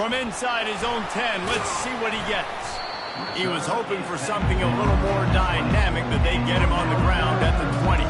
From inside his own 10, let's see what he gets. He was hoping for something a little more dynamic, but they get him on the ground at the 20.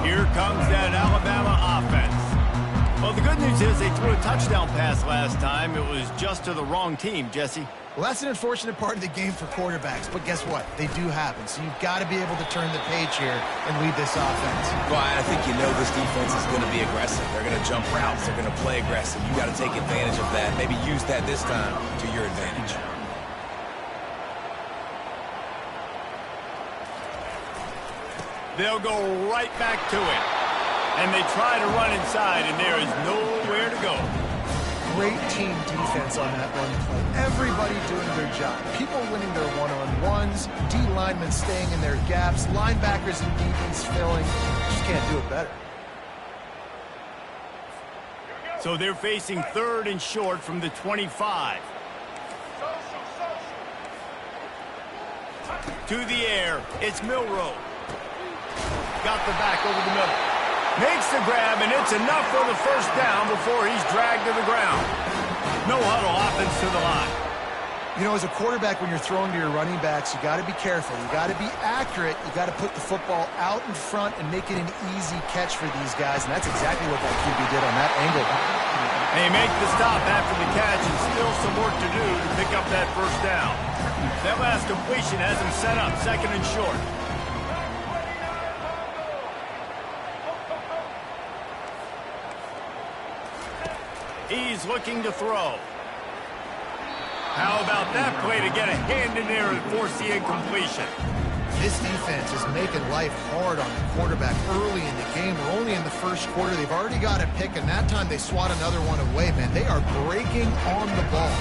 Here comes that Alabama offense. Well, the good news is they threw a touchdown pass last time. It was just to the wrong team, Jesse. Well, that's an unfortunate part of the game for quarterbacks, but guess what? They do happen, so you've got to be able to turn the page here and lead this offense. Well, I think you know this defense is going to be aggressive. They're going to jump routes. They're going to play aggressive. You got to take advantage of that. Maybe use that this time to your advantage. They'll go right back to it. And they try to run inside, and there is nowhere to go. Great team defense on that run play. Everybody doing their job. People winning their one-on-ones, D linemen staying in their gaps, linebackers and DBs filling. Just can't do it better. So they're facing 3rd and short from the 25. To the air, it's Milroe. Got the back over the middle. Makes the grab, and it's enough for the first down before he's dragged to the ground. No huddle, offense to the line. You know, as a quarterback, when you're throwing to your running backs, you got to be careful. You got to be accurate. You got to put the football out in front and make it an easy catch for these guys, and that's exactly what that QB did on that angle. They make the stop after the catch, and still some work to do to pick up that first down. That last completion has him set up 2nd and short. He's looking to throw. How about that play to get a hand in there and force the incompletion? This defense is making life hard on the quarterback early in the game. We're only in the first quarter. They've already got a pick, and that time they swat another one away, man. They are breaking on the ball.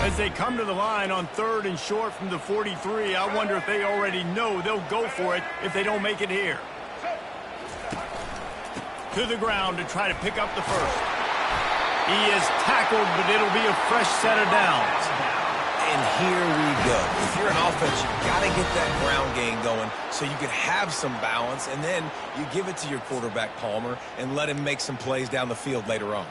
As they come to the line on 3rd and short from the 43, I wonder if they already know they'll go for it if they don't make it here. To the ground to try to pick up the first. He is tackled, but it'll be a fresh set of downs. And here we go. If you're an offense, you've got to get that ground game going so you can have some balance, and then you give it to your quarterback, Palmer, and let him make some plays down the field later on.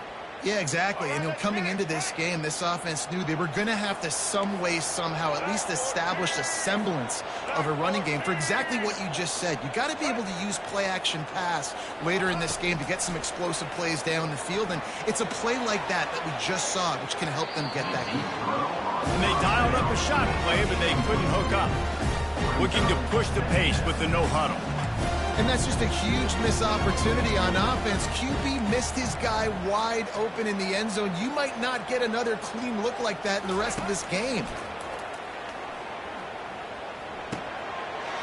Yeah, exactly. And coming into this game, this offense knew they were going to have to some way, somehow, at least establish a semblance of a running game for exactly what you just said. You got to be able to use play-action pass later in this game to get some explosive plays down the field. And it's a play like that we just saw, which can help them get that game. And they dialed up a shot play, but they couldn't hook up. Looking to push the pace with the no huddle. And that's just a huge missed opportunity on offense. QB missed his guy wide open in the end zone. You might not get another clean look like that in the rest of this game.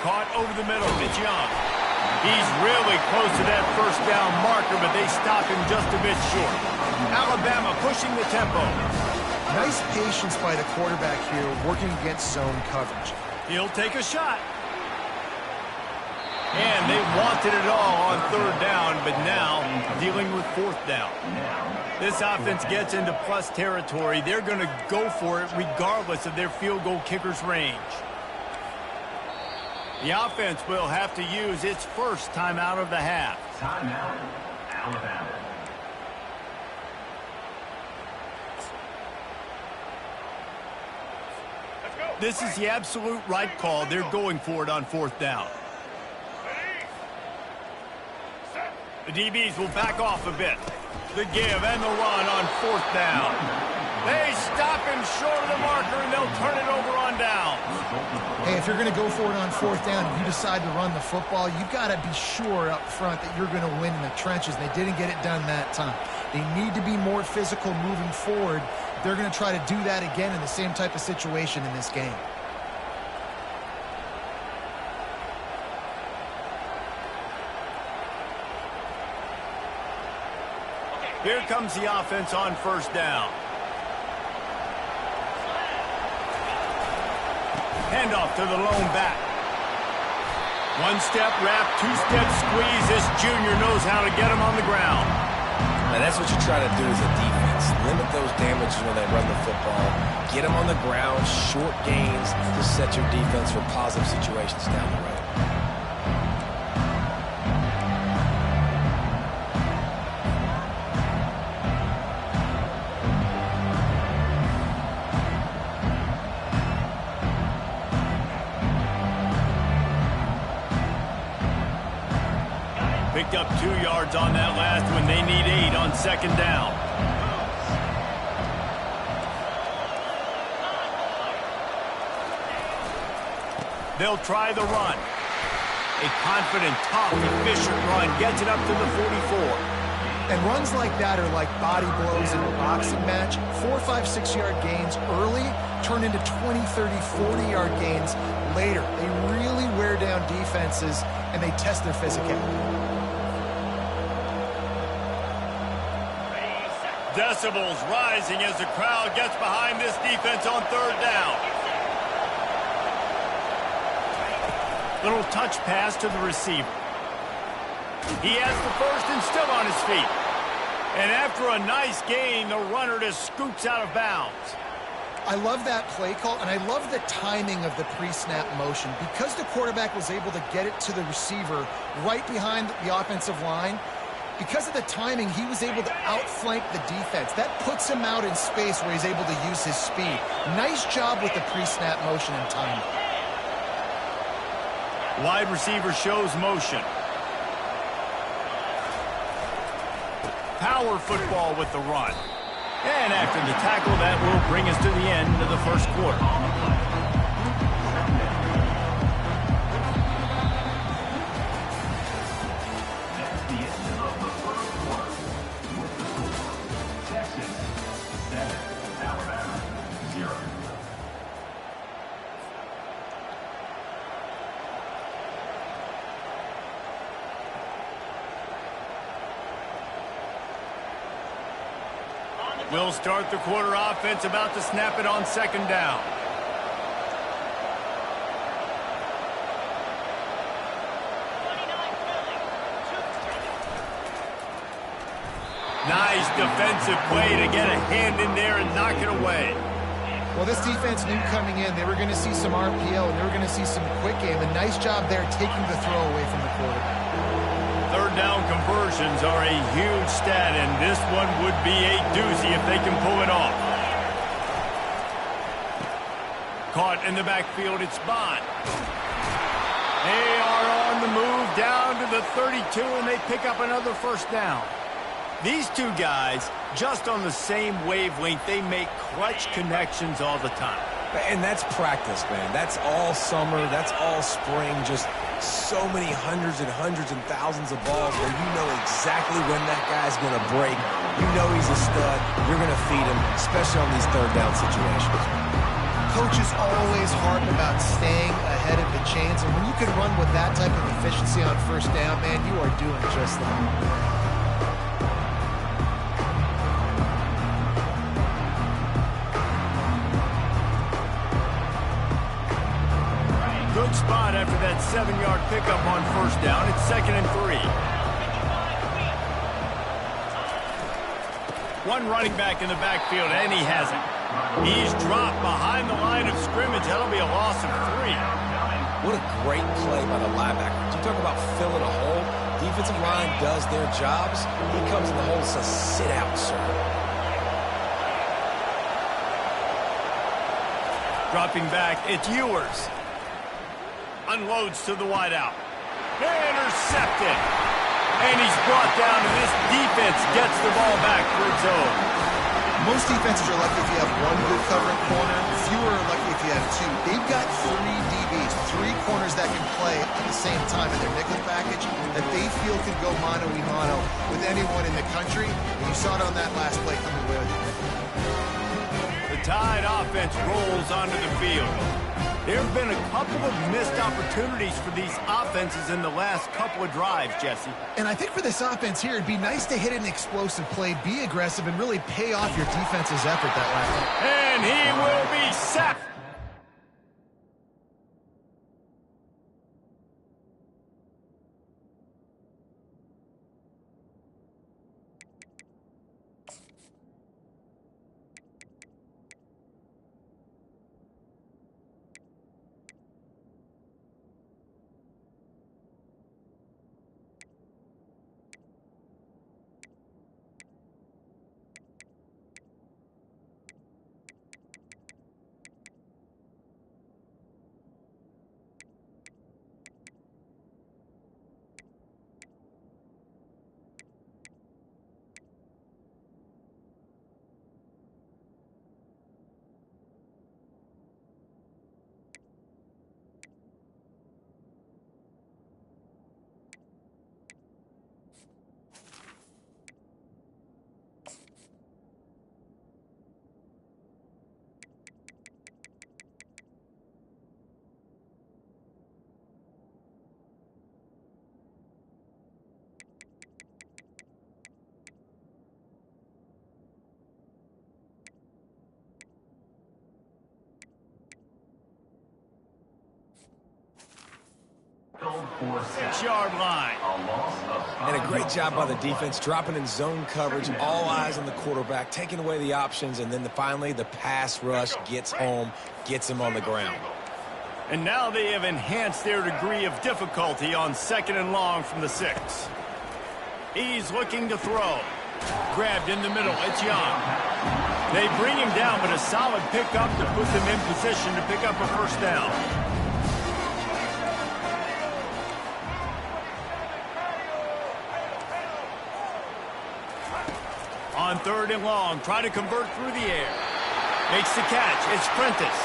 Caught over the middle, it's Young. He's really close to that first down marker, but they stop him just a bit short. Alabama pushing the tempo. Nice patience by the quarterback here, working against zone coverage. He'll take a shot. And they wanted it all on 3rd down, but now dealing with 4th down. This offense gets into plus territory. They're going to go for it regardless of their field goal kicker's range. The offense will have to use its first timeout of the half. Timeout, Alabama. This is the absolute right call. They're going for it on 4th down. The DBs will back off a bit. The give and the run on 4th down. They stop him short of the marker, and they'll turn it over on down. Hey, if you're going to go for it on 4th down and you decide to run the football, you've got to be sure up front that you're going to win in the trenches. They didn't get it done that time. They need to be more physical moving forward. They're going to try to do that again in the same type of situation in this game. Here comes the offense on 1st down. Handoff to the lone back. 1-step wrap, 2-step squeeze. This junior knows how to get him on the ground. And that's what you try to do as a defense. Limit those damages when they run the football. Get them on the ground, short gains to set your defense for positive situations down the road. Picked up 2 yards on that last one. They need 8 on 2nd down. They'll try the run. A confident, tough, efficient run gets it up to the 44. And runs like that are like body blows in a boxing match. 4, 5, 6-yard gains early turn into 20, 30, 40-yard gains later. They really wear down defenses, and they test their physicality. Decibels rising as the crowd gets behind this defense on 3rd down. Little touch pass to the receiver. He has the first and still on his feet. And after a nice gain, the runner just scoots out of bounds. I love that play call, and I love the timing of the pre-snap motion. Because the quarterback was able to get it to the receiver right behind the offensive line, because of the timing, he was able to outflank the defense. That puts him out in space where he's able to use his speed. Nice job with the pre-snap motion and timing. Wide receiver shows motion. Power football with the run. And after the tackle, that will bring us to the end of the 1st quarter. We'll start the quarter offense, about to snap it on 2nd down. Nice defensive play to get a hand in there and knock it away. Well, this defense knew coming in they were going to see some RPO and they were going to see some quick game. A nice job there taking the throw away from the quarterback. 3rd down conversions are a huge stat, and this one would be a doozy if they can pull it off. Caught in the backfield, it's Bond. They are on the move down to the 32, and they pick up another 1st down. These two guys, just on the same wavelength, they make clutch connections all the time. And that's practice, man. That's all summer. That's all spring. Just so many hundreds and thousands of balls where you know exactly when that guy's going to break. You know he's a stud. You're going to feed him, especially on these 3rd down situations. Coaches always harp about staying ahead of the chains, and when you can run with that type of efficiency on 1st down, man, you are doing just that. Good spot after that 7-yard pickup on 1st down. It's 2nd and 3. One running back in the backfield, and he has it. He's dropped behind the line of scrimmage. That'll be a loss of 3. What a great play by the linebacker. You talk about filling a hole. Defensive line does their jobs. He comes in the hole and says, sit out, sir. Dropping back, it's Ewers. Unloads to the wideout. Intercepted. And he's brought down, and this defense gets the ball back for its own. Most defenses are lucky if you have one good covering corner. Fewer are lucky if you have 2. They've got 3 DBs, 3 corners that can play at the same time in their nickel package that they feel can go mano-a-mano with anyone in the country. And you saw it on that last play coming with. The Tide offense rolls onto the field. There have been a couple of missed opportunities for these offenses in the last couple of drives, Jesse. And I think for this offense here, it'd be nice to hit an explosive play, be aggressive, and really pay off your defense's effort that last time. And he will be sacked. 6-yard line. And a great job by the defense, dropping in zone coverage, all eyes on the quarterback, taking away the options, and then finally the pass rush gets home, gets him on the ground. And now they have enhanced their degree of difficulty on 2nd and long from the 6. He's looking to throw. Grabbed in the middle. It's Young. They bring him down, but a solid pickup to put them in position to pick up a first down. On 3rd and long, trying to convert through the air. Makes the catch. It's Prentice.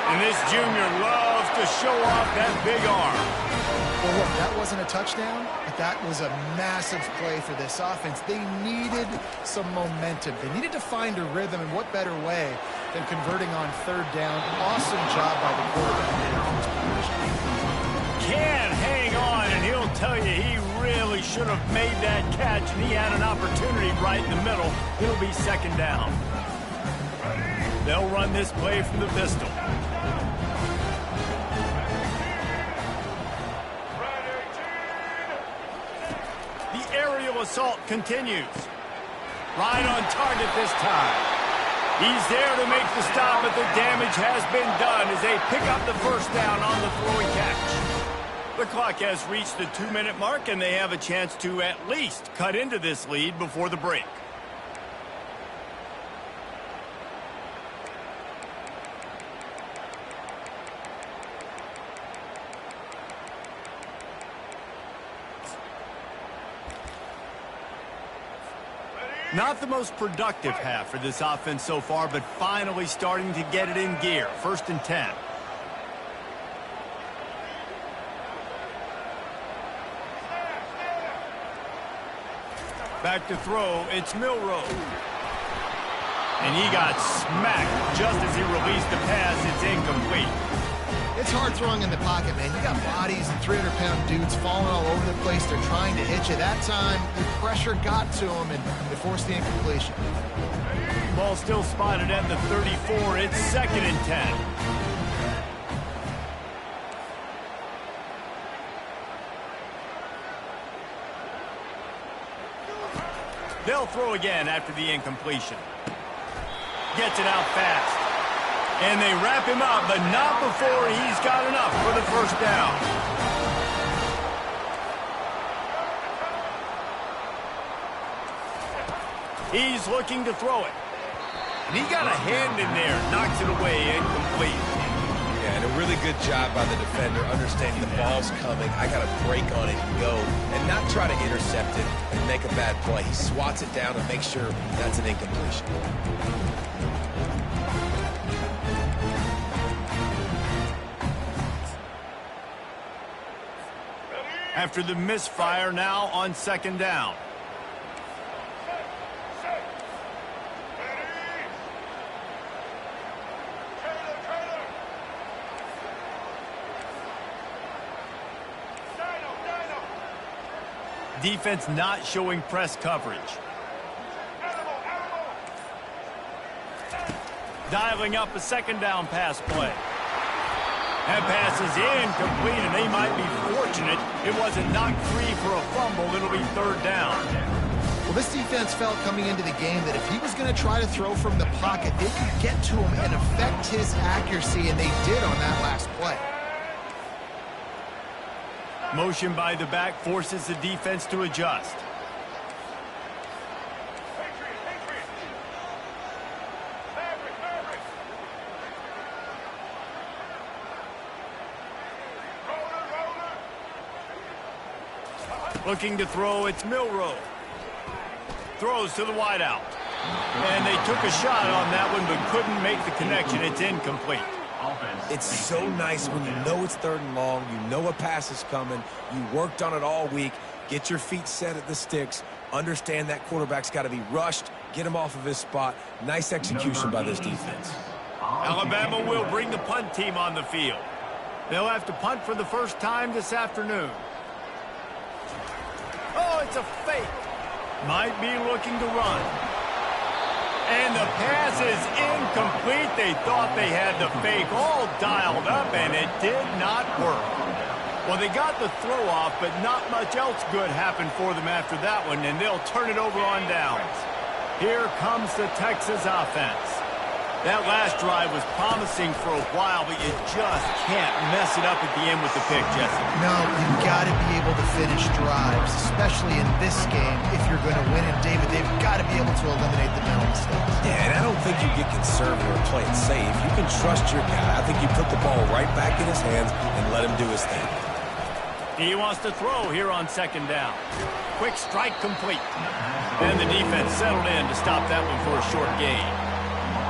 And this junior loves to show off that big arm. Well, look, that wasn't a touchdown, but that was a massive play for this offense. They needed some momentum. They needed to find a rhythm, and what better way than converting on 3rd down. Awesome job by the quarterback. Can hang on, and he'll tell you he really should have made that catch, and he had an opportunity right in the middle. It'll be 2nd down. They'll run this play from the pistol. The aerial assault continues. Right on target this time. He's there to make the stop, but the damage has been done as they pick up the first down on the throwing catch. The clock has reached the 2-minute mark, and they have a chance to at least cut into this lead before the break. Not the most productive half for this offense so far, but finally starting to get it in gear. 1st and 10. Back to throw, it's Milroe. And he got smacked just as he released the pass. It's incomplete. It's hard throwing in the pocket, man. You got bodies and 300-pound dudes falling all over the place. They're trying to hit you. That time, the pressure got to them, and they forced the incompletion. Ball still spotted at the 34. It's 2nd and 10. They'll throw again after the incompletion. Gets it out fast. And they wrap him up, but not before he's got enough for the first down. He's looking to throw it. And he got a hand in there, knocks it away, incomplete. Yeah, and a really good job by the defender, understanding the ball's coming. I got to break on it and go, and not try to intercept it and make a bad play. He swats it down and makes sure that's an incompletion. After the misfire, now on 2nd down. Defense not showing press coverage. Dialing up a 2nd down pass play. That pass is incomplete, and they might be fortunate it wasn't knocked free for a fumble. It'll be 3rd down. Well, this defense felt coming into the game that if he was going to try to throw from the pocket, they could get to him and affect his accuracy, and they did on that last play. Motion by the back forces the defense to adjust. Looking to throw, it's Milroe. Throws to the wideout. And they took a shot on that one, but couldn't make the connection. It's incomplete. It's so nice when you know it's 3rd and long, you know a pass is coming, you worked on it all week, get your feet set at the sticks, understand that quarterback's got to be rushed, get him off of his spot. Nice execution by this defense. Alabama will bring the punt team on the field. They'll have to punt for the first time this afternoon. Oh, it's a fake. Might be looking to run. And the pass is incomplete. They thought they had the fake all dialed up, and it did not work. Well, they got the throw off, but not much else good happened for them after that one, and they'll turn it over on downs. Here comes the Texas offense. That last drive was promising for a while, but you just can't mess it up at the end with the pick, Jesse. No, you've got to be able to finish drives, especially in this game if you're going to win. And David, they've got to be able to eliminate the mental mistakes. Yeah, and I don't think you get conservative or play it safe. You can trust your guy. I think you put the ball right back in his hands and let him do his thing. He wants to throw here on second down. Quick strike complete. And the defense settled in to stop that one for a short gain.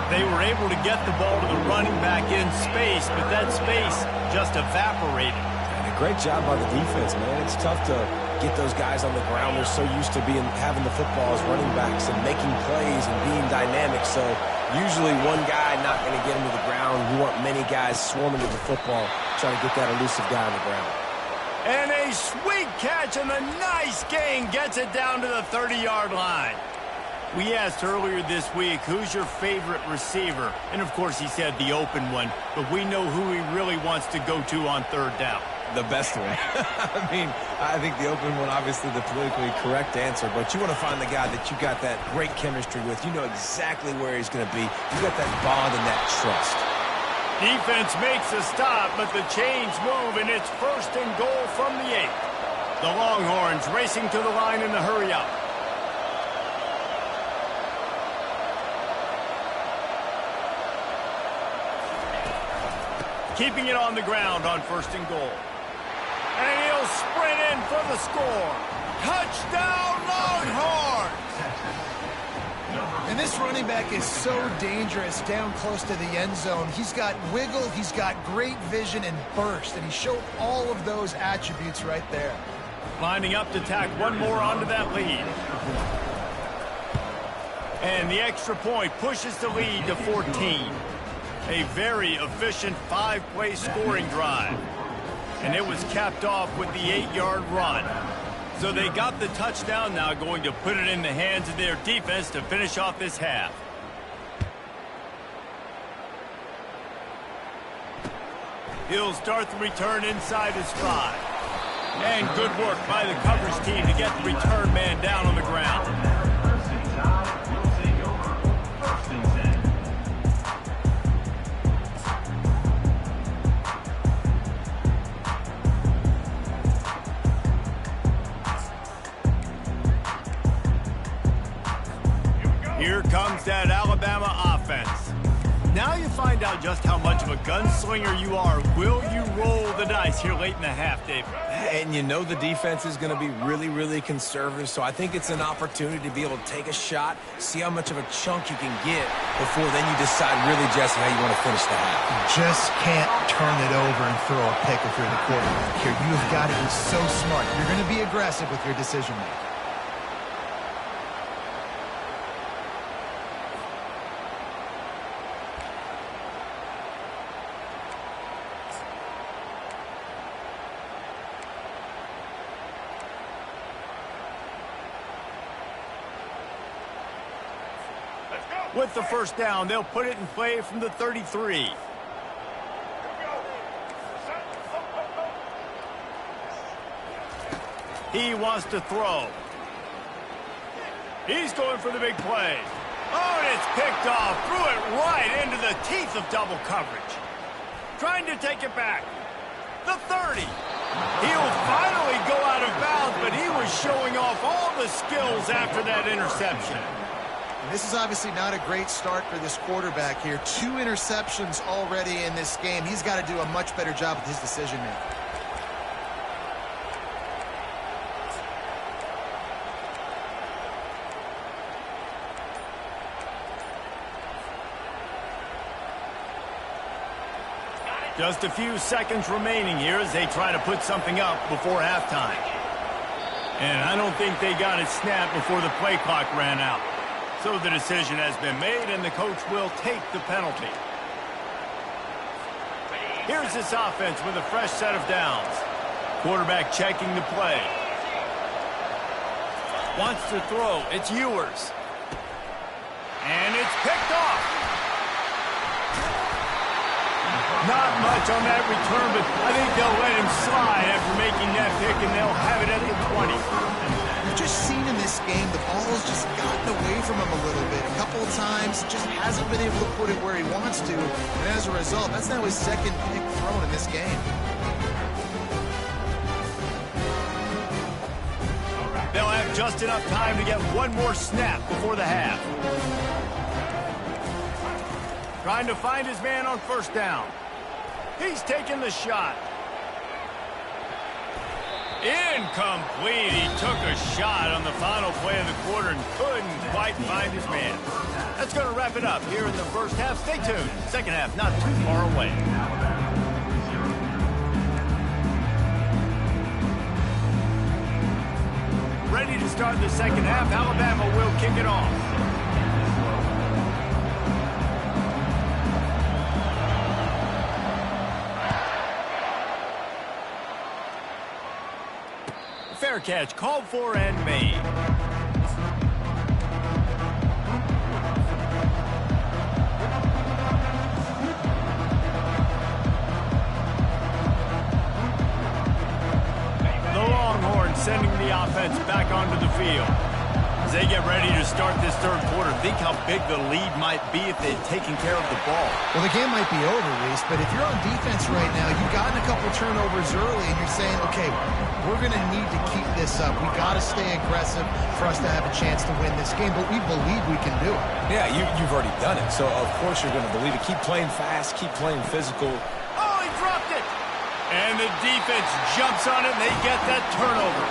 They were able to get the ball to the running back in space, but that space just evaporated. And a great job by the defense, man. It's tough to get those guys on the ground. They're so used to having the football as running backs and making plays and being dynamic. So usually one guy not going to get him to the ground. You want many guys swarming to the football, trying to get that elusive guy on the ground. And a sweet catch and a nice gain gets it down to the 30-yard line. We asked earlier this week, who's your favorite receiver? And, of course, he said the open one, but we know who he really wants to go to on third down. The best one. I mean, I think the open one, obviously the politically correct answer, but you want to find the guy that you got that great chemistry with. You know exactly where he's going to be. You got that bond and that trust. Defense makes a stop, but the chains move, and it's first and goal from the 8. The Longhorns racing to the line in the hurry-up. Keeping it on the ground on first and goal. And he'll sprint in for the score. Touchdown, Longhorns! And this running back is so dangerous down close to the end zone. He's got wiggle, he's got great vision and burst, and he showed all of those attributes right there. Lining up to tack one more onto that lead. And the extra point pushes the lead to 14. A very efficient 5-play scoring drive. And it was capped off with the 8-yard run. So they got the touchdown, now going to put it in the hands of their defense to finish off this half. He'll start the return inside his 5. And good work by the coverage team to get the return man down on the ground. Here comes that Alabama offense. Now you find out just how much of a gunslinger you are. Will you roll the dice here late in the half, David? And you know the defense is going to be really, really conservative, so I think it's an opportunity to be able to take a shot, see how much of a chunk you can get before then you decide really, Jesse, how you want to finish the half. You just can't turn it over and throw a pick if you're the quarterback here. You've got to be so smart. You're going to be aggressive with your decision-making. With the first down, they'll put it in play from the 33. He wants to throw. He's going for the big play. Oh, and it's picked off. Threw it right into the teeth of double coverage. Trying to take it back. The 30. He'll finally go out of bounds, but he was showing off all the skills after that interception. This is obviously not a great start for this quarterback here. 2 interceptions already in this game. He's got to do a much better job with his decision-making. Just a few seconds remaining here as they try to put something up before halftime. And I don't think they got it snapped before the play clock ran out. So the decision has been made, and the coach will take the penalty. Here's this offense with a fresh set of downs. Quarterback checking the play. Wants to throw. It's Ewers. And it's picked off. Not much on that return, but I think they'll let him slide after making that pick, and they'll have it at the 20. You've just seen in this game the ball has just gotten away from him a little bit. A couple of times, just hasn't been able to put it where he wants to. And as a result, that's now his second pick thrown in this game. They'll have just enough time to get one more snap before the half. Trying to find his man on first down. He's taking the shot. Incomplete. He took a shot on the final play of the quarter and couldn't quite find his man. That's going to wrap it up here in the first half. Stay tuned. Second half not too far away. Ready to start the second half. Alabama will kick it off. Fair catch, called for and made. The Longhorns sending the offense back onto the field. As they get ready to start this third quarter, think how big the lead might be if they'd taken care of the ball. Well, the game might be over, Reese, but if you're on defense right now, you've gotten a couple turnovers early, and you're saying, okay, we're going to need to keep this up. We got to stay aggressive for us to have a chance to win this game, but we believe we can do it. Yeah, you've already done it, so of course you're going to believe it. Keep playing fast, keep playing physical. Oh, he dropped it! And the defense jumps on it, and they get that turnover.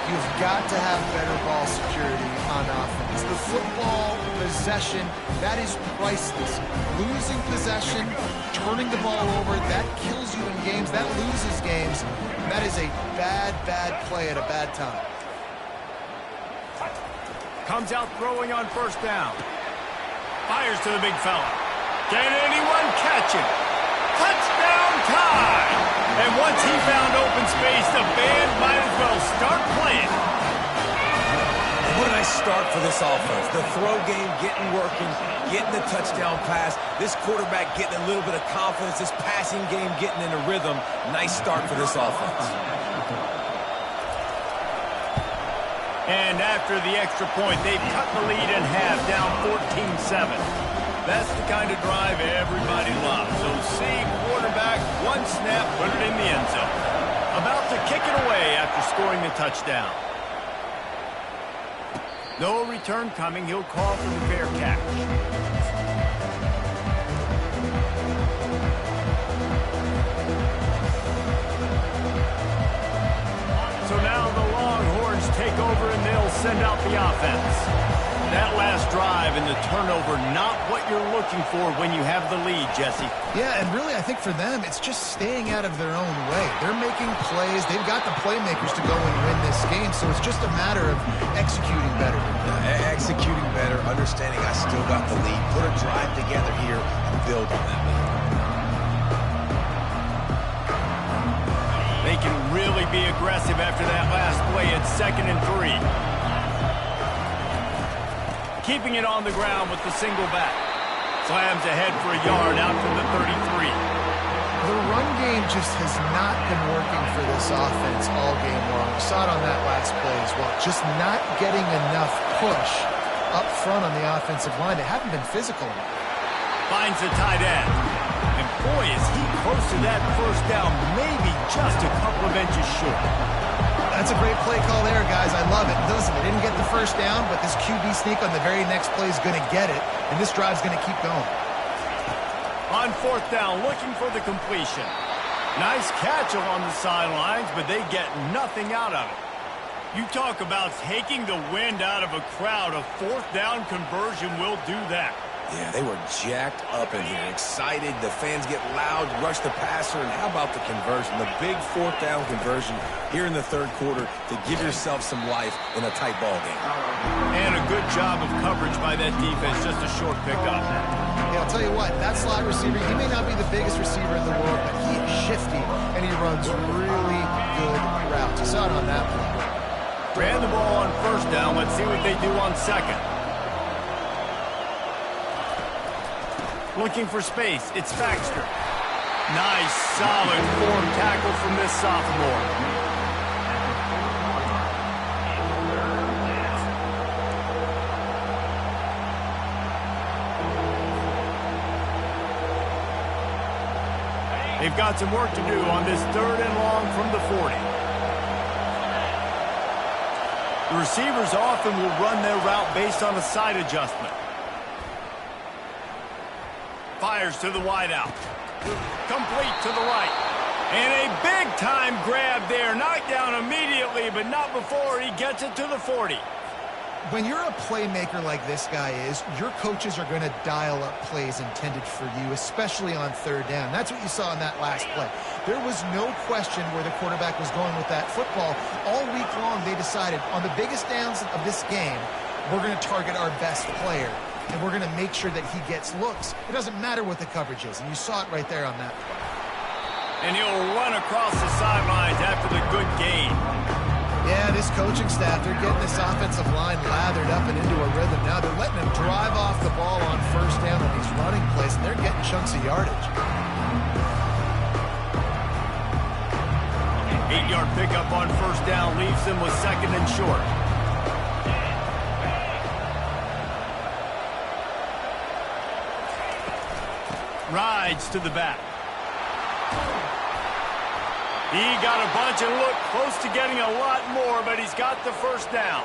You've got to have better ball security on offense. The football possession, that is priceless. Losing possession, turning the ball over, that kills you in games, that loses games. And that is a bad, bad play at a bad time. Comes out throwing on first down. Fires to the big fella. Can anyone catch him? Touchdown time! And once he found open space, the band might as well start playing. What a nice start for this offense. The throw game getting working, getting the touchdown pass. This quarterback getting a little bit of confidence. This passing game getting in a rhythm. Nice start for this offense. And after the extra point, they've cut the lead in half, down 14-7. That's the kind of drive everybody loves. So see quarterback, one snap, put it in the end zone. About to kick it away after scoring the touchdown. No return coming. He'll call for the fair catch. So now the Longhorns take over and they'll send out the offense. That last drive and the turnover, not what you're looking for when you have the lead, Jesse. Yeah, and really I think for them, it's just staying out of their own way. They're making plays. They've got the playmakers to go and win this game, so it's just a matter of executing better. Executing better, understanding I still got the lead. Put a drive together here and build on that lead. They can really be aggressive after that last play at 2nd and 3. Keeping it on the ground with the single back. Slams ahead for a yard out from the 33. The run game just has not been working for this offense all game long. We saw it on that last play as well. Just not getting enough push up front on the offensive line. They haven't been physical enough. Finds the tight end. And boy, is he close to that first down, maybe just a couple of inches short. That's a great play call there, guys. I love it. Listen, they didn't get the first down, but this QB sneak on the very next play is going to get it, and this drive's going to keep going. On 4th down, looking for the completion. Nice catch along the sidelines, but they get nothing out of it. You talk about taking the wind out of a crowd. A 4th down conversion will do that. Yeah, they were jacked up in here, excited. The fans get loud, rush the passer, and how about the conversion? The big 4th down conversion here in the third quarter to give yourself some life in a tight ball game. And a good job of coverage by that defense, just a short pickup. Yeah, I'll tell you what, that slot receiver, he may not be the biggest receiver in the world, but he is shifty, and he runs really good routes. You saw it on that play. Ran the ball on 1st down. Let's see what they do on 2nd. Looking for space. It's Baxter. Nice, solid form tackle from this sophomore. They've got some work to do on this 3rd and long from the 40. The receivers often will run their route based on a side adjustment. Fires to the wideout. Complete to the right. And a big-time grab there. Knocked down immediately, but not before he gets it to the 40. When you're a playmaker like this guy is, your coaches are going to dial up plays intended for you, especially on 3rd down. That's what you saw in that last play. There was no question where the quarterback was going with that football. All week long, they decided on the biggest downs of this game, we're going to target our best player, and we're going to make sure that he gets looks. It doesn't matter what the coverage is, and you saw it right there on that play. And he'll run across the sidelines after the good gain. Yeah, this coaching staff, they're getting this offensive line lathered up and into a rhythm now. They're letting him drive off the ball on 1st down on these running plays, and they're getting chunks of yardage. 8-yard pickup on 1st down leaves them with 2nd and short. Rides to the back. He got a bunch and looked close to getting a lot more, but he's got the 1st down.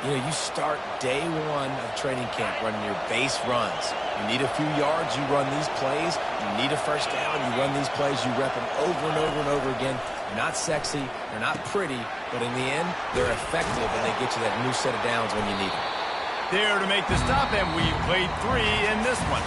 You know, you start day 1 of training camp running your base runs. You need a few yards, you run these plays. You need a 1st down, you run these plays. You rep them over and over and over again. They're not sexy, they're not pretty, but in the end, they're effective, and they get you that new set of downs when you need them. There to make the stop, and we played 3 in this one.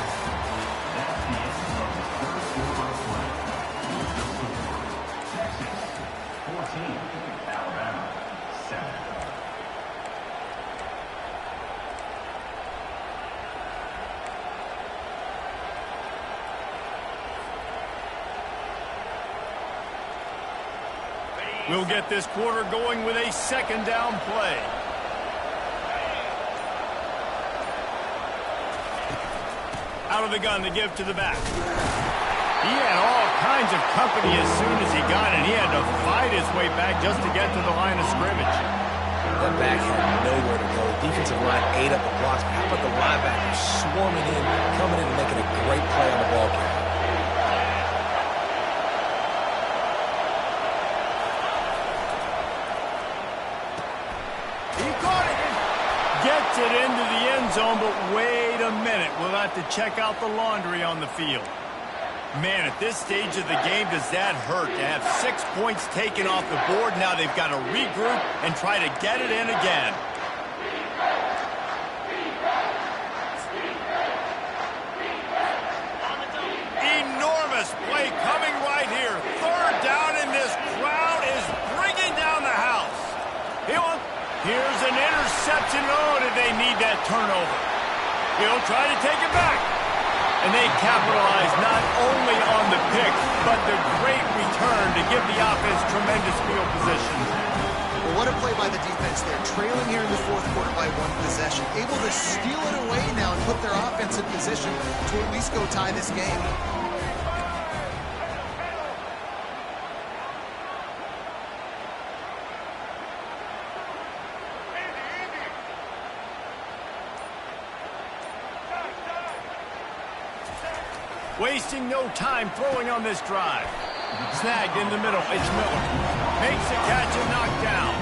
We'll get this quarter going with a 2nd down play. Out of the gun to give to the back. He had all kinds of company as soon as he got it. He had to fight his way back just to get to the line of scrimmage. That back had nowhere to go. Defensive line ate up the blocks. How about the linebackers swarming in, coming in and making a great play on the ball carrier? Gets it into the end zone, but wait a minute. We'll have to check out the laundry on the field. Man, at this stage of the game, does that hurt to have 6 points taken off the board? Now they've got to regroup and try to get it in again. Enormous play coming right here. 3rd down, and this crowd is bringing down the house. Here's an interception. Oh, did they need that turnover? He'll try to take it back. And they capitalize not only on the pick, but the great return to give the offense tremendous field position. Well, what a play by the defense there. Trailing here in the 4th quarter by 1 possession. Able to steal it away now and put their offense in position to at least go tie this game. Wasting no time throwing on this drive. Snagged in the middle. It's Miller. Makes the catch and knocked down.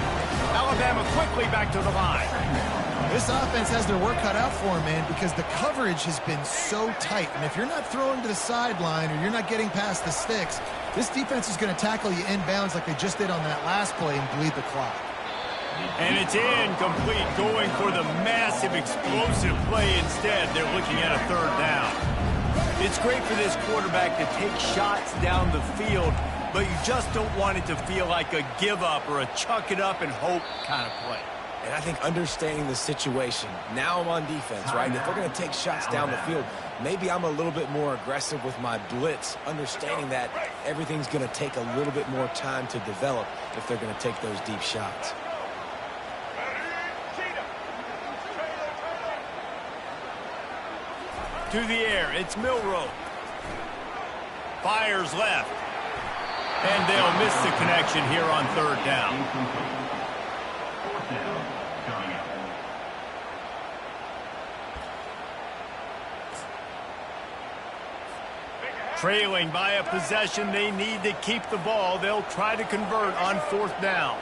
Alabama quickly back to the line. This offense has their work cut out for them, man, because the coverage has been so tight. And if you're not throwing to the sideline or you're not getting past the sticks, this defense is going to tackle you inbounds like they just did on that last play and bleed the clock. And it's incomplete, going for the massive, explosive play instead. They're looking at a 3rd down. It's great for this quarterback to take shots down the field, but you just don't want it to feel like a give-up or a chuck-it-up-and-hope kind of play. And I think understanding the situation, now I'm on defense, right? If they're going to take shots down the field, maybe I'm a little bit more aggressive with my blitz, understanding that everything's going to take a little bit more time to develop if they're going to take those deep shots. To the air, it's Milroe. Fires left. And they'll miss the connection here on third down. Fourth down, coming up. Trailing by a possession, they need to keep the ball. They'll try to convert on fourth down.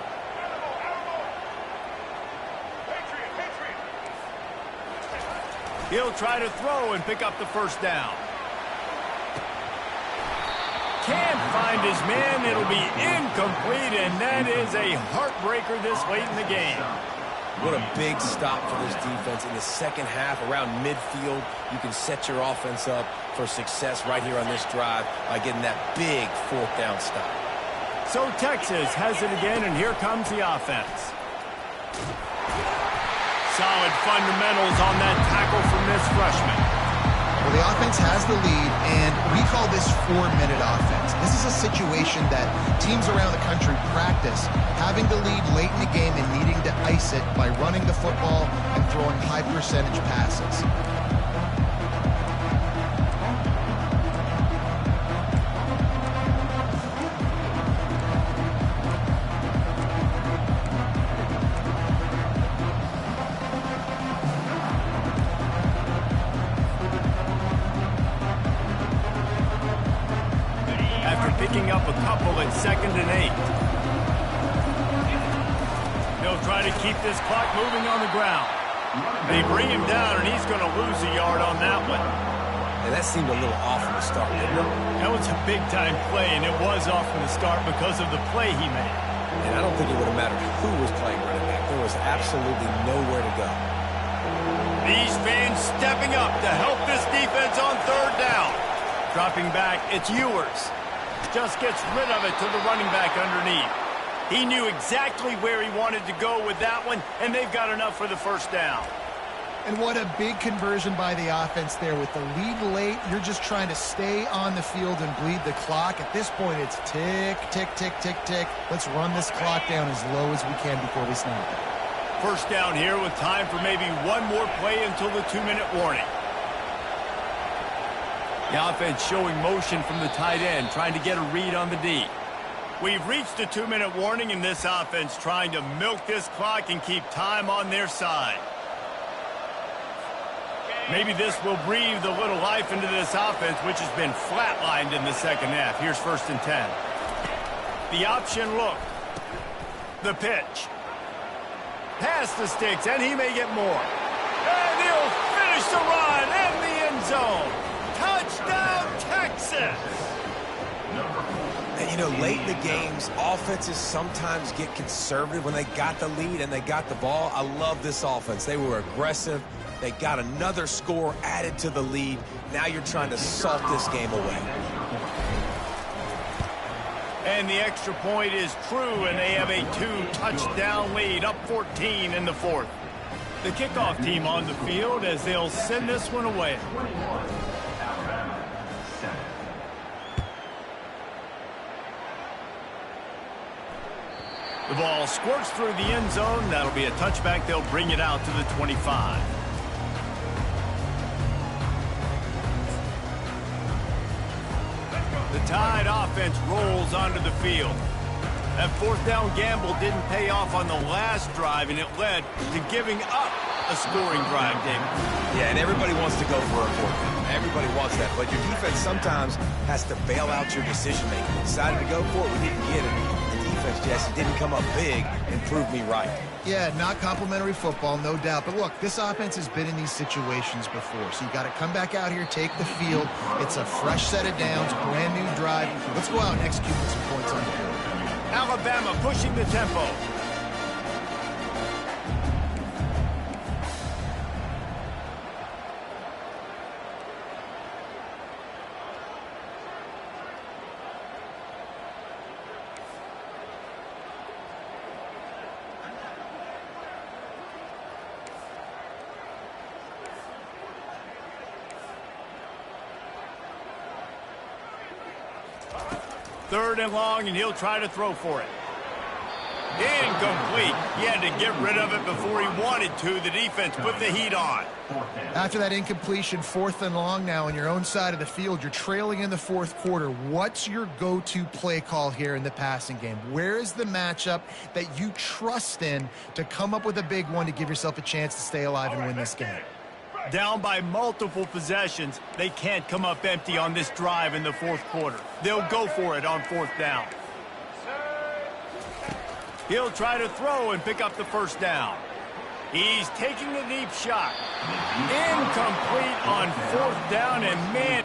He'll try to throw and pick up the first down. Can't find his man. It'll be incomplete, and that is a heartbreaker this late in the game. What a big stop for this defense. In the second half, around midfield, you can set your offense up for success right here on this drive by getting that big fourth down stop. So Texas has it again, and here comes the offense. Solid fundamentals on that tackle from this freshman. Well, the offense has the lead, and we call this 4-minute offense. This is a situation that teams around the country practice, having the lead late in the game and needing to ice it by running the football and throwing high-percentage passes. Picking up a couple at 2nd and 8. They'll try to keep this clock moving on the ground. They bring him down, and he's going to lose a yard on that one. And that seemed a little off from the start, didn't it? That was a big-time play, and it was off from the start because of the play he made. And I don't think it would have mattered who was playing running back. There was absolutely nowhere to go. These fans stepping up to help this defense on third down. Dropping back, it's Ewers. Just gets rid of it to the running back underneath. He knew exactly where he wanted to go with that one, and they've got enough for the first down. And what a big conversion by the offense there. With the lead late, you're just trying to stay on the field and bleed the clock. At this point, it's tick, tick, tick, tick, tick. Let's run this clock down as low as we can before we snap it. First down here with time for maybe one more play until the 2-minute warning. The offense showing motion from the tight end, trying to get a read on the D. We've reached the 2-minute warning, and this offense trying to milk this clock and keep time on their side. Maybe this will breathe a little life into this offense, which has been flatlined in the second half. Here's 1st and 10. The option look. The pitch. Past the sticks, and he may get more. And he'll finish the run in the end zone. Touchdown, Texas! And, you know, late in the games, offenses sometimes get conservative when they got the lead and they got the ball. I love this offense. They were aggressive. They got another score added to the lead. Now you're trying to salt this game away. And the extra point is true, and they have a 2-touchdown lead, up 14 in the 4th. The kickoff team on the field as they'll send this one away. Alabama, 7. The ball squirts through the end zone. That'll be a touchback. They'll bring it out to the 25. The Tide offense rolls onto the field. That 4th down gamble didn't pay off on the last drive, and it led to giving up a scoring drive, David. Yeah, and everybody wants to go for a 4th down. Everybody wants that, but your defense sometimes has to bail out your decision-making. We decided to go for it. We didn't get it. The defense, Jesse, didn't come up big and prove me right. Yeah, not complimentary football, no doubt. But look, this offense has been in these situations before. So you got to come back out here, take the field. It's a fresh set of downs, brand new drive. Let's go out and execute with some points on the board. Alabama pushing the tempo. Third and long, and he'll try to throw for it. Incomplete. He had to get rid of it before he wanted to. The defense put the heat on. After that incompletion, 4th and long now on your own side of the field, you're trailing in the 4th quarter. What's your go-to play call here in the passing game? Where is the matchup that you trust in to come up with a big one to give yourself a chance to stay alive and win this game? Down by multiple possessions, they can't come up empty on this drive in the 4th quarter. They'll go for it on 4th down. He'll try to throw and pick up the 1st down. He's taking a deep shot. Incomplete on 4th down, and man...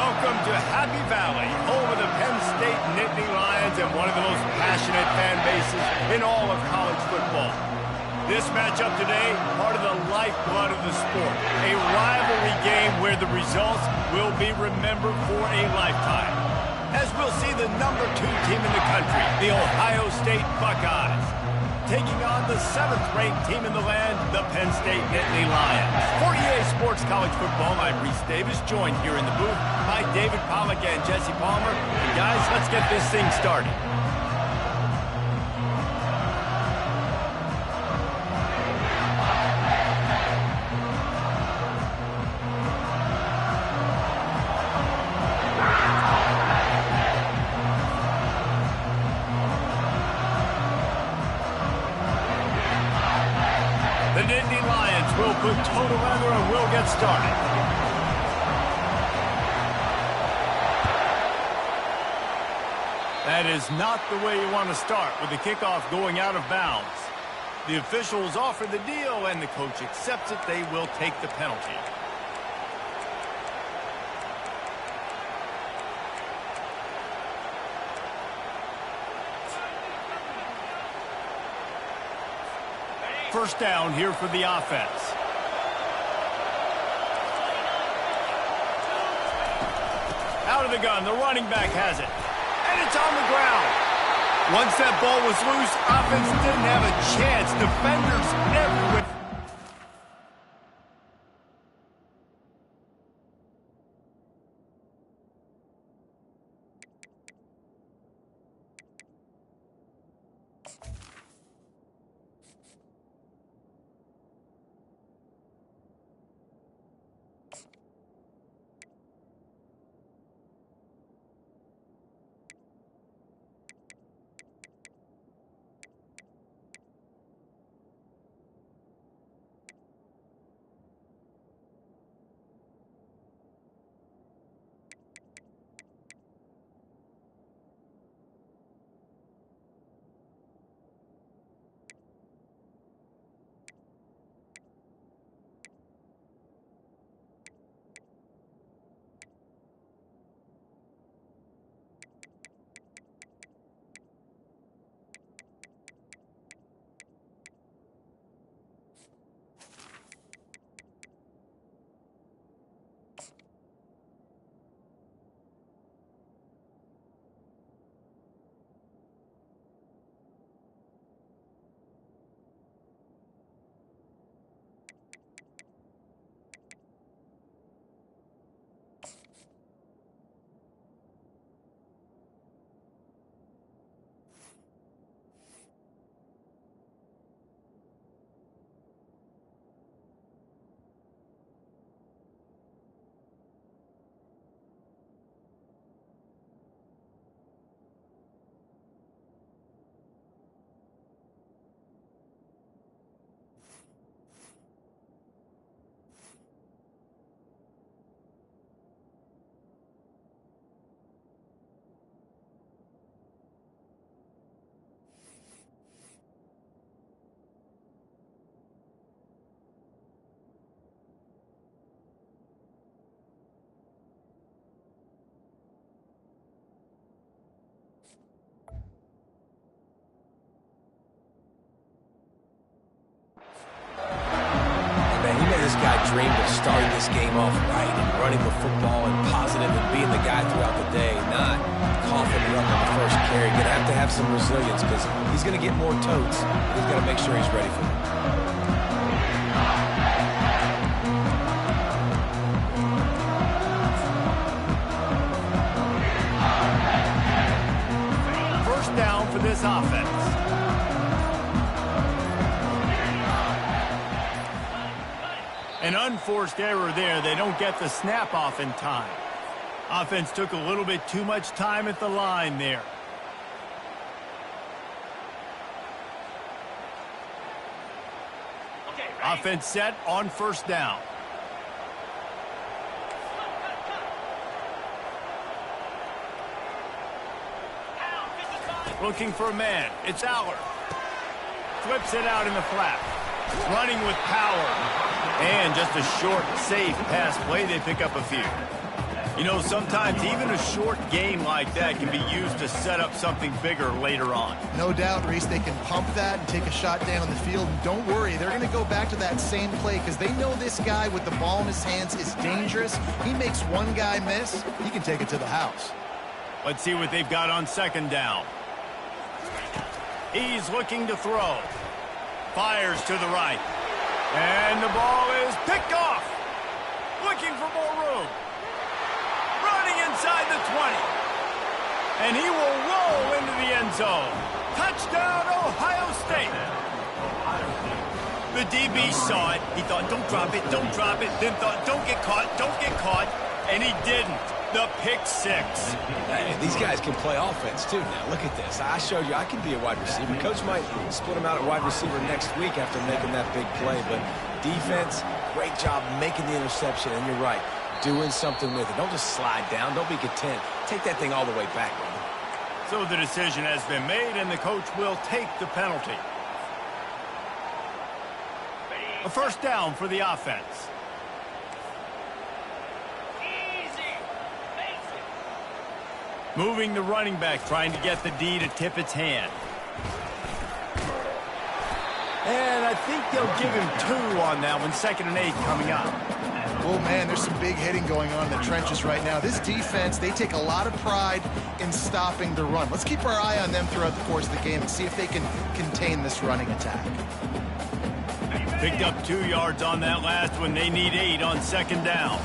Welcome to Happy Valley, home of the Penn State Nittany Lions and one of the most passionate fan bases in all of college football. This matchup today, part of the lifeblood of the sport. A rivalry game where the results will be remembered for a lifetime. As we'll see the #2 team in the country, the Ohio State Buckeyes, taking on the 7th-ranked team in the land, the Penn State Nittany Lions. For EA Sports College Football, I'm Reese Davis, joined here in the booth by David Pollack and Jesse Palmer. And guys, let's get this thing started. The Nittany Lions will put total leather and we'll get started. That is not the way you want to start with the kickoff going out of bounds. The officials offer the deal and the coach accepts it. They will take the penalty. First down here for the offense. Out of the gun, the running back has it. And it's on the ground. Once that ball was loose, offense didn't have a chance. Defenders everywhere. This guy dreamed of starting this game off right and running the football and positive and being the guy throughout the day, not coughing it up on the first carry. Going to have some resilience because he's going to get more totes, but he's got to make sure he's ready for it. First down for this offense. An unforced error there. They don't get the snap off in time. Offense took a little bit too much time at the line there. Offense set on first down. Looking for a man. It's Aller. Flips it out in the flat. Running with power. And just a short, safe pass play. They pick up a few. You know, sometimes even a short game like that can be used to set up something bigger later on. No doubt, Reese, they can pump that and take a shot down the field. And don't worry, they're going to go back to that same play because they know this guy with the ball in his hands is dangerous. He makes one guy miss, he can take it to the house. Let's see what they've got on second down. He's looking to throw. Fires to the right. And the ball is picked off. Looking for more room. Running inside the 20. And he will roll into the end zone. Touchdown, Ohio State. The DB saw it. He thought, don't drop it, don't drop it. Then thought, don't get caught, don't get caught. And he didn't. The pick six. Hey, these guys can play offense, too. Now, look at this. I showed you I can be a wide receiver. Coach might split him out at wide receiver next week after making that big play. But defense, great job making the interception. And you're right, doing something with it. Don't just slide down. Don't be content. Take that thing all the way back, man. So the decision has been made, and the coach will take the penalty. A first down for the offense. Moving the running back, trying to get the D to tip its hand. And I think they'll give him 2 on that one. 2nd and 8 coming up. Oh, man, there's some big hitting going on in the trenches right now. This defense, they take a lot of pride in stopping the run. Let's keep our eye on them throughout the course of the game and see if they can contain this running attack. Picked up 2 yards on that last one. They need 8 on 2nd down.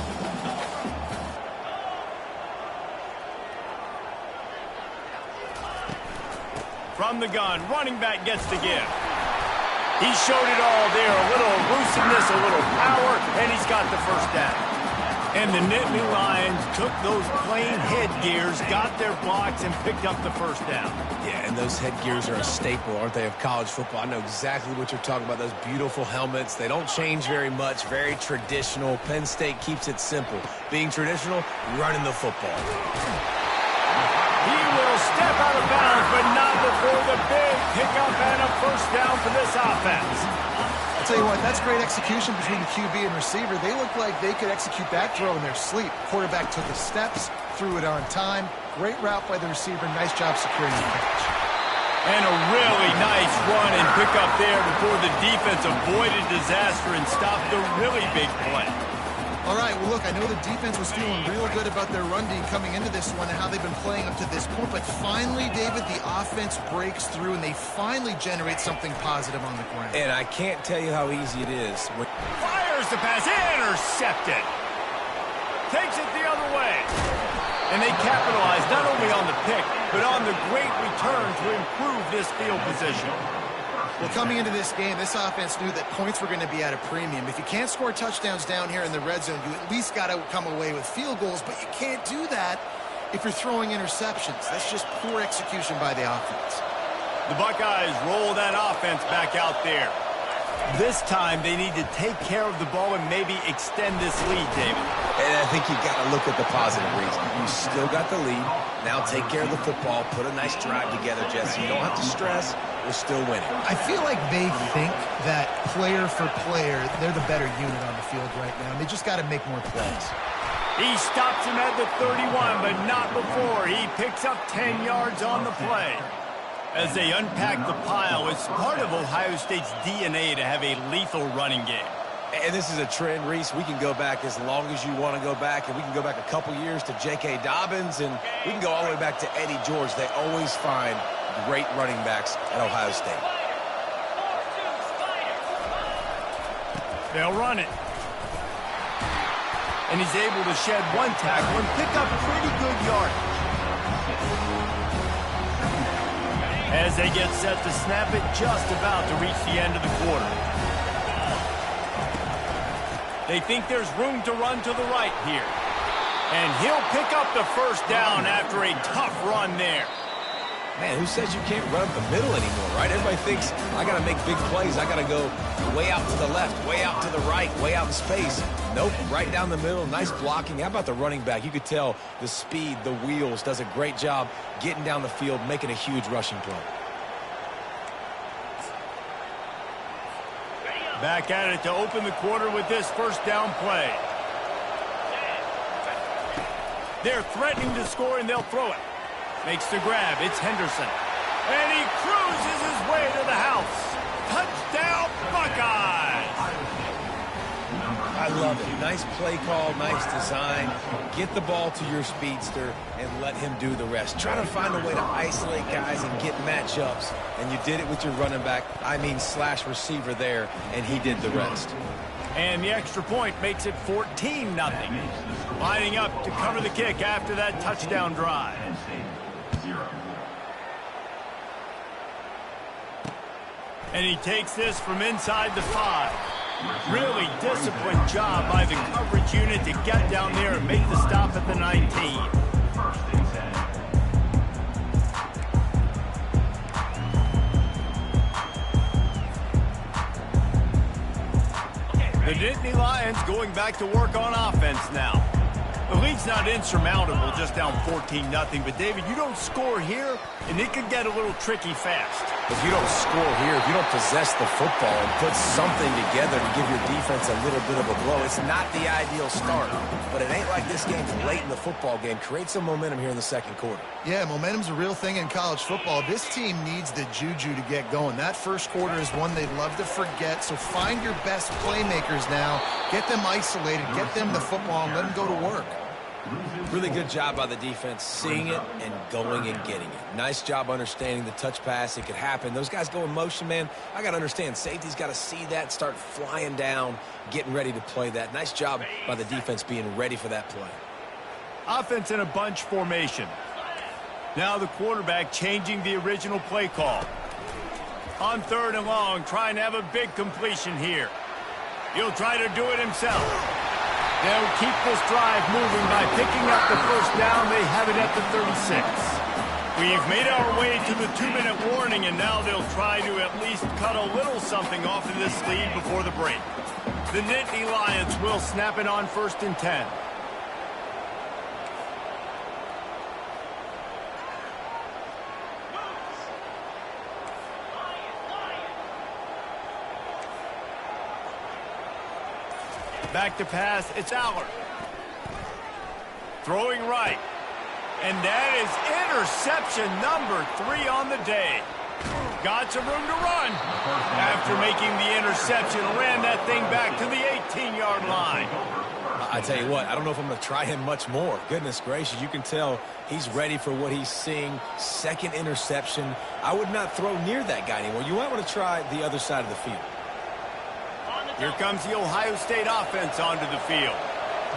From the gun, running back gets the give. He showed it all there, a little elusiveness, a little power, and he's got the first down. And the Nittany Lions took those plain headgears, got their blocks, and picked up the first down. Yeah, and those headgears are a staple, aren't they, of college football? I know exactly what you're talking about, those beautiful helmets. They don't change very much, very traditional. Penn State keeps it simple. Being traditional, running the football. He will step out of bounds, but not before the big pickup and a first down for this offense. I'll tell you what, that's great execution between the QB and receiver. They look like they could execute that throw in their sleep. Quarterback took the steps, threw it on time. Great route by the receiver. Nice job securing the catch. And a really nice run and pickup there before the defense avoided disaster and stopped the really big play. All right, well, look, I know the defense was feeling real good about their run D coming into this one and how they've been playing up to this point, but finally, David, the offense breaks through and they finally generate something positive on the ground. And I can't tell you how easy it is. Fires the pass, intercepted. Takes it the other way. And they capitalize not only on the pick, but on the great return to improve this field position. Well, coming into this game, this offense knew that points were going to be at a premium. If you can't score touchdowns down here in the red zone, you at least got to come away with field goals, but you can't do that if you're throwing interceptions. That's just poor execution by the offense. The Buckeyes roll that offense back out there. This time, they need to take care of the ball and maybe extend this lead, David. And I think you got to look at the positive reason. You still got the lead. Now take care of the football. Put a nice drive together, Jesse. You don't have to stress. We're still winning. I feel like they think that player for player, they're the better unit on the field right now, and they just got to make more plays. He stops him at the 31, but not before. He picks up 10 yards on the play. As they unpack the pile, it's part of Ohio State's DNA to have a lethal running game. And this is a trend, Reese. We can go back as long as you want to go back, and we can go back a couple years to J.K. Dobbins, and we can go all the way back to Eddie George. They always find great running backs at Ohio State. They'll run it. And he's able to shed one tackle and pick up pretty good yardage. As they get set to snap it, just about to reach the end of the quarter. They think there's room to run to the right here. And he'll pick up the first down after a tough run there. Man, who says you can't run up the middle anymore, right? Everybody thinks, I got to make big plays. I got to go way out to the left, way out to the right, way out in space. Nope, right down the middle. Nice blocking. How about the running back? You could tell the speed, the wheels, does a great job getting down the field, making a huge rushing play. Back at it to open the quarter with this first down play. They're threatening to score, and they'll throw it. Makes the grab. It's Henderson. And he cruises his way to the house. Touchdown, Buckeyes! I love it. Nice play call, nice design. Get the ball to your speedster and let him do the rest. Try to find a way to isolate guys and get matchups. And you did it with your running back, slash receiver there, and he did the rest. And the extra point makes it 14-0. Lining up to cover the kick after that touchdown drive. And he takes this from inside the 5. Really disciplined job by the coverage unit to get down there and make the stop at the 19. The Nittany Lions going back to work on offense now. The lead's not insurmountable, just down 14-0. But, David, you don't score here, and it could get a little tricky fast. If you don't score here, if you don't possess the football and put something together to give your defense a little bit of a blow, it's not the ideal start. But it ain't like this game's late in the football game. Create some momentum here in the second quarter. Yeah, momentum's a real thing in college football. This team needs the juju to get going. That first quarter is one they'd love to forget, so find your best playmakers now. Get them isolated, get them the football, and let them go to work. Really good job by the defense, seeing it and going and getting it. Nice job understanding the touch pass. It could happen. Those guys go in motion, man. I got to understand, safety's got to see that, start flying down, getting ready to play that. Nice job by the defense being ready for that play. Offense in a bunch formation. Now the quarterback changing the original play call. On 3rd and long, trying to have a big completion here. He'll try to do it himself. They'll keep this drive moving by picking up the first down. They have it at the 36. We've made our way to the 2-minute warning, and now they'll try to at least cut a little something off of this lead before the break. The Nittany Lions will snap it on 1st and 10. Back to pass, it's Allard. Throwing right. And that is interception number 3 on the day. Got some room to run. After making the interception, ran that thing back to the 18-yard line. I tell you what, I don't know if I'm going to try him much more. Goodness gracious, you can tell he's ready for what he's seeing. Second interception. I would not throw near that guy anymore. You might want to try the other side of the field. Here comes the Ohio State offense onto the field.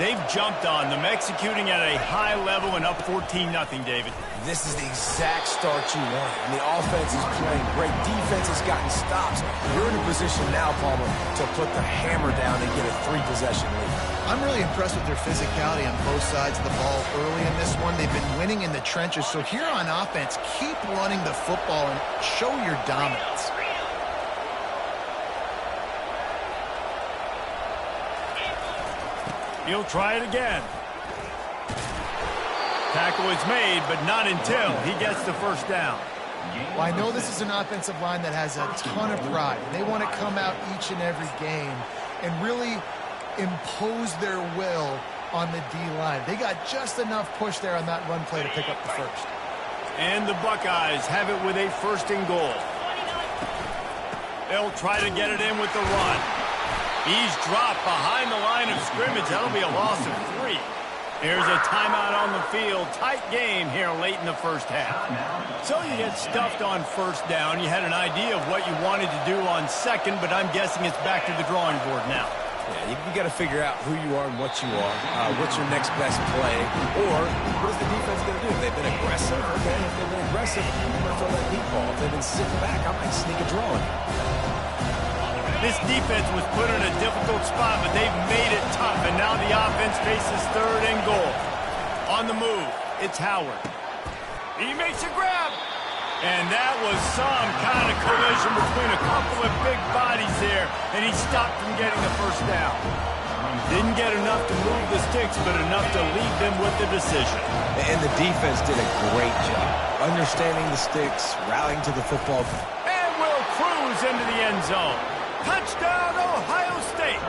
They've jumped on them, executing at a high level and up 14-0, David. This is the exact start you want. And the offense is playing great. Defense has gotten stops. You're in a position now, Palmer, to put the hammer down and get a 3-possession lead. I'm really impressed with their physicality on both sides of the ball early in this one. They've been winning in the trenches. So here on offense, keep running the football and show your dominance. He'll try it again. Tackle is made, but not until he gets the first down. Well, I know this is an offensive line that has a ton of pride. They want to come out each and every game and really impose their will on the D-line. They got just enough push there on that run play to pick up the first. And the Buckeyes have it with a 1st and goal. They'll try to get it in with the run. He's dropped behind the line of scrimmage. That'll be a loss of 3. There's a timeout on the field. Tight game here late in the first half. So you get stuffed on 1st down. You had an idea of what you wanted to do on 2nd, but I'm guessing it's back to the drawing board now. Yeah, you got to figure out who you are and what you are. What's your next best play? Or what is the defense going to do? If they've been aggressive, okay. If they've been aggressive, I'm going to throw that deep ball. If they've been sitting back, I might sneak a draw in. This defense was put in a difficult spot, but they've made it tough, and now the offense faces 3rd and goal. On the move, it's Howard. He makes a grab, and that was some kind of collision between a couple of big bodies there, and he stopped from getting the first down. Didn't get enough to move the sticks, but enough to leave them with the decision. And the defense did a great job understanding the sticks, rallying to the football. And will cruise into the end zone. Touchdown, Ohio State.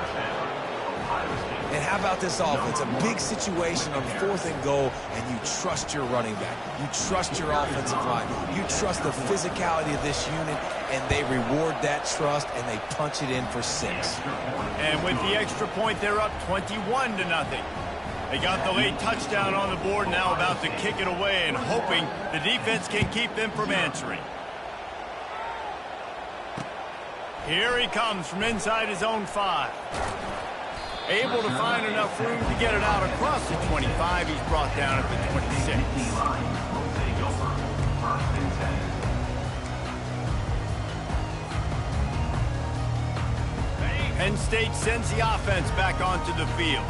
And how about this offense? A big situation on 4th and goal, and you trust your running back. You trust your offensive line. You trust the physicality of this unit, and they reward that trust, and they punch it in for 6. And with the extra point, they're up 21-0. They got the late touchdown on the board, now about to kick it away and hoping the defense can keep them from answering. Here he comes from inside his own 5. Able to find enough room to get it out across the 25. He's brought down at the 26. Penn State sends the offense back onto the field.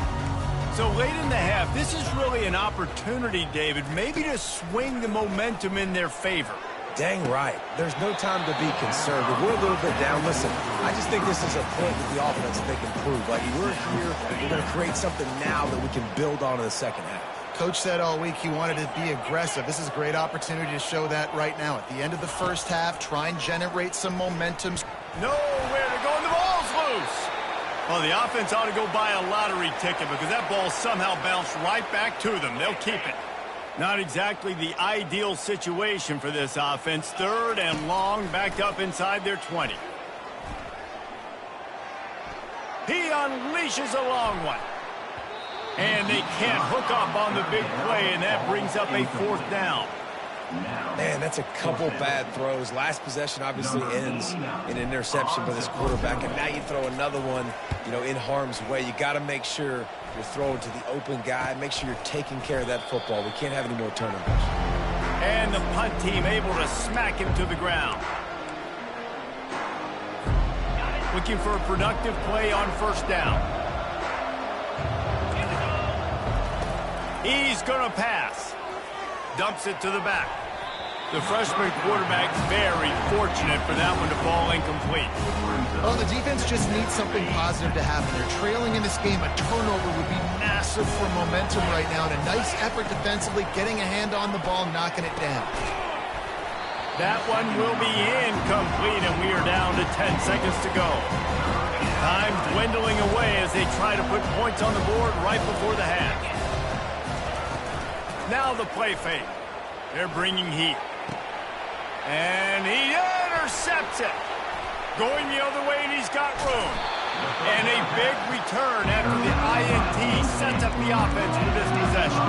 So late in the half, this is really an opportunity, David, maybe to swing the momentum in their favor. Dang right. There's no time to be conservative. We're a little bit down. Listen, I just think this is a point with the offense that they can prove. Like, we're here, we're going to create something now that we can build on in the second half. Coach said all week he wanted to be aggressive. This is a great opportunity to show that right now. At the end of the first half, try and generate some momentum. Nowhere to go, and the ball's loose. Well, the offense ought to go buy a lottery ticket because that ball somehow bounced right back to them. They'll keep it. Not exactly the ideal situation for this offense. 3rd and long, backed up inside their 20. He unleashes a long one. And they can't hook up on the big play, and that brings up a 4th down. Man, that's a couple bad throws. Last possession obviously ends in an interception by this quarterback, and now you throw another one, in harm's way. You got to make sure you're throwing to the open guy. Make sure you're taking care of that football. We can't have any more turnovers. And the punt team able to smack him to the ground. Looking for a productive play on 1st down. He's going to pass. Dumps it to the back. The freshman quarterback's very fortunate for that one to fall incomplete. Well, the defense just needs something positive to happen. They're trailing in this game. A turnover would be massive for momentum right now. And a nice effort defensively, getting a hand on the ball, knocking it down. That one will be incomplete, and we are down to 10 seconds to go. Time dwindling away as they try to put points on the board right before the half. Now the play fake. They're bringing heat. And he intercepts it. Going the other way, and he's got room. And a big return after the INT sets up the offense for this possession.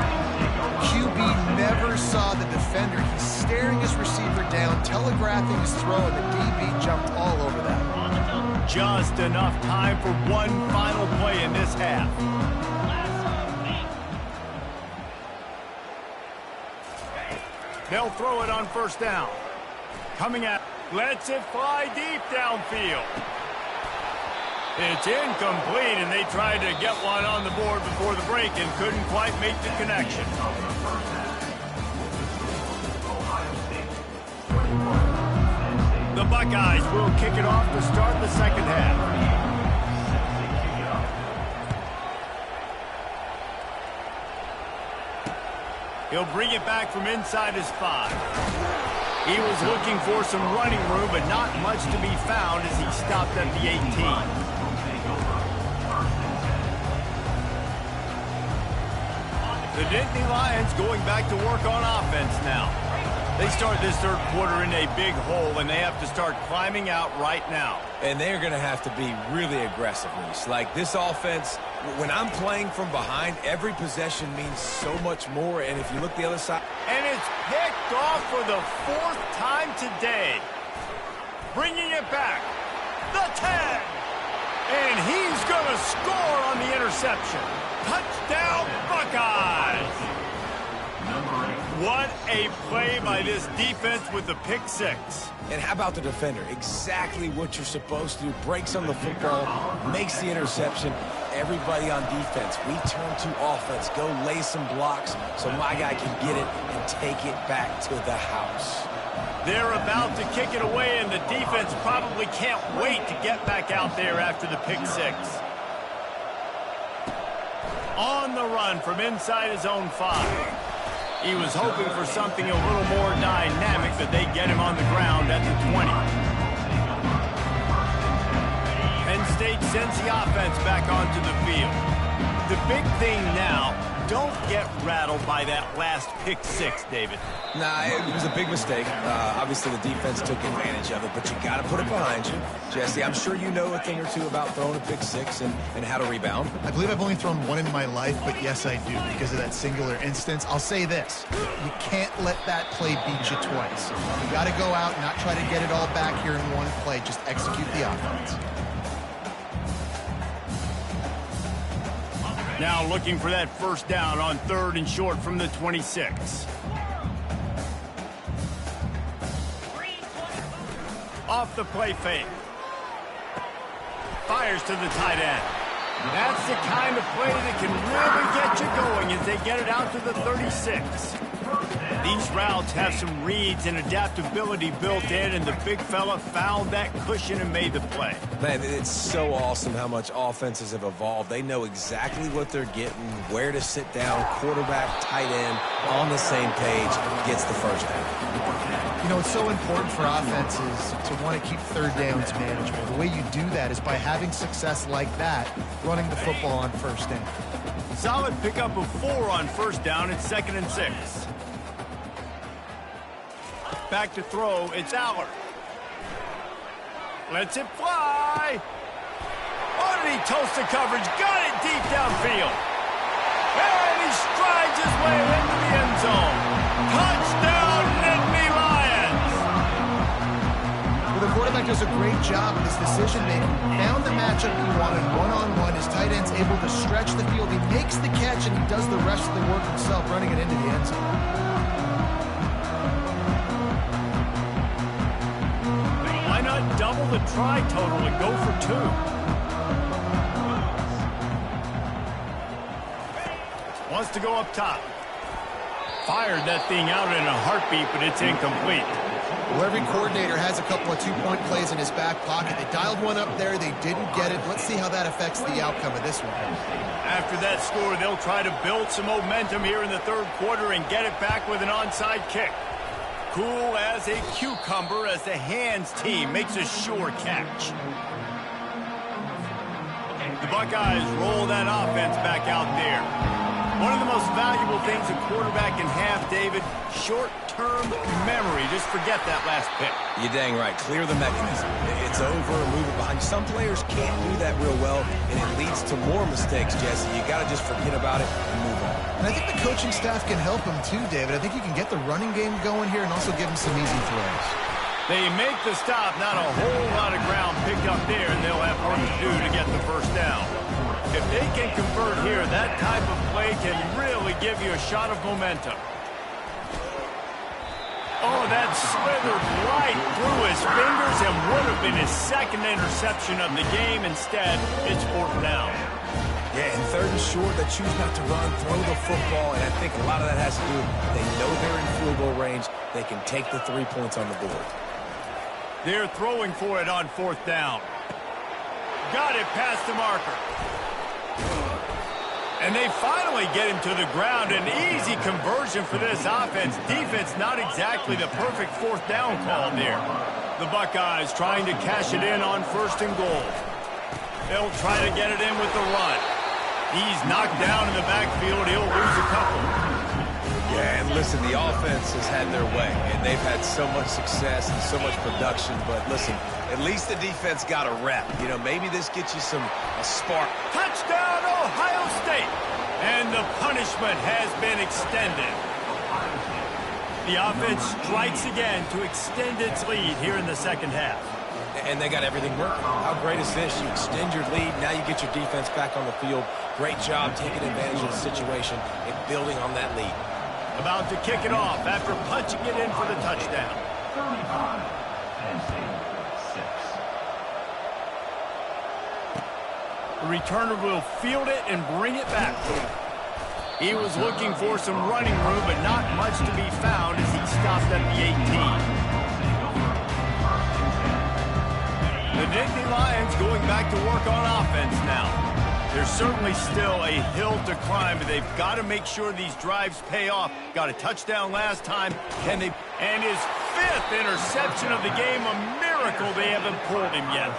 QB never saw the defender. He's staring his receiver down, telegraphing his throw, and the DB jumped all over that. Just enough time for one final play in this half. They'll throw it on 1st down. Coming out, lets it fly deep downfield. It's incomplete, and they tried to get one on the board before the break and couldn't quite make the connection. The Buckeyes will kick it off to start the second half. He'll bring it back from inside his 5. He was looking for some running room, but not much to be found as he stopped at the 18. The Nittany Lions going back to work on offense now. They start this third quarter in a big hole, and they have to start climbing out right now. And they're going to have to be really aggressive, Reese. Like, this offense, when I'm playing from behind, every possession means so much more. And if you look the other side. And it's picked off for the 4th time today. Bringing it back. The 10. And he's going to score on the interception. Touchdown, Buckeyes. What a play by this defense with the pick 6. And how about the defender? Exactly what you're supposed to do. Breaks on the football, makes the interception. Everybody on defense, we turn to offense. Go lay some blocks so my guy can get it and take it back to the house. They're about to kick it away, and the defense probably can't wait to get back out there after the pick 6. On the run from inside his own 5. He was hoping for something a little more dynamic, but they get him on the ground at the 20. Penn State sends the offense back onto the field. The big thing now, don't get rattled by that last pick six, David. Nah, it was a big mistake. Obviously, the defense took advantage of it, but you got to put it behind you. Jesse, I'm sure you know a thing or two about throwing a pick six and how to rebound. I believe I've only thrown one in my life, but yes, I do, because of that singular instance. I'll say this. You can't let that play beat you twice. You got to go out and not try to get it all back here in one play. Just execute the offense. Now looking for that first down on 3rd and short from the 26. Off the play fake. Fires to the tight end. That's the kind of play that can really get you going as they get it out to the 36. These routes have some reads and adaptability built in, and the big fella found that cushion and made the play. Man, it's so awesome how much offenses have evolved. They know exactly what they're getting, where to sit down, quarterback, tight end, on the same page, gets the first down. You know, it's so important for offenses to want to keep third downs manageable. The way you do that is by having success like that, running the football on first down. Solid pickup of 4 on first down. It's 2nd and 6. Back to throw. It's Aller. Lets it fly. Oh, did he toast the coverage? Got it deep downfield. And he strides his way into the end zone. Touchdown, Nittany Lions. Well, the quarterback does a great job with his decision-making. Found the matchup he wanted one-on-one. His tight end's able to stretch the field. He makes the catch, and he does the rest of the work himself, running it into the end zone. Why not double the try total and go for 2? Wants to go up top. Fired that thing out in a heartbeat, but it's incomplete. Well, every coordinator has a couple of two-point plays in his back pocket. They dialed one up there. They didn't get it. Let's see how that affects the outcome of this one. After that score, they'll try to build some momentum here in the 3rd quarter and get it back with an onside kick. Cool as a cucumber as the hands team makes a sure catch. The Buckeyes roll that offense back out there. One of the most valuable things a quarterback can have, David, short-term memory. Just forget that last pick. You're dang right. Clear the mechanism. It's over, move it behind. Some players can't do that real well, and it leads to more mistakes, Jesse. You got to just forget about it and move on. And I think the coaching staff can help him too, David. I think you can get the running game going here and also give him some easy throws. They make the stop. Not a whole lot of ground picked up there, and they'll have work to do to get the first down. If they can convert here, that type of play can really give you a shot of momentum. Oh, that slithered right through his fingers and would have been his 2nd interception of the game. Instead, it's 4th down. Yeah, and 3rd and short, they choose not to run, throw the football, and I think a lot of that has to do with they know they're in field goal range. They can take the 3 points on the board. They're throwing for it on 4th down. Got it past the marker. And they finally get him to the ground. An easy conversion for this offense. Defense not exactly the perfect 4th down call there. The Buckeyes trying to cash it in on 1st and goal. They'll try to get it in with the run. He's knocked down in the backfield. He'll lose a couple. Yeah, and listen, the offense has had their way, and they've had so much success and so much production. But listen, at least the defense got a rep. You know, maybe this gets you a spark. Touchdown, Ohio State! And the punishment has been extended. The offense strikes again to extend its lead here in the 2nd half. And they got everything working. How great is this? You extend your lead, now you get your defense back on the field. Great job taking advantage of the situation and building on that lead. About to kick it off after punching it in for the touchdown. 35, Penn State, 6. The returner will field it and bring it back. He was looking for some running room, but not much to be found as he stopped at the 18. The Nittany Lions going back to work on offense now. There's certainly still a hill to climb, but they've got to make sure these drives pay off. Got a touchdown last time. Can they? And his 5th interception of the game, a miracle they haven't pulled him yet.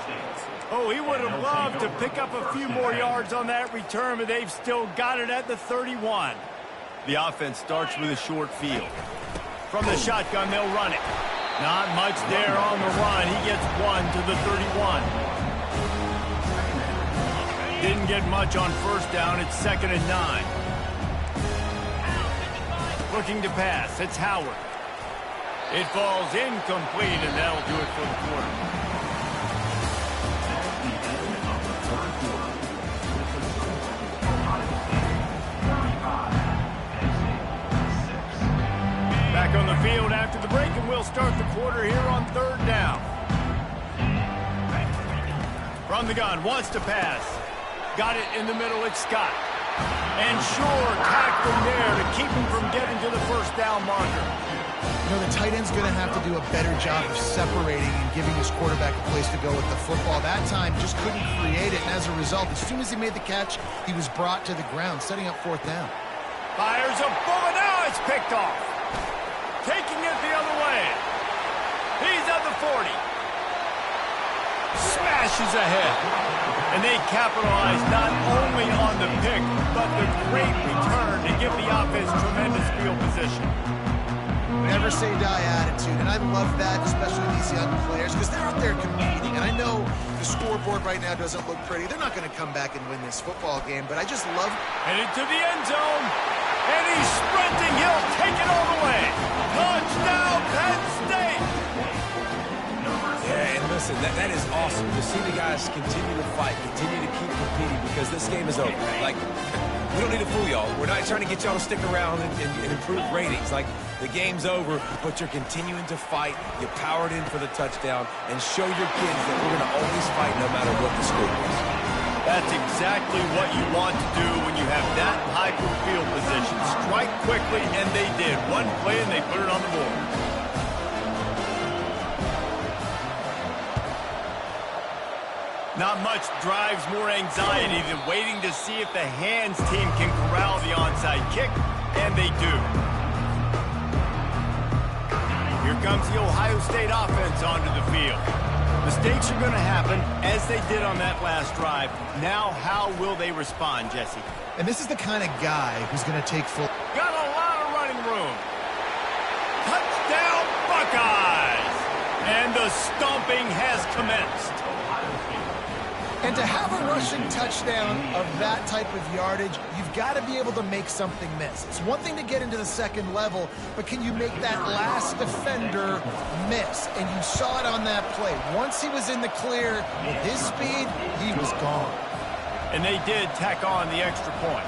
Oh, he would have loved to pick up a few more yards on that return, but they've still got it at the 31. The offense starts with a short field. From the shotgun, they'll run it. Not much there on the run. He gets one to the 31. Didn't get much on first down. It's 2nd and 9. Looking to pass. It's Howard. It falls incomplete, and that'll do it for the quarter. Back on the field after the break, and we'll start the quarter here on 3rd down. From the gun, wants to pass. Got it in the middle, it's Scott. And Shore tackling there to keep him from getting to the first down marker. You know, the tight end's going to have to do a better job of separating and giving his quarterback a place to go with the football. That time just couldn't create it, and as a result, as soon as he made the catch, he was brought to the ground, setting up 4th down. Fires a bullet, now it's picked off. Taking it the other way. He's at the 40. Smashes ahead. And they capitalize not only on the pick, but the great return to give the offense tremendous field position. Never say die attitude, and I love that, especially these young players, because they're out there competing. And I know the scoreboard right now doesn't look pretty. They're not going to come back and win this football game, but I just love... Headed to the end zone, and he's sprinting. He'll take it all the way. Touchdown, Penn State! Yeah, and listen, that is awesome to see the guys continue to fight, continue to keep competing, because this game is over. Like, we don't need to fool y'all. We're not trying to get y'all to stick around and improve ratings. Like, the game's over, but you're continuing to fight. You powered in for the touchdown, and show your kids that we're going to always fight no matter what the score is. That's exactly what you want to do when you have that type of field position. Strike quickly, and they did. One play, and they put it on the board. Not much drives more anxiety than waiting to see if the hands team can corral the onside kick, and they do. Here comes the Ohio State offense onto the field. Mistakes are going to happen, as they did on that last drive. Now, how will they respond, Jesse? And this is the kind of guy who's going to take full... Got a lot of running room. Touchdown, Buckeyes! And the stomping has commenced. And to have a rushing touchdown of that type of yardage, you've got to be able to make something miss. It's one thing to get into the second level, but can you make that last defender miss? And you saw it on that play. Once he was in the clear, with his speed, he was gone. And they did tack on the extra point.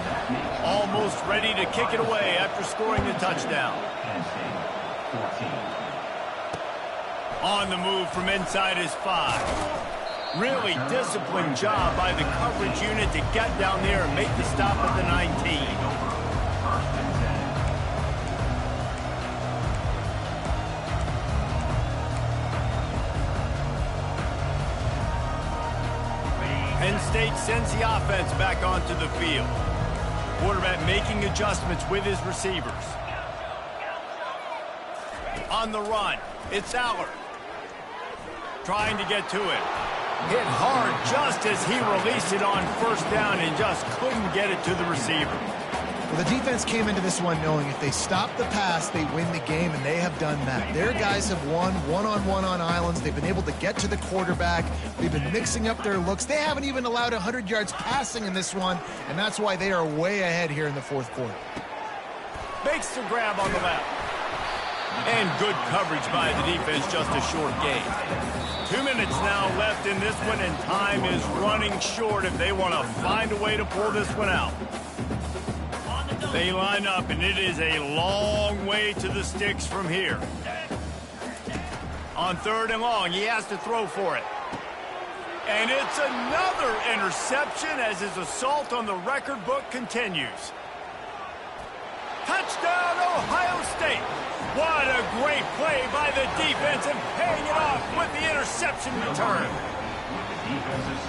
Almost ready to kick it away after scoring the touchdown. On the move from inside his 5. Really disciplined job by the coverage unit to get down there and make the stop at the 19. Penn State sends the offense back onto the field. Quarterback making adjustments with his receivers. On the run, it's Allard. Trying to get to it. Hit hard just as he released it on first down and just couldn't get it to the receiver. Well, the defense came into this one knowing if they stop the pass, they win the game, and they have done that. Their guys have won one-on-one on islands. They've been able to get to the quarterback. They've been mixing up their looks. They haven't even allowed 100 yards passing in this one, and that's why they are way ahead here in the 4th quarter. Makes the grab on the left. And good coverage by the defense, just a short gain. 2 minutes now left in this one, and time is running short if they want to find a way to pull this one out. They line up, and it is a long way to the sticks from here. On 3rd and long, he has to throw for it. And it's another interception as his assault on the record book continues. Touchdown, Ohio State. What a great play by the defense and paying it off with the interception return.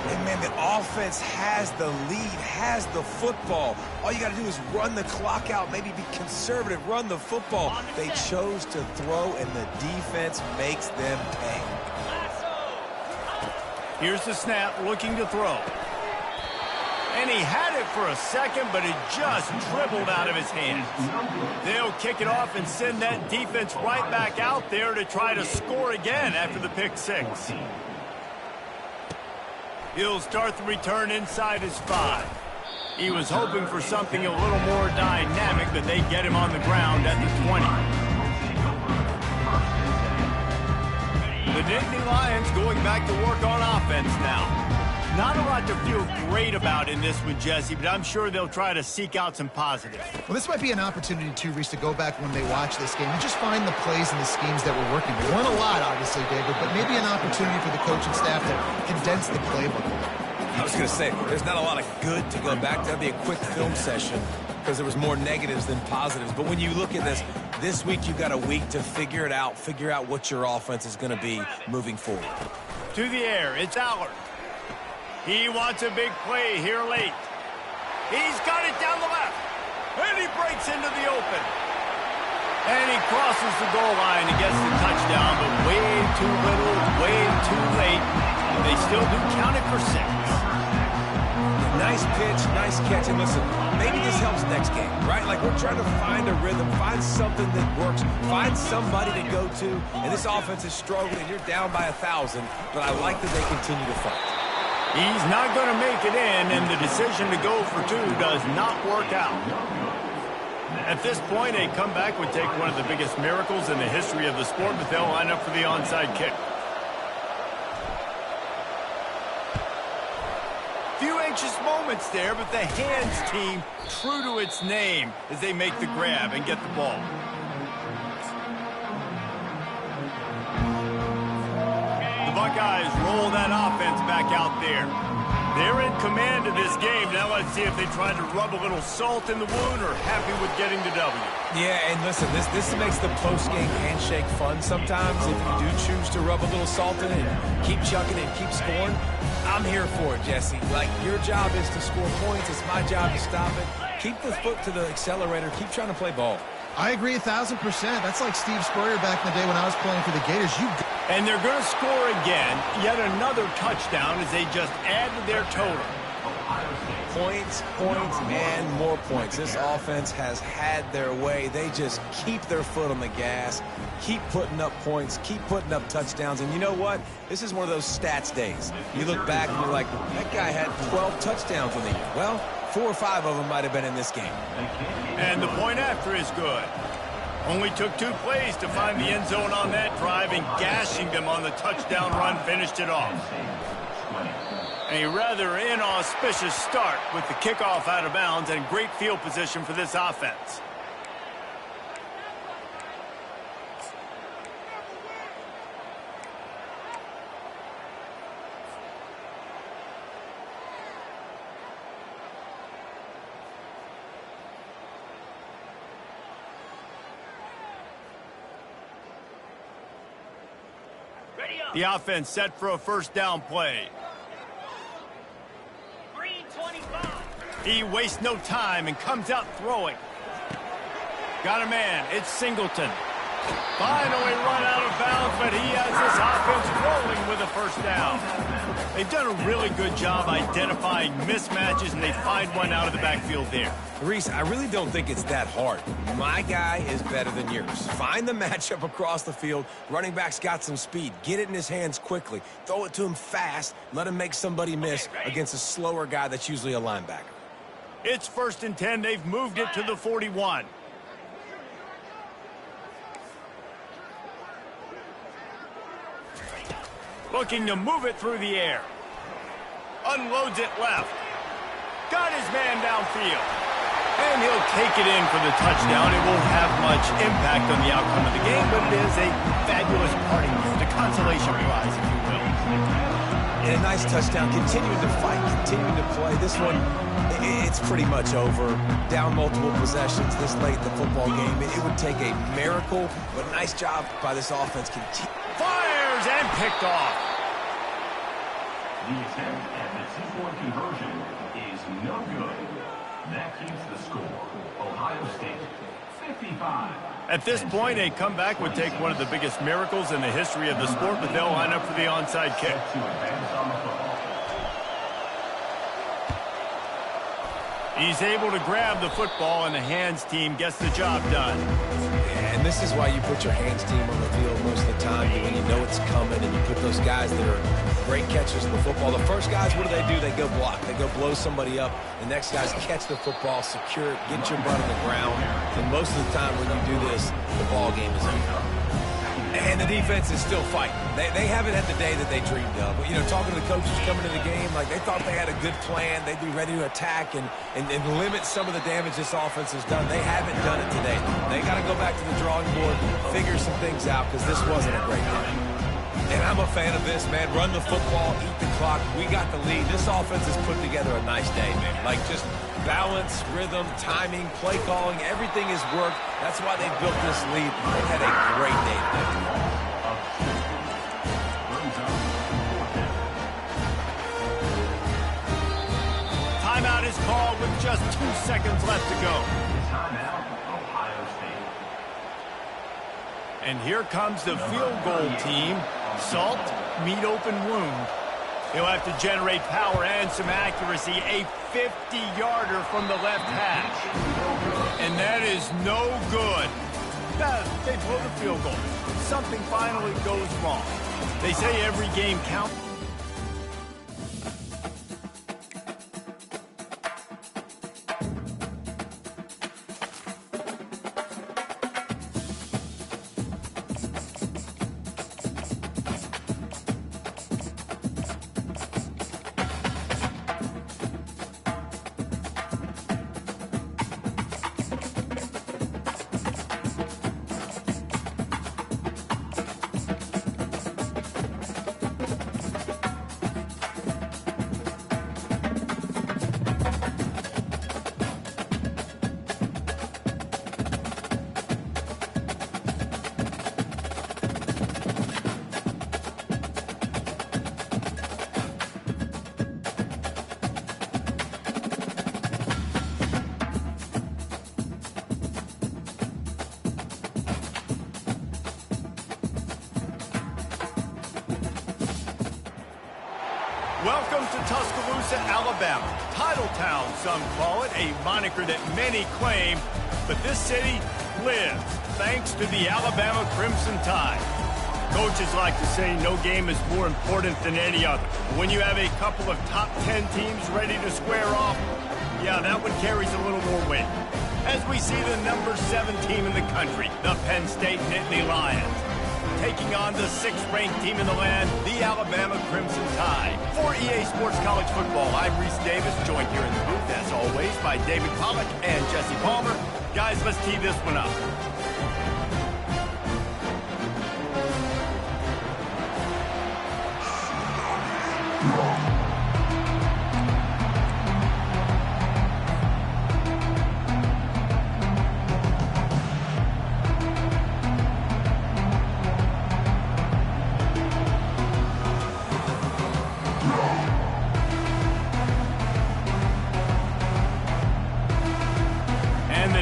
And, man, the offense has the lead, has the football. All you got to do is run the clock out, maybe be conservative, run the football. They chose to throw, and the defense makes them pay. Here's the snap, looking to throw. And he had it for a second, but it just dribbled out of his hands. They'll kick it off and send that defense right back out there to try to score again after the pick six. He'll start the return inside his 5. He was hoping for something a little more dynamic, but they get him on the ground at the 20. The Nittany Lions going back to work on offense now. Not a lot to feel great about in this one, Jesse, but I'm sure they'll try to seek out some positives. Well, this might be an opportunity, too, Reese, to go back when they watch this game and just find the plays and the schemes that were working. There weren't a lot, obviously, David, but maybe an opportunity for the coaching staff to condense the playbook. I was going to say, there's not a lot of good to go back to. That'd be a quick film session because there was more negatives than positives. But when you look at this week you've got a week to figure it out, figure out what your offense is going to be moving forward. To the air, it's Allard. He wants a big play here late. He's got it down the left. And he breaks into the open. And he crosses the goal line and gets the touchdown, but way too little, way too late. And they still do count it for 6. Nice pitch, nice catch. And listen, maybe this helps next game, right? Like we're trying to find a rhythm, find something that works, find somebody to go to. And this offense is struggling, and you're down by 1,000. But I like that they continue to fight. He's not going to make it in, and the decision to go for 2 does not work out. At this point, a comeback would take one of the biggest miracles in the history of the sport, but they'll line up for the onside kick. Few anxious moments there, but the hands team true to its name as they make the grab and get the ball. The Buckeyes roll that offense back out there. They're in command of this game. Now let's see if they try to rub a little salt in the wound or happy with getting the W. Yeah, and listen, this makes the post-game handshake fun sometimes. If you do choose to rub a little salt in it and keep chucking and keep scoring, I'm here for it, Jesse. Like, your job is to score points. It's my job to stop it. Keep the foot to the accelerator. Keep trying to play ball. I agree 1,000%. That's like Steve Spurrier back in the day when I was playing for the Gators. And they're going to score again, yet another touchdown as they just add to their total. Points, and more points. This offense has had their way. They just keep their foot on the gas, keep putting up points, keep putting up touchdowns. And you know what? This is one of those stats days. You look back and you're like, that guy had 12 touchdowns in the year. Well, 4 or 5 of them might have been in this game. And the point after is good. Only took 2 plays to find the end zone on that drive, and gashing them on the touchdown run finished it off. A rather inauspicious start with the kickoff out of bounds and great field position for this offense. The offense set for a first down play. He wastes no time and comes out throwing. Got a man. It's Singleton. Finally run out of bounds, but he has this offense rolling with a first down. They've done a really good job identifying mismatches, and they find one out of the backfield there. Reese, I really don't think it's that hard. My guy is better than yours. Find the matchup across the field. Running back's got some speed. Get it in his hands quickly. Throw it to him fast. Let him make somebody miss against a slower guy that's usually a linebacker. It's 1st and 10. They've moved it to the 41. Looking to move it through the air. Unloads it left. Got his man downfield. And he'll take it in for the touchdown. It won't have much impact on the outcome of the game, but it is a fabulous parting gift, a consolation prize, if you will. And a nice touchdown, continuing to fight, continuing to play. This one, it's pretty much over. Down multiple possessions this late in the football game. It would take a miracle, but nice job by this offense. Fires and picked off. The attempt at the two-point conversion is no good. That keeps the score. Ohio State 55. At this point, a comeback would take one of the biggest miracles in the history of the sport, but they'll line up for the onside kick. To advance on the football. He's able to grab the football, and the hands team gets the job done. And this is why you put your hands team on the field most of the time, when you know it's coming, and you put those guys that are great catchers of the football. The first guys, what do? They go block. They go blow somebody up. The next guys catch the football, secure it, get your butt on the ground. And most of the time when you do this, the ball game is over. And the defense is still fighting. They haven't had the day that they dreamed of. But, talking to the coaches coming to the game, like they thought they had a good plan. They'd be ready to attack and limit some of the damage this offense has done. They haven't done it today. They got to go back to the drawing board, figure some things out, because this wasn't a great game. And I'm a fan of this, man. Run the football, eat the clock. We got the lead. This offense has put together a nice day, man. Like just balance, rhythm, timing, play calling, everything has worked. That's why they built this lead. They had a great day today. Timeout is called with just 2 seconds left to go. Timeout, Ohio State. And here comes the field goal team. Salt, meet open wound. He'll have to generate power and some accuracy. A 50-yarder from the left hash. And that is no good. They blow the field goal. Something finally goes wrong. They say every game counts. Welcome to Tuscaloosa, Alabama. Titletown, some call it, a moniker that many claim, but this city lives thanks to the Alabama Crimson Tide. Coaches like to say no game is more important than any other. When you have a couple of top 10 teams ready to square off, yeah, that one carries a little more weight. As we see the number 7 team in the country, the Penn State Nittany Lions, taking on the 6th-ranked team in the land, the Alabama Crimson Tide. For EA Sports College Football, I'm Reese Davis, joined here in the booth, as always, by David Pollack and Jesse Palmer. Guys, let's tee this one up.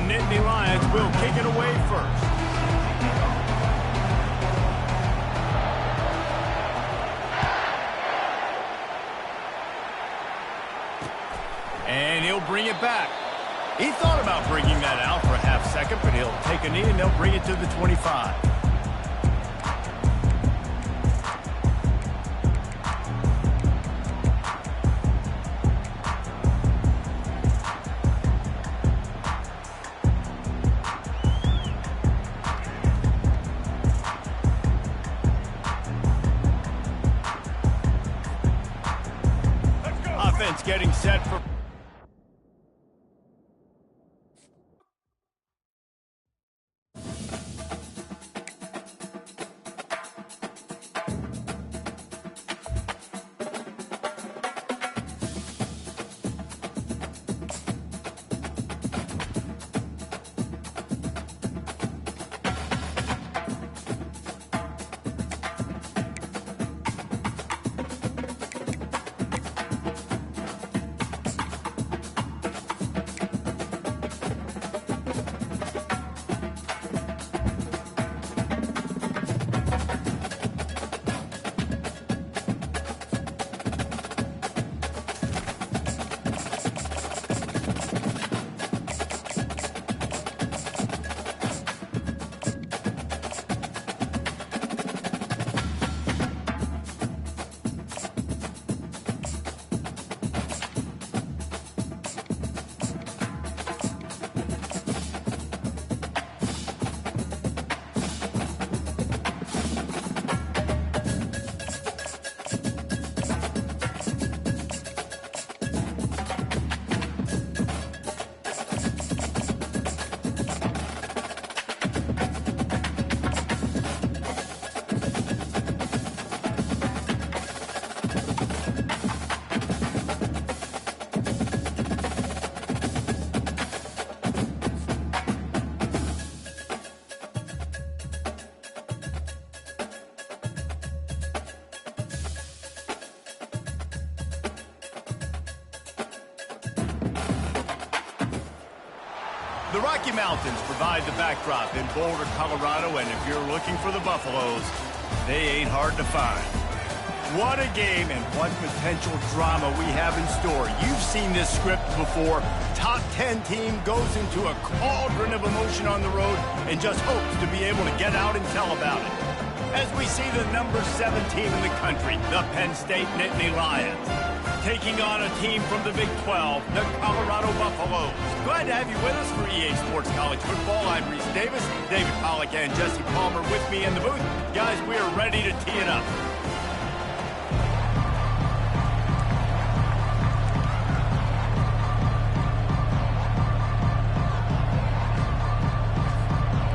Nittany Lions will kick it away first. And he'll bring it back. He thought about bringing that out for a half second, but he'll take a knee and they'll bring it to the 25. Offense getting set for... The Rocky Mountains provide the backdrop in Boulder, Colorado, and if you're looking for the Buffaloes, they ain't hard to find. What a game and what potential drama we have in store. You've seen this script before. Top 10 team goes into a cauldron of emotion on the road and just hopes to be able to get out and tell about it. As we see the number 7 team in the country, the Penn State Nittany Lions, taking on a team from the Big 12, the Colorado Buffaloes. Glad to have you with us for EA Sports College Football. I'm Reese Davis, David Pollack and Jesse Palmer with me in the booth. Guys, we are ready to tee it up.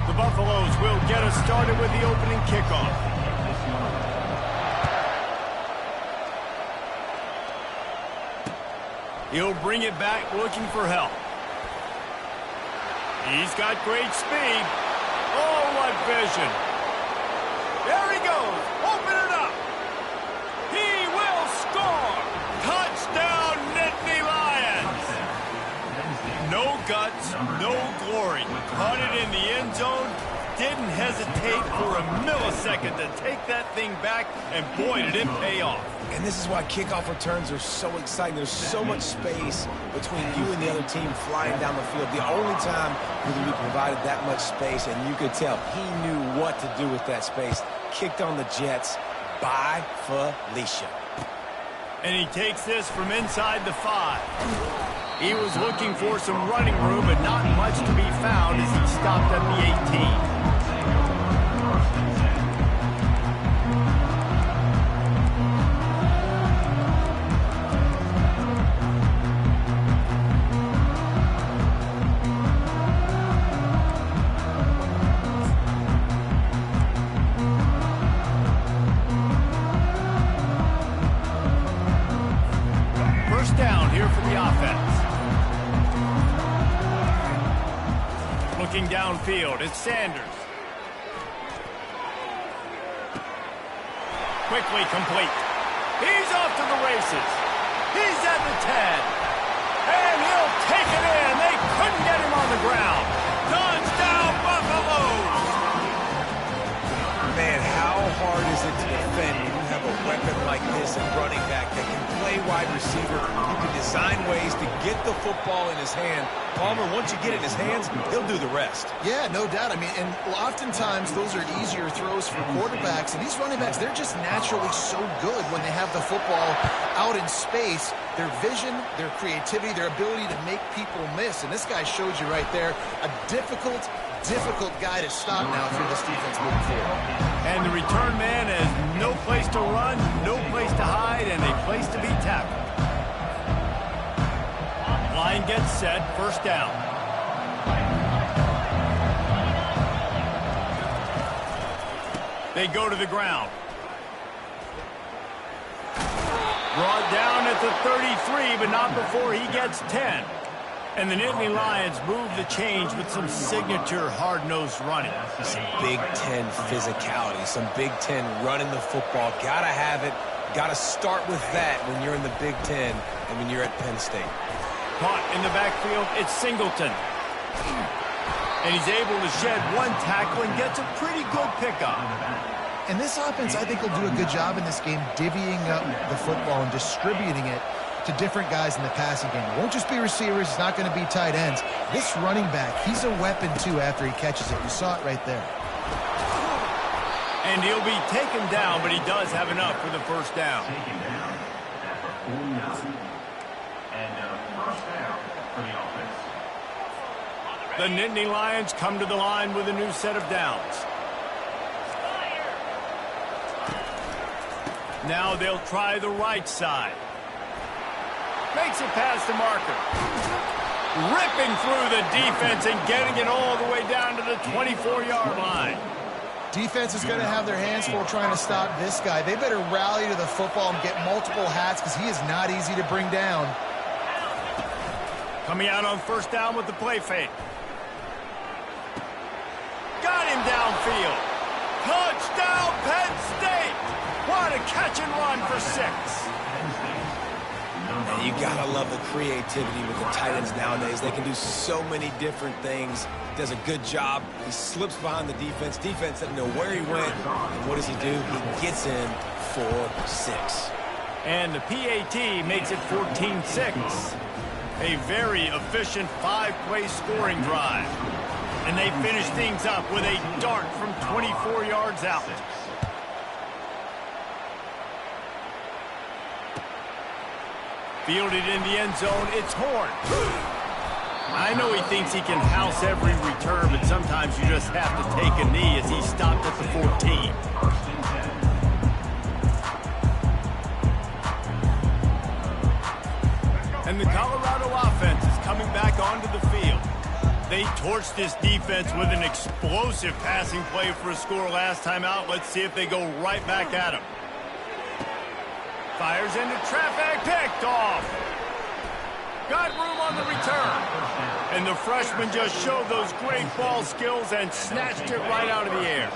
The Buffaloes will get us started with the opening kickoff. He'll bring it back looking for help. He's got great speed. Oh, what vision. There he goes. Open it up. He will score. Touchdown, Nittany Lions. No guts, no glory. Caught it in the end zone. Didn't hesitate for a millisecond to take that thing back, and boy, did it pay off. And this is why kickoff returns are so exciting. There's so much space between you and the other team flying down the field. The only time you're going to be provided that much space, and you could tell he knew what to do with that space. Kicked on the Jets by Felicia. And he takes this from inside the 5. He was looking for some running room, but not much to be found as he stopped at the 18. First down here for the offense. Looking downfield, it's Sanders. Quickly complete. He's off to the races. He's at the 10. And he'll take it in. They couldn't get him on the ground. Touchdown, Buffaloes! Man, how hard is it to defend when you have a weapon like this at running back that can play wide receiver? You can design ways to get the football in his hand. Palmer, once you get it in his hands, he'll do the rest. Yeah, no doubt. I mean, and oftentimes those are easier throws for quarterbacks. And these running backs, they're just naturally so good when they have the football out in space. Their vision, their creativity, their ability to make people miss. And this guy showed you right there a difficult guy to stop now through this defense moving forward. And the return man has no place to run, no place to hide, and a place to be tackled. Line gets set, first down. They go to the ground. Brought down at the 33, but not before he gets 10. And the Nittany Lions move the change with some signature hard-nosed running. Some Big Ten physicality, some Big Ten running the football. Gotta have it. Gotta start with that when you're in the Big Ten and when you're at Penn State. Caught in the backfield, it's Singleton. And he's able to shed one tackle and gets a pretty good pickup. And this offense, I think, will do a good job in this game divvying up the football and distributing it to different guys in the passing game. It won't just be receivers. It's not going to be tight ends. This running back, he's a weapon, too, after he catches it. You saw it right there. And he'll be taken down, but he does have enough for the first down. Taken down at the 49. And first down for the offense. The Nittany Lions come to the line with a new set of downs. Now they'll try the right side. Makes it past the marker. Ripping through the defense and getting it all the way down to the 24-yard line. Defense is going to have their hands full trying to stop this guy. They better rally to the football and get multiple hats because he is not easy to bring down. Coming out on first down with the play fake. Got him downfield. Touchdown, Penn State. What a catch and run for 6. You gotta love the creativity with the tight ends nowadays. They can do so many different things. Does a good job. He slips behind the defense. Defense doesn't know where he went. And what does he do? He gets in for 6. And the PAT makes it 14-6. A very efficient 5-play scoring drive. And they finish things up with a dart from 24 yards out. Fielded in the end zone, it's Horn. I know he thinks he can house every return, but sometimes you just have to take a knee as he stopped at the 14. And the Colorado offense is coming back onto the field. They torched this defense with an explosive passing play for a score last time out. Let's see if they go right back at him. Fires into traffic, picked off. Got room on the return. And the freshman just showed those great ball skills and snatched it right out of the air.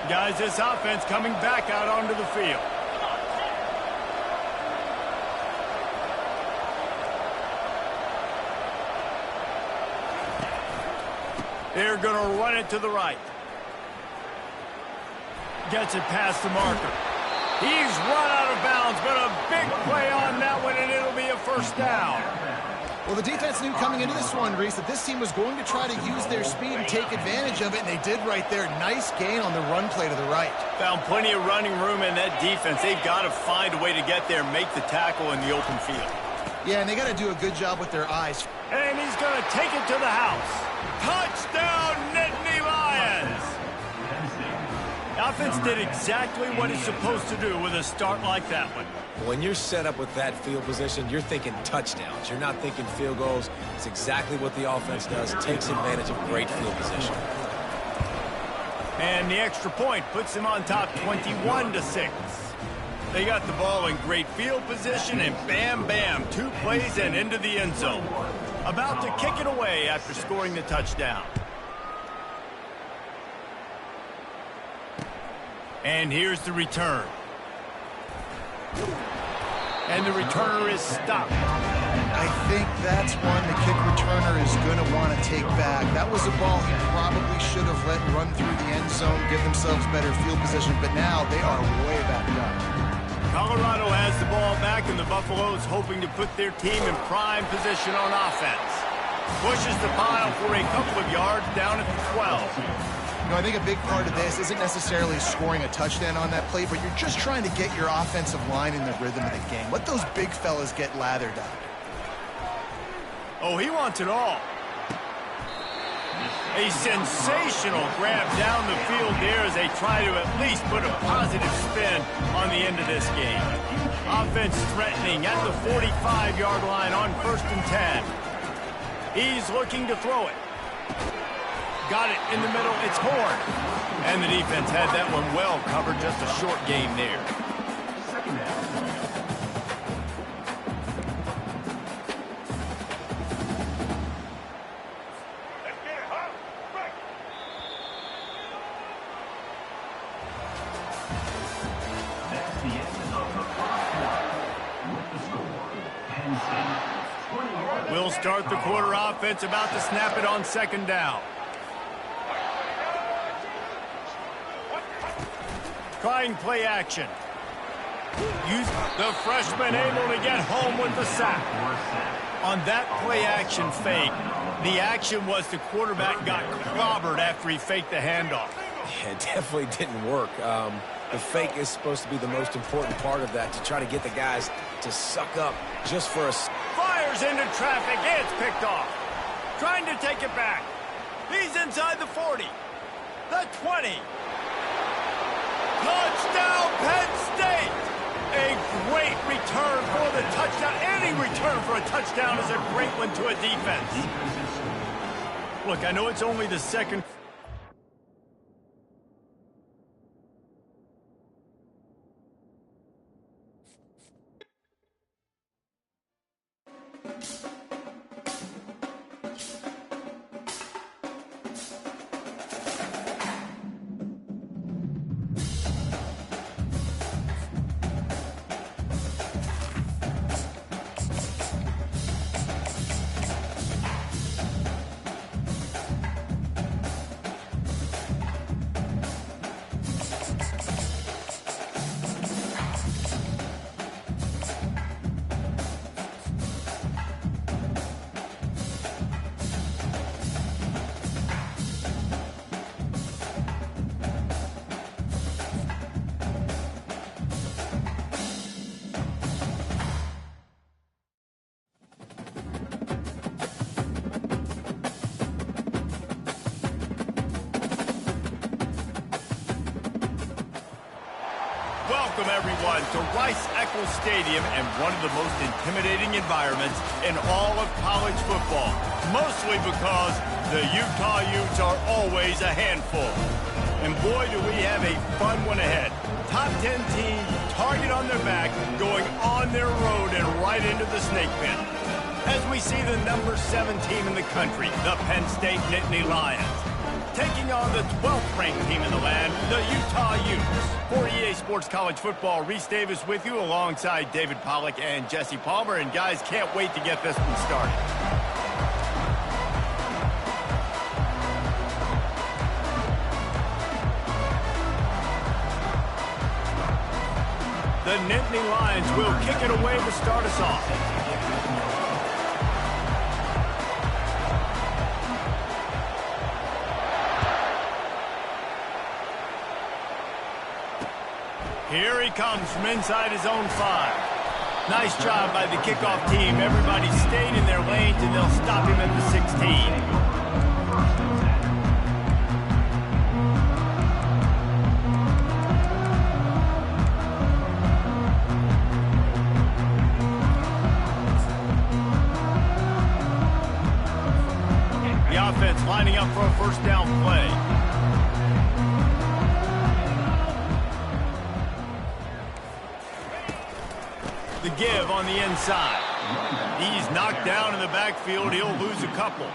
Guys, this offense coming back out onto the field. They're going to run it to the right. Gets it past the marker. He's run out of bounds, but a big play on that one, and it'll be a first down. Well, the defense knew coming into this one, Reese, that this team was going to try to use their speed and take advantage of it, and they did right there. Nice gain on the run play to the right. Found plenty of running room in that defense. They've got to find a way to get there, make the tackle in the open field. Yeah, and they got to do a good job with their eyes. And he's going to take it to the house. Touchdown, Nittany Lions! The offense did exactly what it's supposed to do with a start like that one. When you're set up with that field position, you're thinking touchdowns. You're not thinking field goals. It's exactly what the offense does. Takes advantage of great field position. And the extra point puts him on top 21-6. They got the ball in great field position, and bam, bam, 2 plays and into the end zone. About to kick it away after scoring the touchdown. And here's the return. And the returner is stopped. I think that's one the kick returner is going to want to take back. That was a ball he probably should have let run through the end zone, give themselves better field position, but now they are way back up. Colorado has the ball back, and the Buffaloes hoping to put their team in prime position on offense. Pushes the pile for a couple of yards down at the 12. You know, I think a big part of this isn't necessarily scoring a touchdown on that play, but you're just trying to get your offensive line in the rhythm of the game. Let those big fellas get lathered up. Oh, he wants it all. A sensational grab down the field there as they try to at least put a positive spin on the end of this game. Offense threatening at the 45-yard line on 1st and 10. He's looking to throw it. Got it in the middle. It's Horn. And the defense had that one well covered. Just a short game there. Second down. That's the end of the first quarter. With the score, Penn State 21. We'll start the quarter offense, about to snap it on 2nd down. Trying play action. The freshman able to get home with the sack. On that play action fake, the action was the quarterback got clobbered after he faked the handoff. Yeah, it definitely didn't work. The fake is supposed to be the most important part of that, to try to get the guys to suck up just for a... Fires into traffic. It's picked off. Trying to take it back. He's inside the 40. The 20. Touchdown, Penn State! A great return for the touchdown. Any return for a touchdown is a great one to a defense. Look, I know it's only the second... Welcome, everyone, to Rice-Eccles Stadium and one of the most intimidating environments in all of college football, mostly because the Utah Utes are always a handful. And boy, do we have a fun one ahead. Top 10 team, target on their back, going on their road and right into the snake pit. As we see the number 7 team in the country, the Penn State Nittany Lions, taking on the 12th ranked team in the land, the Utah Utes. For EA Sports College Football, Reese Davis with you alongside David Pollack and Jesse Palmer. And guys, can't wait to get this one started. The Nittany Lions will kick it away to start us off. Here he comes from inside his own 5. Nice job by the kickoff team. Everybody stayed in their lanes, and they'll stop him at the 16. The offense lining up for a first down play. The give on the inside. He's knocked down in the backfield. He'll lose a couple.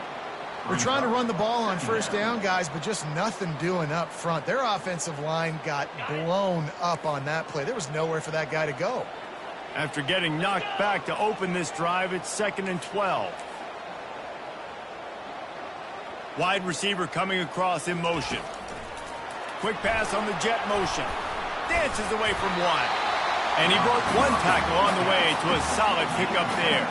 We're trying to run the ball on first down, guys, but just nothing doing up front. Their offensive line got blown up on that play. There was nowhere for that guy to go. After getting knocked back to open this drive, it's 2nd and 12. Wide receiver coming across in motion. Quick pass on the jet motion. Dances away from one. And he broke one tackle on the way to a solid pickup there.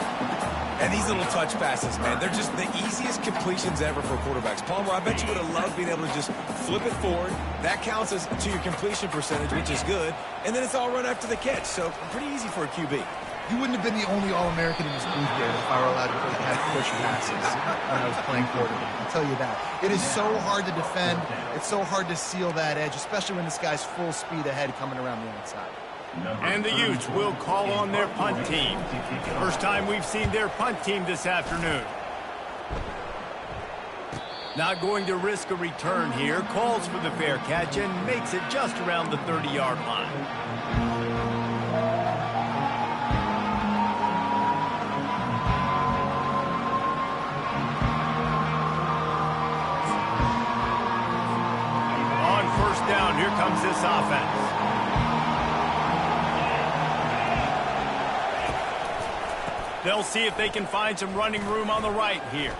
And these little touch passes, man, they're just the easiest completions ever for quarterbacks. Palmer, I bet you would have loved being able to just flip it forward. That counts as to your completion percentage, which is good. And then it's all run after the catch, so pretty easy for a QB. You wouldn't have been the only All-American in this booth there if I were allowed to have push passes when I was playing quarterback. I'll tell you that. It is so hard to defend. It's so hard to seal that edge, especially when this guy's full speed ahead coming around the outside. And the Utes will call on their punt team. First time we've seen their punt team this afternoon. Not going to risk a return here. Calls for the fair catch and makes it just around the 30-yard line. On first down, here comes this offense. They'll see if they can find some running room on the right here.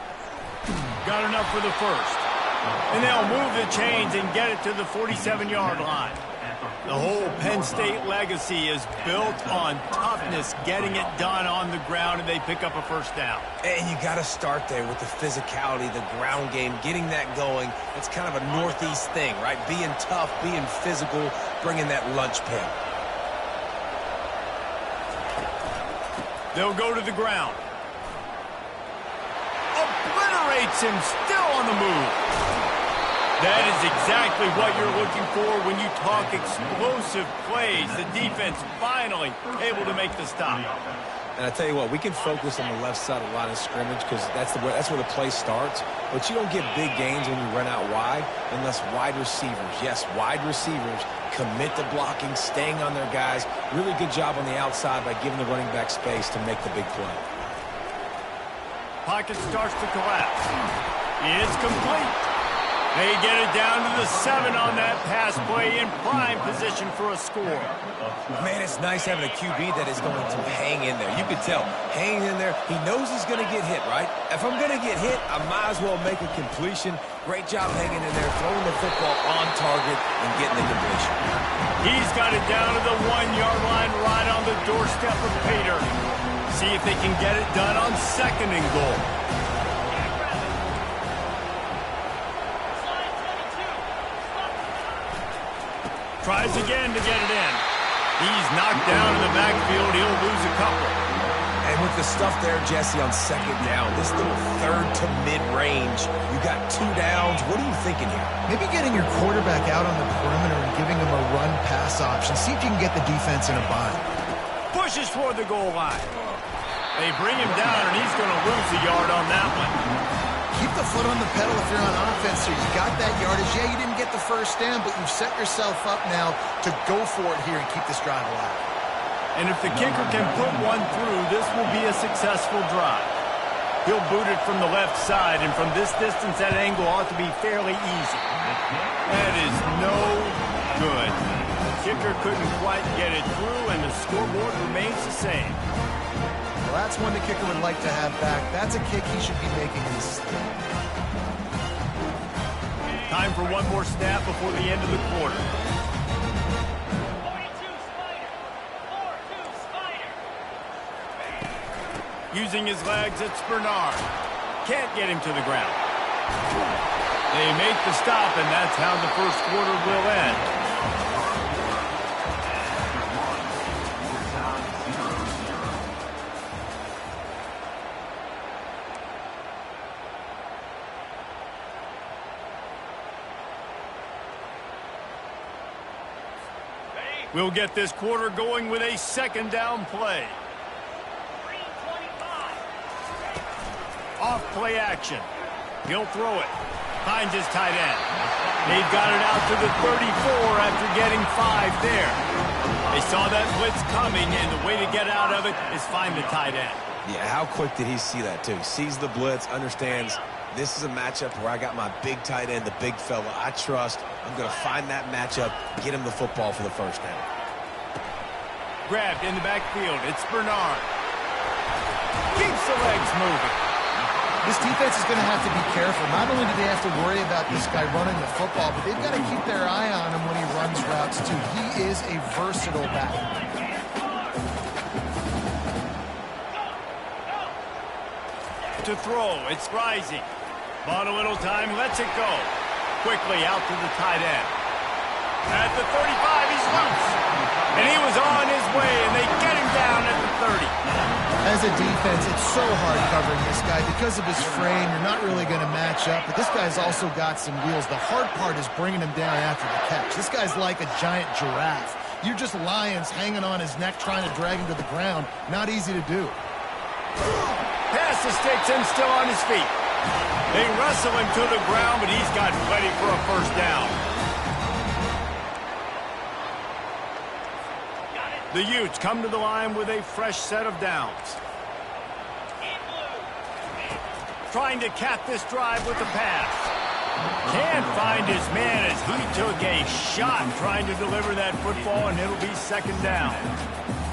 Got enough for the first. And they'll move the chains and get it to the 47-yard line. The whole Penn State legacy is built on toughness, getting it done on the ground, and they pick up a first down. And you got to start there with the physicality, the ground game, getting that going. It's kind of a Northeast thing, right? Being tough, being physical, bringing that lunch pail. They'll go to the ground. Obliterates him, still on the move. That is exactly what you're looking for when you talk explosive plays. The defense finally able to make the stop. And I tell you what, we can focus on the left side of the line of scrimmage because that's where the play starts. But you don't get big gains when you run out wide unless wide receivers, yes, wide receivers, commit to blocking, staying on their guys. Really good job on the outside by giving the running back space to make the big play. Pocket starts to collapse. It's complete. They get it down to the 7 on that pass play in prime position for a score. Man, it's nice having a QB that is going to hang in there. You can tell, hanging in there, he knows he's going to get hit, right? If I'm going to get hit, I might as well make a completion. Great job hanging in there, throwing the football on target and getting the completion. He's got it down to the 1-yard line right on the doorstep of Pater. See if they can get it done on 2nd and goal. Tries again to get it in. He's knocked down in the backfield. He'll lose a couple. And with the stuff there, Jesse, on second down, this little third to mid-range, you got 2 downs. What are you thinking here? Maybe getting your quarterback out on the perimeter and giving him a run-pass option. See if you can get the defense in a bind. Pushes toward the goal line. They bring him down, and he's going to lose a yard on that one. Keep the foot on the pedal if you're on offense here. You got that yardage. Yeah, you didn't get the first down, but you've set yourself up now to go for it here and keep this drive alive. And if the kicker can put one through, this will be a successful drive. He'll boot it from the left side, and from this distance, that angle ought to be fairly easy. That is no good. The kicker couldn't quite get it through, and the scoreboard remains the same. Well, that's one the kicker would like to have back. That's a kick he should be making in this. Time for one more snap before the end of the quarter. Using his legs, it's Bernard. Can't get him to the ground. They make the stop, and that's how the first quarter will end. We'll get this quarter going with a second down play. Off play action. He'll throw it. Finds his tight end. They've got it out to the 34 after getting 5 there. They saw that blitz coming, and the way to get out of it is find the tight end. Yeah, how quick did he see that, too? He sees the blitz, understands this is a matchup where I got my big tight end, the big fella I trust. I'm going to find that matchup, get him the football for the first down. Grabbed in the backfield. It's Bernard. Keeps the legs moving. This defense is going to have to be careful. Not only do they have to worry about this guy running the football, but they've got to keep their eye on him when he runs routes, too. He is a versatile back. To throw, it's Rising. Bought a little time, lets it go. Quickly out to the tight end. At the 35, he's loose. And he was on his way, and they get him down at the 30. As a defense, it's so hard covering this guy. Because of his frame, you're not really going to match up. But this guy's also got some wheels. The hard part is bringing him down after the catch. This guy's like a giant giraffe. You're just lions hanging on his neck trying to drag him to the ground. Not easy to do. Pass the sticks and still on his feet. They wrestle him to the ground, but he's got plenty for a first down. The Utes come to the line with a fresh set of downs. Trying to cap this drive with the pass. Can't find his man as he took a shot trying to deliver that football, and it'll be second down.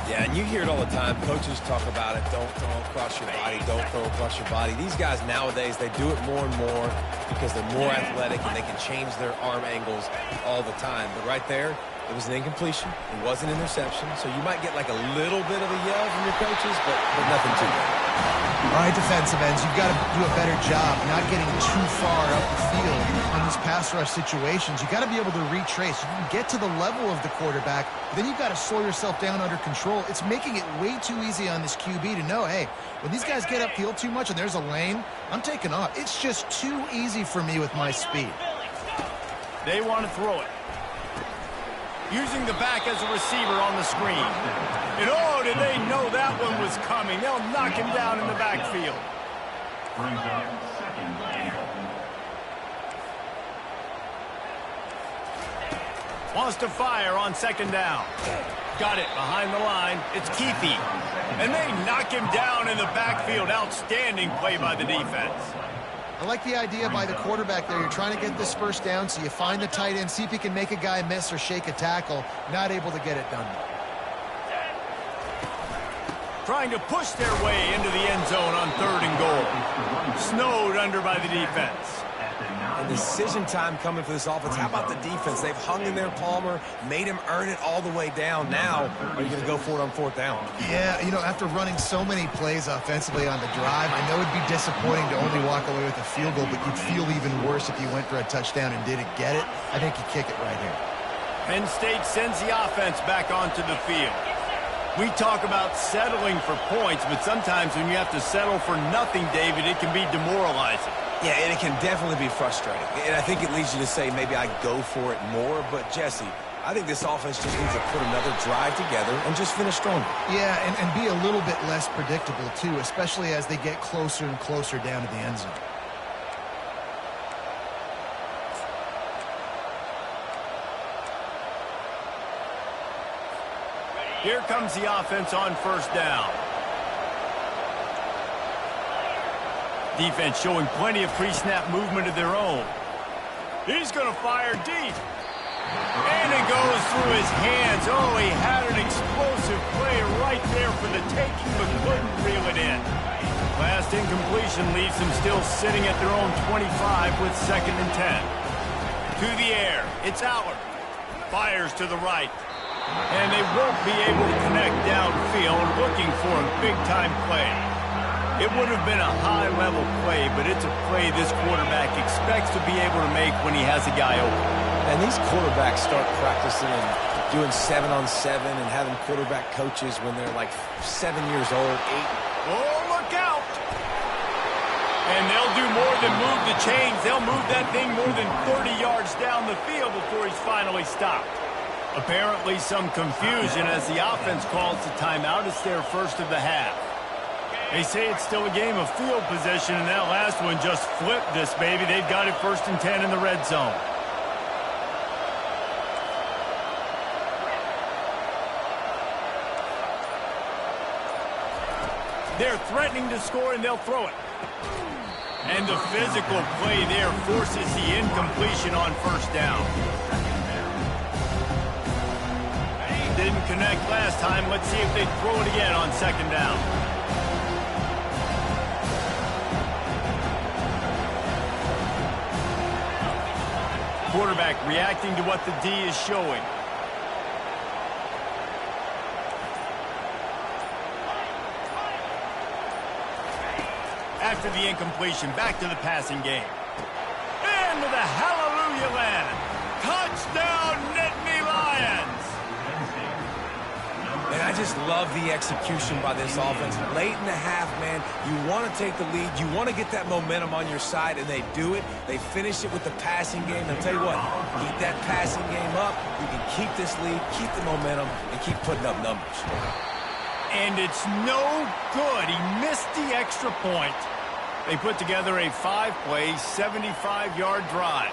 Yeah, and you hear it all the time. Coaches talk about it. Don't throw across your body. Don't throw across your body. These guys nowadays, they do it more and more because they're more athletic and they can change their arm angles all the time. But right there, it was an incompletion. It was an interception. So you might get like a little bit of a yell from your coaches, but nothing too bad. All right, defensive ends, you've got to do a better job not getting too far up the field on these pass rush situations. You've got to be able to retrace. You can get to the level of the quarterback, but then you've got to slow yourself down under control. It's making it way too easy on this QB to know, hey, when these guys get upfield too much and there's a lane, I'm taking off. It's just too easy for me with my speed. They want to throw it. Using the back as a receiver on the screen. And oh, did they know that one was coming. They'll knock him down in the backfield. Brings up second and goal. Wants to fire on second down. Got it behind the line. It's Keefe. And they knock him down in the backfield. Outstanding play by the defense. I like the idea by the quarterback there. You're trying to get this first down, so you find the tight end, see if he can make a guy miss or shake a tackle. Not able to get it done. Trying to push their way into the end zone on third and goal. Snowed under by the defense. And decision time coming for this offense. How about the defense? They've hung in there, Palmer, made him earn it all the way down. Now, are you going to go for it on fourth down? Yeah, you know, after running so many plays offensively on the drive, I know it'd be disappointing to only walk away with a field goal, but you'd feel even worse if you went for a touchdown and didn't get it. I think you kick it right here. Penn State sends the offense back onto the field. We talk about settling for points, but sometimes when you have to settle for nothing, David, it can be demoralizing. Yeah, and it can definitely be frustrating. And I think it leads you to say maybe I go for it more. But, Jesse, I think this offense just needs to put another drive together and just finish stronger. Yeah, and be a little bit less predictable, too, especially as they get closer and closer down to the end zone. Here comes the offense on first down. Defense showing plenty of pre-snap movement of their own. He's going to fire deep. And it goes through his hands. Oh, he had an explosive play right there for the taking, but couldn't reel it in. Last incompletion leaves them still sitting at their own 25 with 2nd and 10. To the air. It's Allard. Fires to the right. And they won't be able to connect downfield, looking for a big-time play. It would have been a high-level play, but it's a play this quarterback expects to be able to make when he has a guy open. And these quarterbacks start practicing and doing 7-on-7 and having quarterback coaches when they're like 7 years old, 8. Oh, look out! And they'll do more than move the chains. They'll move that thing more than 30 yards down the field before he's finally stopped. Apparently some confusion as the offense calls the timeout. It's their first of the half. They say it's still a game of field position, and that last one just flipped this baby. They've got it 1st and 10 in the red zone. They're threatening to score, and they'll throw it. And the physical play there forces the incompletion on first down. Didn't connect last time. Let's see if they throw it again on 2nd down. Quarterback reacting to what the D is showing. After the incompletion, back to the passing game. Into the hallelujah land. Touchdown, Nittany Lions! And I just love the execution by this offense. Late in the half, man, you want to take the lead. You want to get that momentum on your side, and they do it. They finish it with the passing game. I'll tell you what, keep that passing game up. You can keep this lead, keep the momentum, and keep putting up numbers. And it's no good. He missed the extra point. They put together a 5-play, 75-yard drive.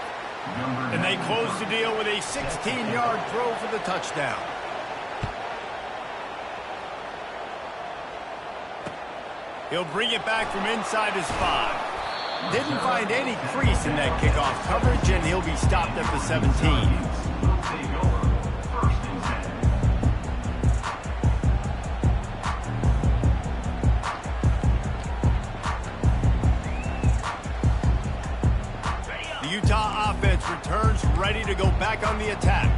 And they close the deal with a 16-yard throw for the touchdown. He'll bring it back from inside his 5. Didn't find any crease in that kickoff coverage, and he'll be stopped at the 17. Utah offense returns ready to go back on the attack.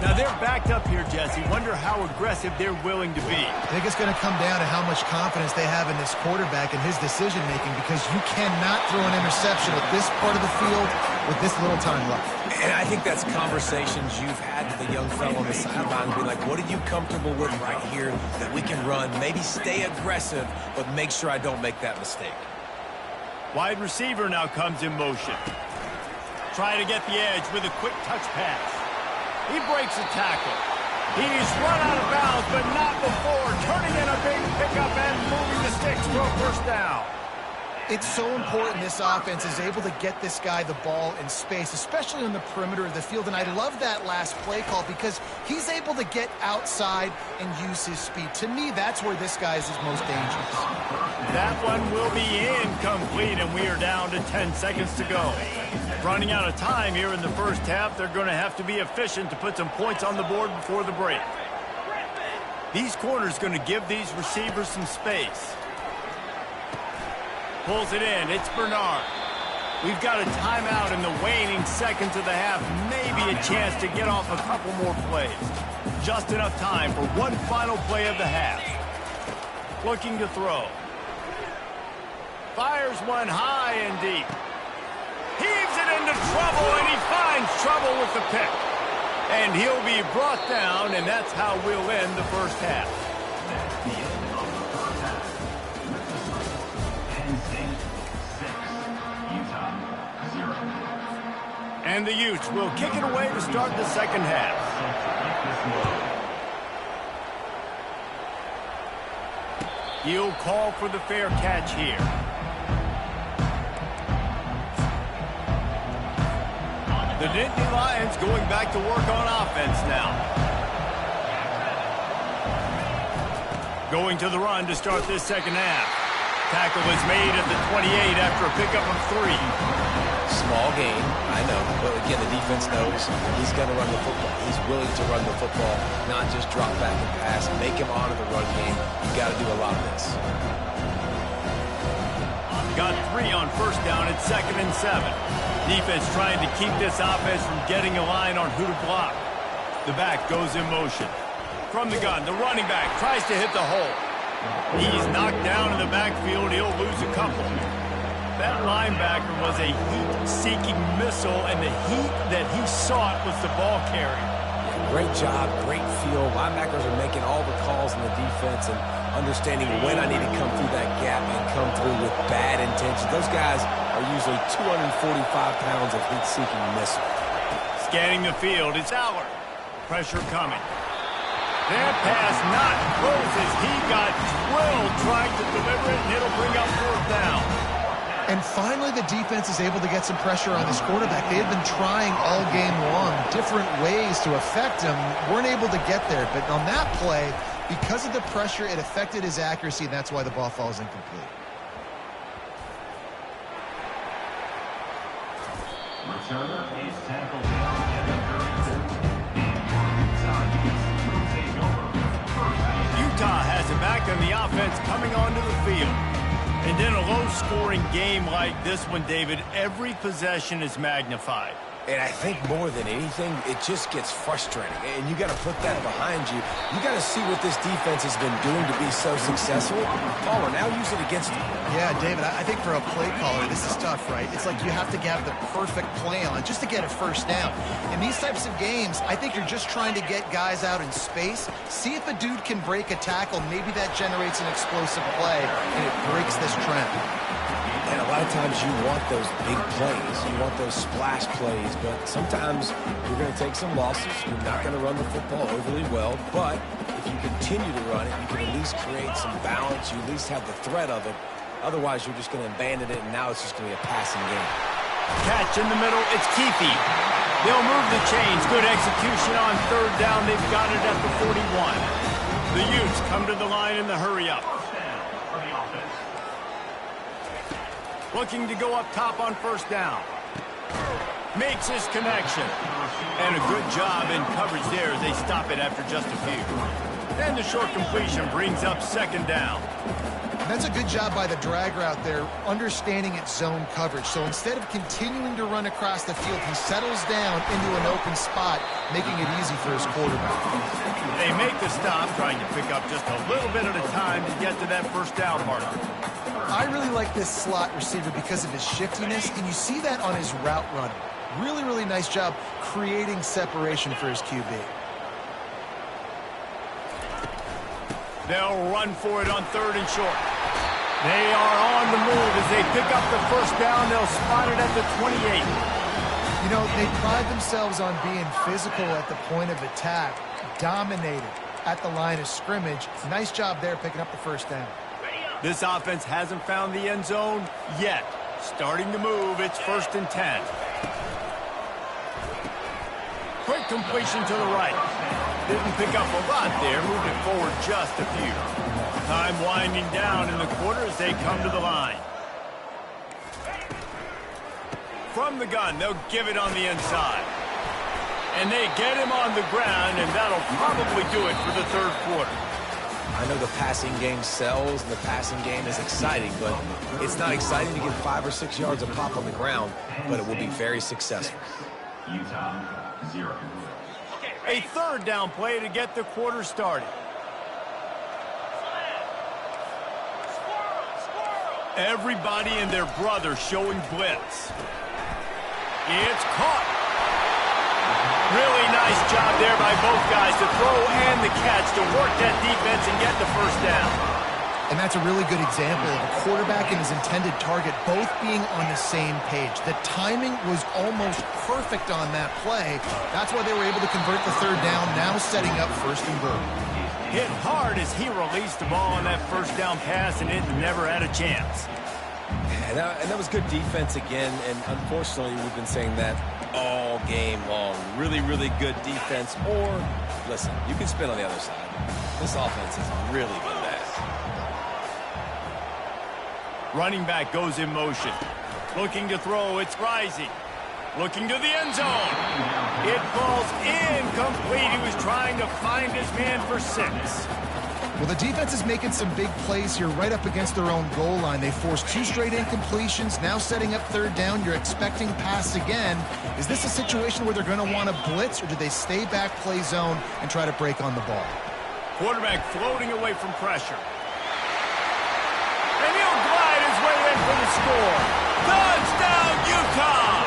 Now they're backed up here, Jesse. Wonder how aggressive they're willing to be. I think it's going to come down to how much confidence they have in this quarterback and his decision-making, because you cannot throw an interception at this part of the field with this little time left. And I think that's conversations you've had with the young fellow on the sideline. Be like, what are you comfortable with right here that we can run? Maybe stay aggressive, but make sure I don't make that mistake. Wide receiver now comes in motion. Trying to get the edge with a quick touch pass. He breaks a tackle. He's run out of bounds, but not before. Turning in a big pickup and moving the sticks for a first down. It's so important this offense is able to get this guy the ball in space, especially on the perimeter of the field. And I love that last play call because he's able to get outside and use his speed. To me, that's where this guy is his most dangerous. That one will be incomplete, and we are down to 10 seconds to go. Running out of time here in the first half. They're going to have to be efficient to put some points on the board before the break. These corners going to give these receivers some space. Pulls it in. It's Bernard. We've got a timeout in the waning seconds of the half. Maybe a chance to get off a couple more plays. Just enough time for one final play of the half. Looking to throw. Fires one high and deep. Heaves it into trouble, and he finds trouble with the pick. And he'll be brought down, and that's how we'll end the first half. That's the end of the first half. With the score, Penn State 6, Utah 0. And the Utes will kick it away to start the second half. He'll call for the fair catch here. The Nittany Lions going back to work on offense now. Going to the run to start this second half. Tackle is made at the 28 after a pickup of 3. Small gain, I know, but again, the defense knows he's going to run the football. He's willing to run the football, not just drop back and pass, make him honor the run game. You got to do a lot of this. Got 3 on first down at 2nd and 7. Defense trying to keep this offense from getting a line on who to block. The back goes in motion. From the gun, the running back tries to hit the hole. He's knocked down in the backfield. He'll lose a couple. That linebacker was a heat-seeking missile, and the heat that he sought was the ball carrier. Great job, great feel. Linebackers are making all the calls in the defense and understanding when I need to come through that gap and come through with bad intentions. Those guys are usually 245 pounds of heat-seeking missile. Scanning the field, it's Aller. Pressure coming. That pass not close as he got drilled trying to deliver it, and it'll bring up 4th down. And finally, the defense is able to get some pressure on this quarterback. They had been trying all game long different ways to affect him. Weren't able to get there. But on that play, because of the pressure, it affected his accuracy, and that's why the ball falls incomplete. Returner is tackled down at the 32. And Utah will take over. Utah has it back on the offense coming onto the field. And in a low-scoring game like this one, David, every possession is magnified. And I think more than anything, it just gets frustrating. And you got to put that behind you. You got to see what this defense has been doing to be so successful. Palmer, now use it against them. Yeah, David, I think for a play caller, this is tough, right? It's like you have to have the perfect play on just to get a first down. In these types of games, I think you're just trying to get guys out in space, see if a dude can break a tackle. Maybe that generates an explosive play, and it breaks this trend. And a lot of times you want those big plays. You want those splash plays. But sometimes you're going to take some losses. You're not going to run the football overly well. But if you continue to run it, you can at least create some balance. You at least have the threat of it. Otherwise, you're just going to abandon it, and now it's just going to be a passing game. Catch in the middle. It's Keefe. They'll move the chains. Good execution on 3rd down. They've got it at the 41. The Utes come to the line in the hurry-up. Looking to go up top on 1st down. Makes his connection. And a good job in coverage there as they stop it after just a few. And the short completion brings up 2nd down. That's a good job by the drag route there, understanding its zone coverage. So instead of continuing to run across the field, he settles down into an open spot, making it easy for his quarterback. They make the stop, trying to pick up just a little bit at a time to get to that 1st down marker. I really like this slot receiver because of his shiftiness, and you see that on his route running. Really, really nice job creating separation for his QB. They'll run for it on 3rd and short. They are on the move as they pick up the 1st down. They'll spot it at the 28. You know, they pride themselves on being physical at the point of attack, dominated at the line of scrimmage. Nice job there picking up the 1st down. This offense hasn't found the end zone yet. Starting to move, it's 1st and 10. Quick completion to the right. Didn't pick up a lot there, moved it forward just a few. Time winding down in the quarter as they come to the line. From the gun, they'll give it on the inside. And they get him on the ground, and that'll probably do it for the 3rd quarter. I know the passing game sells and the passing game is exciting, but it's not exciting to get 5 or 6 yards of pop on the ground, but it will be very successful. Utah 0. A 3rd down play to get the quarter started. Everybody and their brother showing blitz. It's caught. Really Nice job there by both guys to throw and the catch to work that defense and get the first down. And that's a really good example of a quarterback and his intended target both being on the same page. The timing was almost perfect on that play. That's why they were able to convert the third down, now setting up first and goal. Hit hard as he released the ball on that first down pass, and it never had a chance. And that was good defense again, and unfortunately we've been saying that all game long. Really, really good defense. Or, listen, you can spin on the other side. This offense has really been bad. Running back goes in motion. Looking to throw, it's Rising. Looking to the end zone. It falls incomplete. He was trying to find his man for 6. Well, the defense is making some big plays here right up against their own goal line. They forced 2 straight incompletions, now setting up third down. You're expecting pass again. Is this a situation where they're going to want to blitz, or do they stay back, play zone, and try to break on the ball? Quarterback floating away from pressure. And he'll glide his way in for the score. Touchdown, Utah!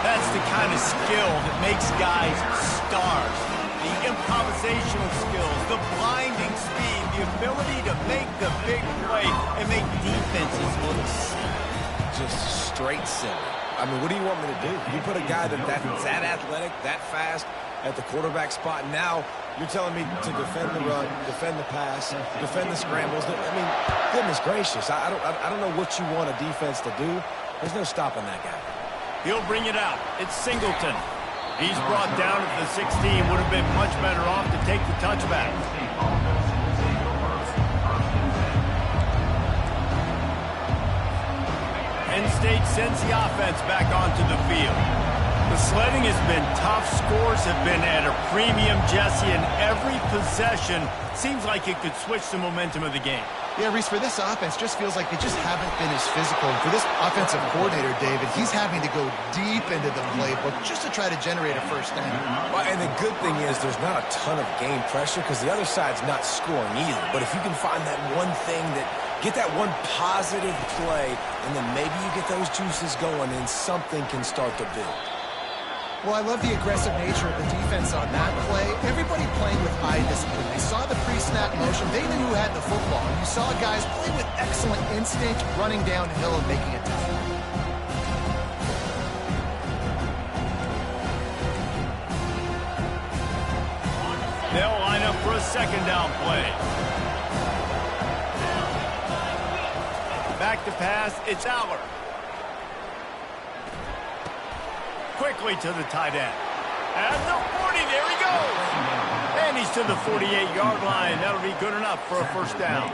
That's the kind of skill that makes guys stars. The improvisational skills, the blinding speed, the ability to make the big play and make defenses look silly. Just straight silly. I mean, what do you want me to do? You put a guy that's that athletic, that fast at the quarterback spot, and now you're telling me to defend the run, defend the pass, defend the scrambles. I mean, goodness gracious, I don't know what you want a defense to do. There's no stopping that guy. He'll bring it out. It's Singleton. He's brought down at the 16. Would have been much better off to take the touchback. Penn State sends the offense back onto the field. The sledding has been tough. Scores have been at a premium, Jesse, and every possession seems like it could switch the momentum of the game. Yeah, Reese, for this offense, just feels like they just haven't been as physical. And for this offensive coordinator, David, he's having to go deep into the playbook just to try to generate a first down. Well, and the good thing is there's not a ton of game pressure because the other side's not scoring either. But if you can find that one thing get that one positive play, and then maybe you get those juices going and something can start to build. Well, I love the aggressive nature of the defense on that play. Everybody playing with eye discipline. They saw the pre-snap motion. They knew who had the football. And you saw guys play with excellent instinct, running downhill and making it tough. They'll line up for a second down play. Back to pass, it's Aller. Quickly to the tight end. At the 40, there he goes. And he's to the 48-yard line. That'll be good enough for a first down.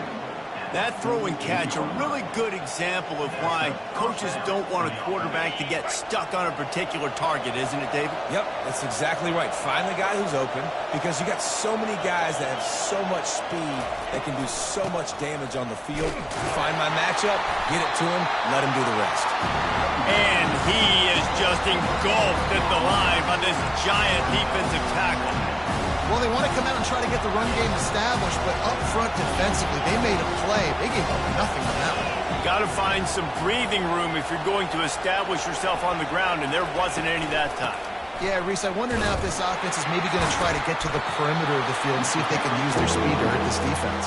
That throw and catch, a really good example of why coaches don't want a quarterback to get stuck on a particular target, isn't it, David? Yep, that's exactly right. Find the guy who's open because you got so many guys that have so much speed that can do so much damage on the field. Find my matchup, get it to him, let him do the rest. And he is just engulfed at the line by this giant defensive tackle. Well, they want to come out and try to get the run game established, but up front defensively, they made a play. They gave up nothing on that one. Got to find some breathing room if you're going to establish yourself on the ground, and there wasn't any that time. Yeah, Reese, I wonder now if this offense is maybe going to try to get to the perimeter of the field and see if they can use their speed to hurt this defense.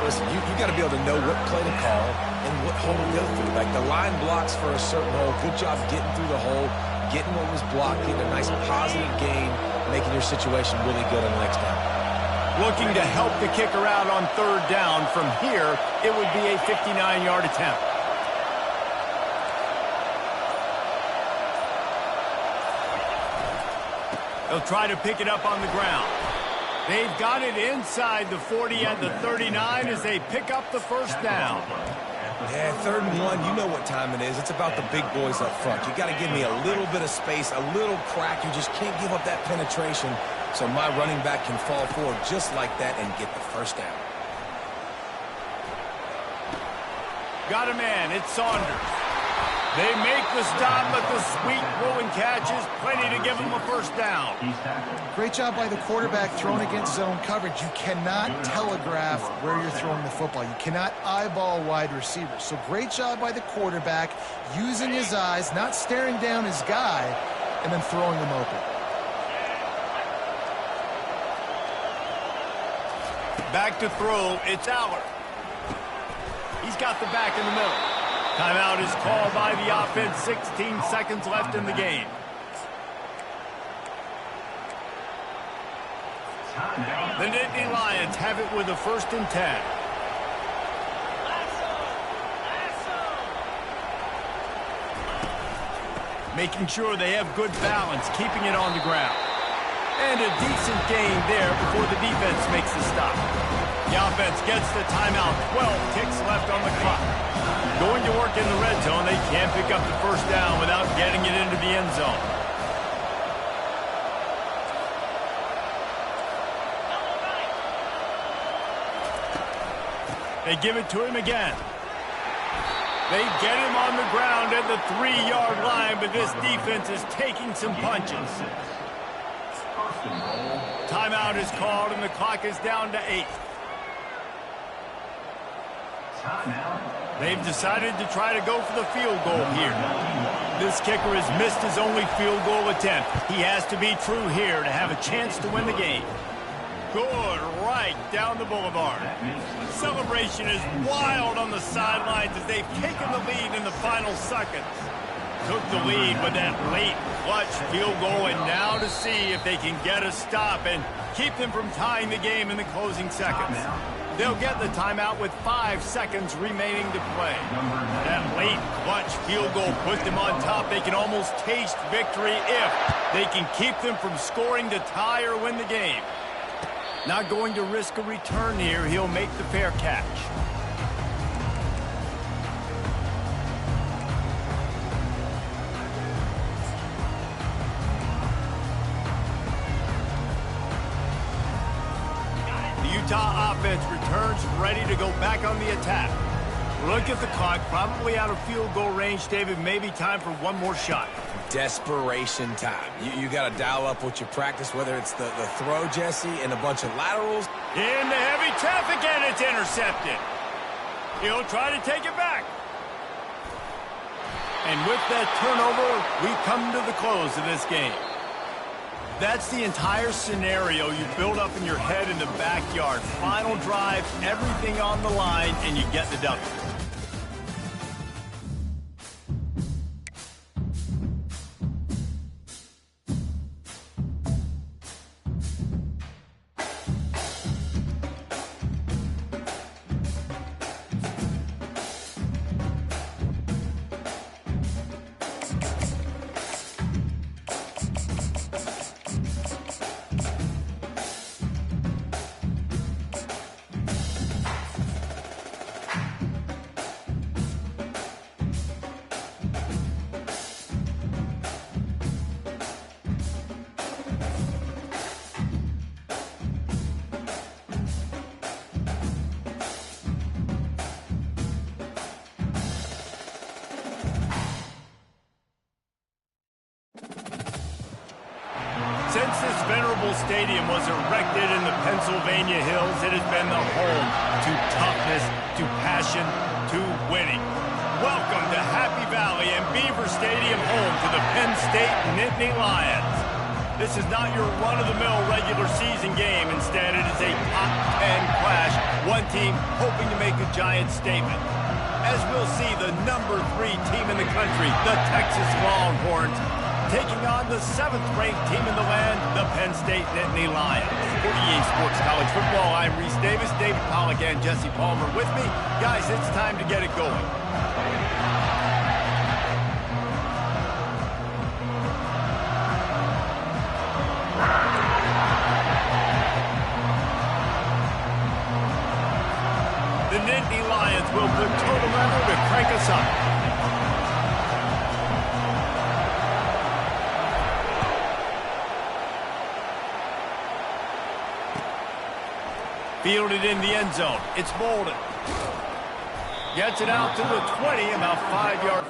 Listen, you got to be able to know what play to call and what hole to go through. Like the line blocks for a certain hole. Good job getting through the hole, getting what was blocked, getting a nice positive gain, making your situation really good on the next down. Looking to help the kicker out on third down. From here, it would be a 59-yard attempt. They'll try to pick it up on the ground. They've got it inside the 40 and the 39 as they pick up the first down. Yeah, 3rd and 1, you know what time it is. It's about the big boys up front. You got to give me a little bit of space, a little crack. You just can't give up that penetration so my running back can fall forward just like that and get the first down. Got a man, it's Saunders. They make the stop, but the sweet rolling catch is plenty to give them a first down. Great job by the quarterback throwing against zone coverage. You cannot telegraph where you're throwing the football. You cannot eyeball wide receivers. So great job by the quarterback using his eyes, not staring down his guy, and then throwing him open. Back to throw, it's Aller. He's got the back in the middle. Timeout is called by the offense. 16 seconds left in the game. The Nittany Lions have it with a 1st and 10. Making sure they have good balance, keeping it on the ground. And a decent gain there before the defense makes the stop. The offense gets the timeout. 12 ticks left on the clock. Going to work in the red zone, they can't pick up the 1st down without getting it into the end zone. They give it to him again. They get him on the ground at the 3-yard line, but this defense is taking some punches. Timeout is called, and the clock is down to 8. They've decided to try to go for the field goal here. This kicker has missed his only field goal attempt. He has to be true here to have a chance to win the game. Good right down the boulevard. Celebration is wild on the sidelines as they've taken the lead in the final seconds. Took the lead with that late clutch field goal, and now to see if they can get a stop and keep them from tying the game in the closing seconds. They'll get the timeout with 5 seconds remaining to play. That late clutch field goal put them on top. They can almost taste victory if they can keep them from scoring to tie or win the game. Not going to risk a return here. He'll make the fair catch. The Utah offense returns ready to go back on the attack. Look at the clock, probably out of field goal range, David. Maybe time for one more shot. Desperation time. You got to dial up what you practice, whether it's the throw, Jesse, and a bunch of laterals. In the heavy traffic, and it's intercepted. He'll try to take it back. And with that turnover, we come to the close of this game. That's the entire scenario you build up in your head in the backyard. Final drive, everything on the line, and you get the W. Since this venerable stadium was erected in the Pennsylvania Hills, it has been the home to toughness, to passion, to winning. Welcome to Happy Valley and Beaver Stadium, home to the Penn State Nittany Lions. This is not your run-of-the-mill regular season game. Instead, it is a top 10 clash, one team hoping to make a giant statement. As we'll see, the number 3 team in the country, the Texas Longhorns, taking on the 7th-ranked team in the land, the Penn State Nittany Lions. For EA Sports College Football, I'm Reese Davis, David Pollack, and Jesse Palmer with me. Guys, it's time to get it going. The Nittany Lions will put total level to crank us up. Fielded in the end zone. It's Bolden. Gets it out to the 20, about 5 yards.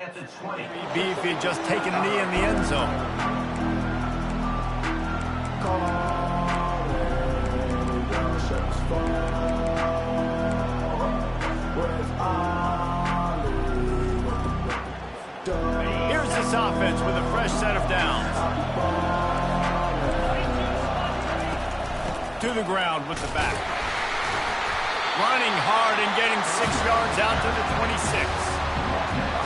At the 20. Beefy just taking a knee in the end zone. Here's this offense with a fresh set of downs. To the ground with the back. Running hard and getting 6 yards out to the 26.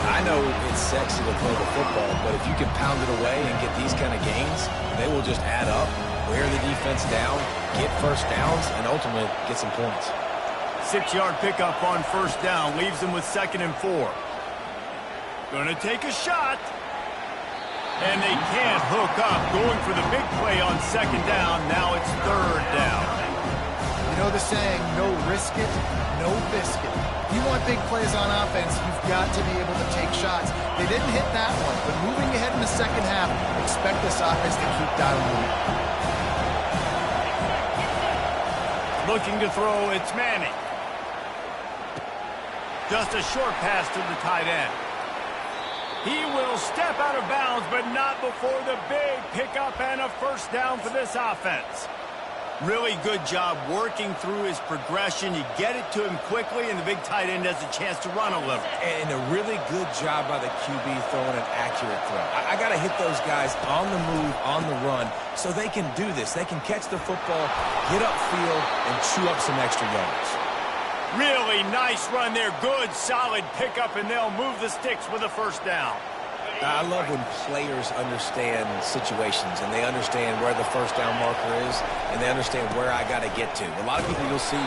I know it's sexy to throw the football, but if you can pound it away and get these kind of gains, they will just add up, wear the defense down, get first downs, and ultimately get some points. 6-yard pickup on first down leaves them with 2nd and 4. Gonna take a shot. And they can't hook up. Going for the big play on 2nd down. Now it's 3rd down. You know the saying, no risk it, no biscuit. If you want big plays on offense, you've got to be able to take shots. They didn't hit that one, but moving ahead in the second half, expect this offense to keep dialing it. Looking to throw, it's Manning. Just a short pass to the tight end. He will step out of bounds, but not before the big pickup and a first down for this offense. Really good job working through his progression. You get it to him quickly, and the big tight end has a chance to run a little. And a really good job by the QB throwing an accurate throw. I got to hit those guys on the move, on the run, so they can do this. They can catch the football, get upfield, and chew up some extra yards. Really nice run there. Good, solid pickup, and they'll move the sticks with a first down. I love when players understand situations and they understand where the first down marker is and they understand where I got to get to. A lot of people you'll see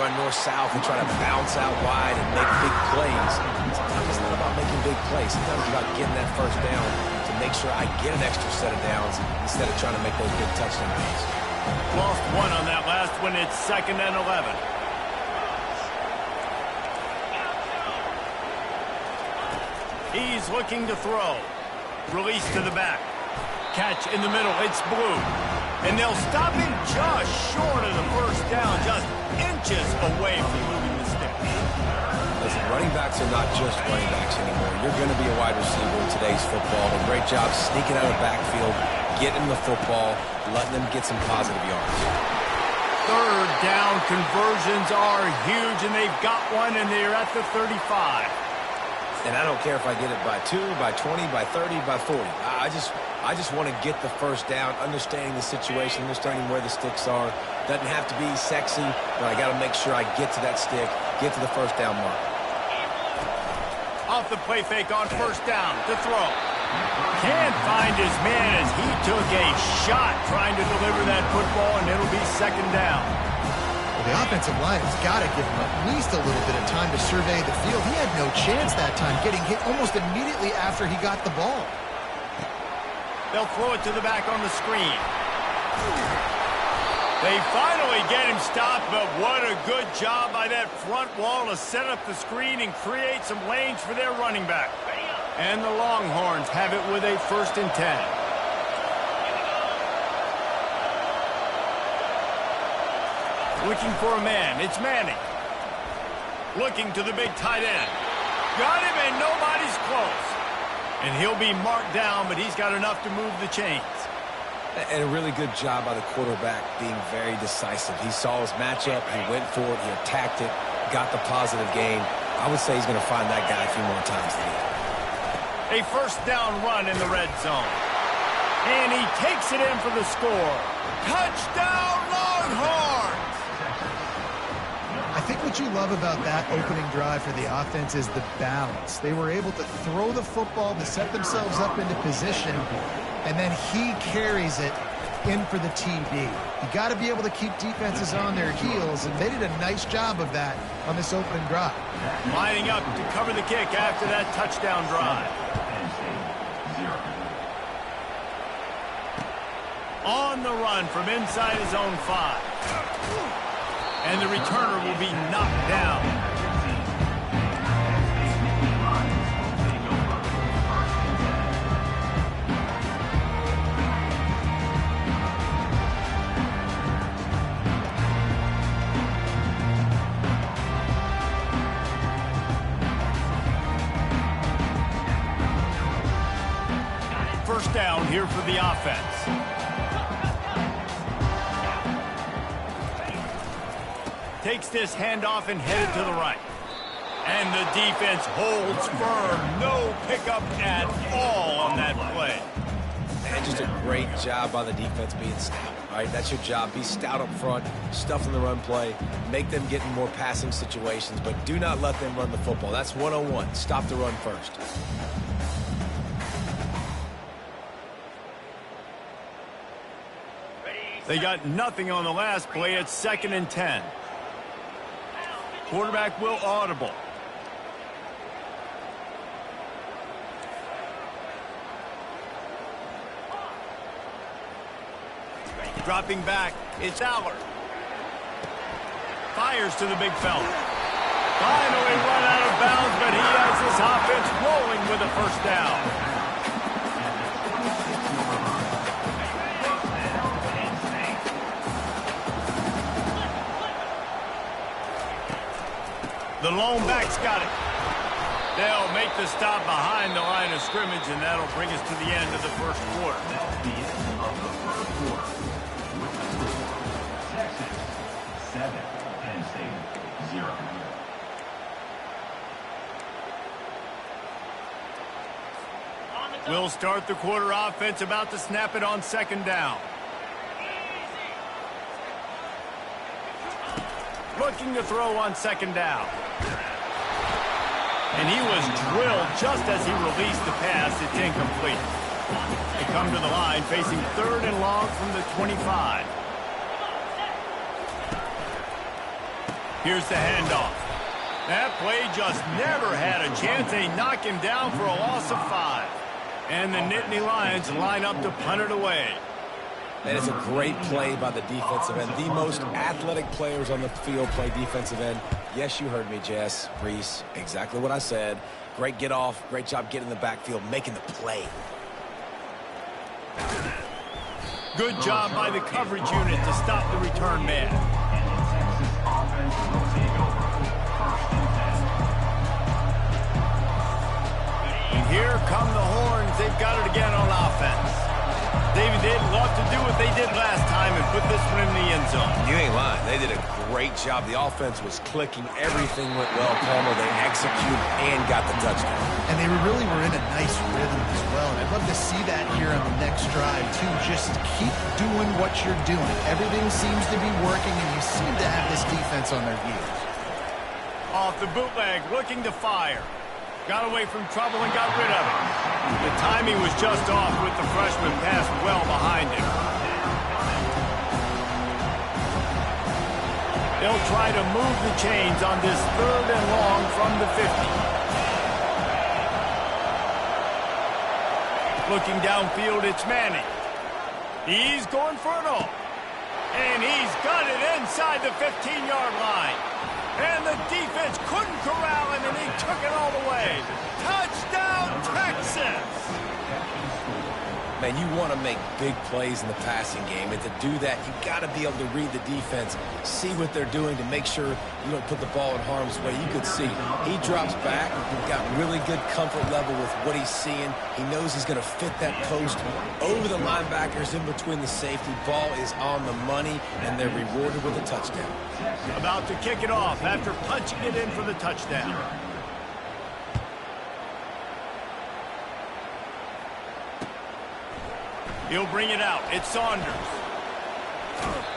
run north-south and try to bounce out wide and make big plays. Sometimes it's not about making big plays. Sometimes it's about getting that first down to make sure I get an extra set of downs instead of trying to make those big touchdown runs. Lost one on that last one. It's 2nd and 11. He's looking to throw. Release to the back. Catch in the middle. It's Blue. And they'll stop him just short of the first down, just inches away from moving the stick. Listen, running backs are not just running backs anymore. You're going to be a wide receiver in today's football. A great job sneaking out of the backfield, getting the football, letting them get some positive yards. 3rd down conversions are huge, and they've got one, and they're at the 35. And I don't care if I get it by 2, by 20, by 30, by 40. I just want to get the first down, understanding the situation, understanding where the sticks are. Doesn't have to be sexy, but I got to make sure I get to that stick, get to the first down mark. Off the play fake on first down to throw. Can't find his man as he took a shot trying to deliver that football, and it'll be 2nd down. The offensive line has got to give him at least a little bit of time to survey the field. He had no chance that time, getting hit almost immediately after he got the ball. They'll throw it to the back on the screen. They finally get him stopped, but what a good job by that front wall to set up the screen and create some lanes for their running back. And the Longhorns have it with a 1st and 10. Looking for a man. It's Manning. Looking to the big tight end. Got him, and nobody's close. And he'll be marked down, but he's got enough to move the chains. And a really good job by the quarterback being very decisive. He saw his matchup. He went for it. He attacked it. Got the positive gain. I would say he's going to find that guy a few more times today. A first down run in the red zone. And he takes it in for the score. Touchdown, Longhorns! I think what you love about that opening drive for the offense is the balance. They were able to throw the football to set themselves up into position, and then he carries it in for the TD. You got to be able to keep defenses on their heels, and they did a nice job of that on this opening drive. Lining up to cover the kick after that touchdown drive. On the run from inside his own 5. And the returner will be knocked down. first down here for the offense. Takes this handoff and headed to the right. And the defense holds firm. No pickup at all on that play. Man, just a great job by the defense being stout. All right, that's your job. Be stout up front, stuff in the run play, make them get in more passing situations, but do not let them run the football. That's 101. Stop the run first. They got nothing on the last play. It's 2nd and 10. Quarterback will audible. Dropping back, it's Allard. Fires to the big fella. Finally run out of bounds, but he has his offense rolling with a first down. The lone back's got it. They'll make the stop behind the line of scrimmage, and that'll bring us to the end of the first quarter. That's the end of the first quarter. With the score, Texas 7, Penn State 0. We'll start the quarter offense, about to snap it on 2nd down. Looking to throw on 2nd down. And he was drilled just as he released the pass. It's incomplete. They come to the line facing 3rd and long from the 25. Here's the handoff. That play just never had a chance. They knock him down for a loss of 5. And the Nittany Lions line up to punt it away. That is a great play by the defensive end. The most athletic players on the field play defensive end. Yes, you heard me, Jess, Reese. Exactly what I said. Great get off. Great job getting in the backfield, making the play. Good job by the coverage unit to stop the return man. And the Texas offense will take over 1st and 10. And here come the horns. They've got it again on offense. David, they'd love to do what they did last time and put this one in the end zone. You ain't lying. They did a great job. The offense was clicking. Everything went well, Palmer. They executed and got the touchdown. And they really were in a nice rhythm as well. And I'd love to see that here on the next drive, too. Just keep doing what you're doing. Everything seems to be working, and you seem to have this defense on their heels. Off the bootleg, looking to fire. Got away from trouble and got rid of it. The timing was just off with the freshman pass well behind him. They'll try to move the chains on this 3rd and long from the 50. Looking downfield, it's Manning. He's going for it all. And he's got it inside the 15-yard line. And the defense couldn't corral him, and he took it all the way. Touchdown, Texas! Man, you want to make big plays in the passing game, and to do that, you got to be able to read the defense, see what they're doing to make sure you don't put the ball in harm's way. You could see he drops back, got really good comfort level with what he's seeing. He knows he's going to fit that post over the linebackers in between the safety. Ball is on the money, and they're rewarded with a touchdown. About to kick it off after punching it in for the touchdown. He'll bring it out. It's Saunders.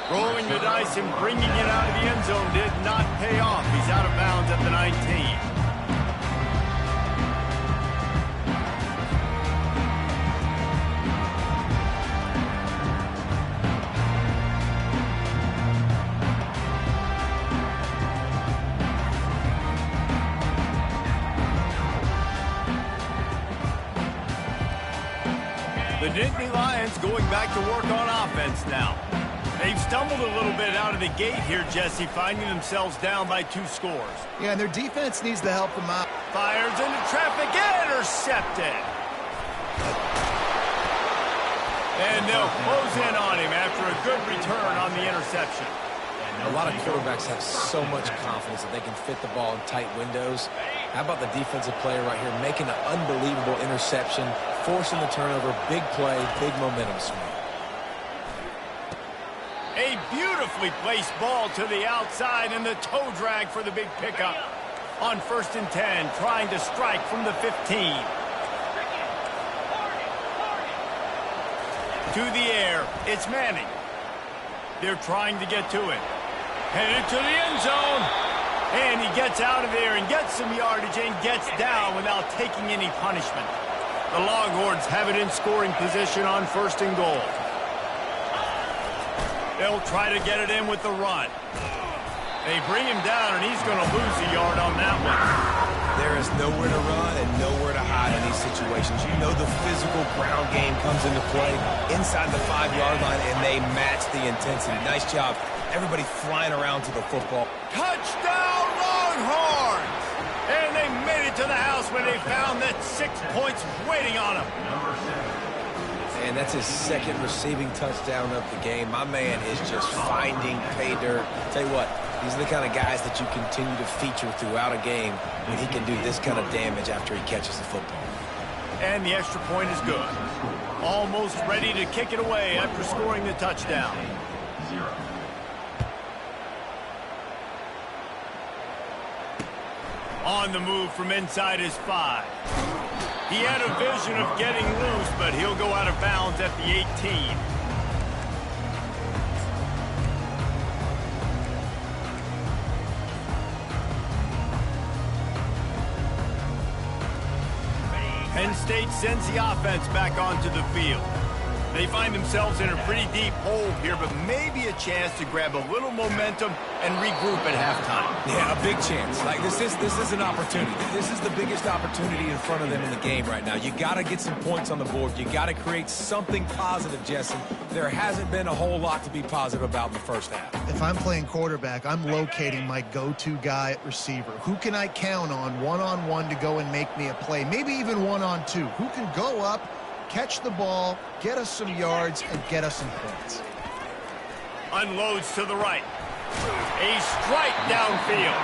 Rolling the dice and bringing it out of the end zone did not pay off. He's out of bounds at the 19. The Nittany Lions going back to work on offense now. They've stumbled a little bit out of the gate here, Jesse, finding themselves down by 2 scores. Yeah, and their defense needs to help them out. Fires into traffic, intercepted. And they'll close in on him after a good return on the interception. A lot of quarterbacks have so much confidence that they can fit the ball in tight windows. How about the defensive player right here making an unbelievable interception, forcing the turnover, big play, big momentum swing. A beautifully placed ball to the outside and the toe drag for the big pickup. On 1st and 10, trying to strike from the 15. To the air, it's Manning. They're trying to get to it. Headed to the end zone. And he gets out of there and gets some yardage and gets down without taking any punishment. The Longhorns have it in scoring position on 1st and goal. They'll try to get it in with the run. They bring him down, and he's going to lose a yard on that one. There is nowhere to run and nowhere to hide in these situations. You know the physical ground game comes into play inside the 5-yard line, and they match the intensity. Nice job. Everybody flying around to the football. Touchdown, Longhorns! And they made it to the house when they found that 6 points waiting on them. And that's his second receiving touchdown of the game. My man is just finding pay dirt. Tell you what, these are the kind of guys that you continue to feature throughout a game when he can do this kind of damage after he catches the football. And the extra point is good. Almost ready to kick it away after scoring the touchdown. On the move from inside his 5. He had a vision of getting loose, but he'll go out of bounds at the 18. Penn State sends the offense back onto the field. They find themselves in a pretty deep hole here, but maybe a chance to grab a little momentum and regroup at halftime. Yeah, a big chance. Like this is an opportunity. This is the biggest opportunity in front of them in the game right now. You got to get some points on the board. You got to create something positive, Jesse. There hasn't been a whole lot to be positive about in the first half. If I'm playing quarterback, I'm locating my go-to guy at receiver. Who can I count on one-on-one to go and make me a play? Maybe even one-on-two. Who can go up, catch the ball, get us some yards, and get us some points. Unloads to the right. A strike downfield.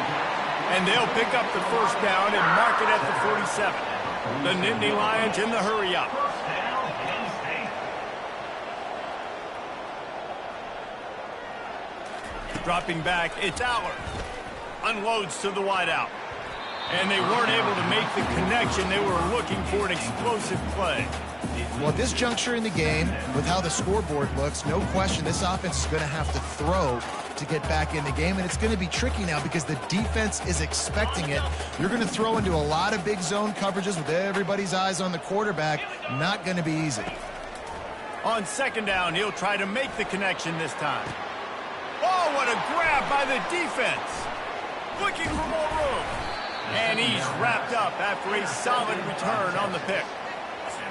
And they'll pick up the first down and mark it at the 47. The Nittany Lions in the hurry up. Dropping back, it's Allard. Unloads to the wideout. And they weren't able to make the connection. They were looking for an explosive play. Well, at this juncture in the game, with how the scoreboard looks, no question this offense is going to have to throw to get back in the game, and it's going to be tricky now because the defense is expecting it. You're going to throw into a lot of big zone coverages with everybody's eyes on the quarterback. Not going to be easy. On 2nd down, he'll try to make the connection this time. Oh, what a grab by the defense. Looking for more room. And he's wrapped up after a solid return on the pick.